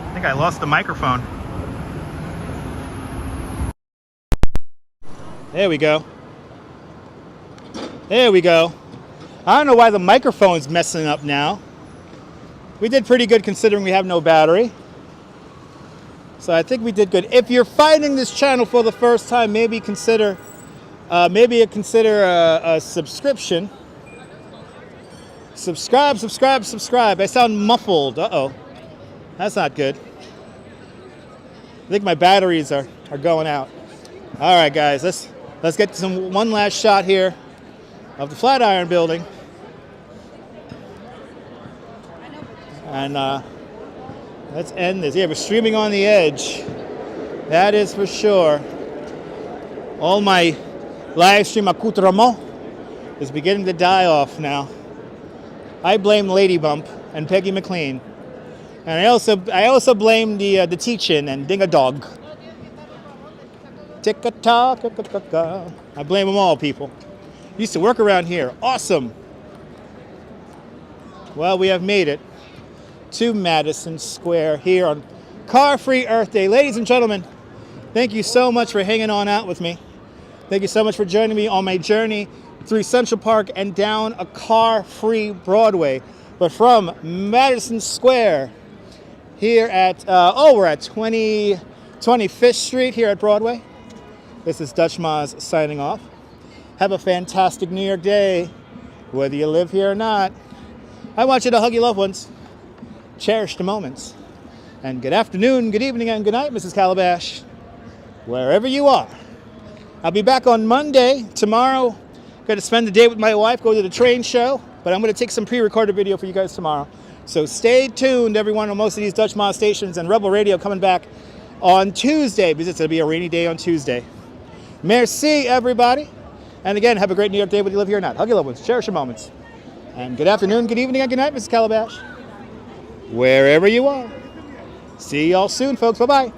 A: I think I lost the microphone. There we go. There we go. I don't know why the microphone's messing up now. We did pretty good considering we have no battery. So I think we did good. If you're finding this channel for the first time, maybe consider a subscription. Subscribe. I sound muffled. Uh-oh. That's not good. I think my batteries are going out. All right, guys, let's get one last shot here of the Flatiron Building. And let's end this. Yeah, we're streaming on the edge. That is for sure. All my live stream accoutrement is beginning to die off now. I blame Lady Bump and Peggy McLean. And I also blame the teach-in and Ding-a-Dog. Tick-a-tock, I blame them all, people. Used to work around here. Awesome. Well, we have made it to Madison Square here on Car Free Earth Day. Ladies and gentlemen, thank you so much for hanging on out with me. Thank you so much for joining me on my journey through Central Park and down a car-free Broadway. But from Madison Square here at, we're at 25th Street here at Broadway. This is Dutch Maz signing off. Have a fantastic New York day, whether you live here or not. I want you to hug your loved ones, cherish the moments. And good afternoon, good evening, and good night, Mrs. Calabash, wherever you are. I'll be back on Monday. Tomorrow, going to spend the day with my wife, go to the train show, but I'm going to take some pre-recorded video for you guys tomorrow. So stay tuned, everyone, on most of these Dutch Maz stations, and Rebel Radio coming back on Tuesday, because it's going to be a rainy day on Tuesday. Merci, everybody. And again, have a great New York day, whether you live here or not. Hug your loved ones, cherish your moments. And good afternoon, good evening, and good night, Mrs. Calabash, wherever you are. See y'all soon, folks. Bye-bye.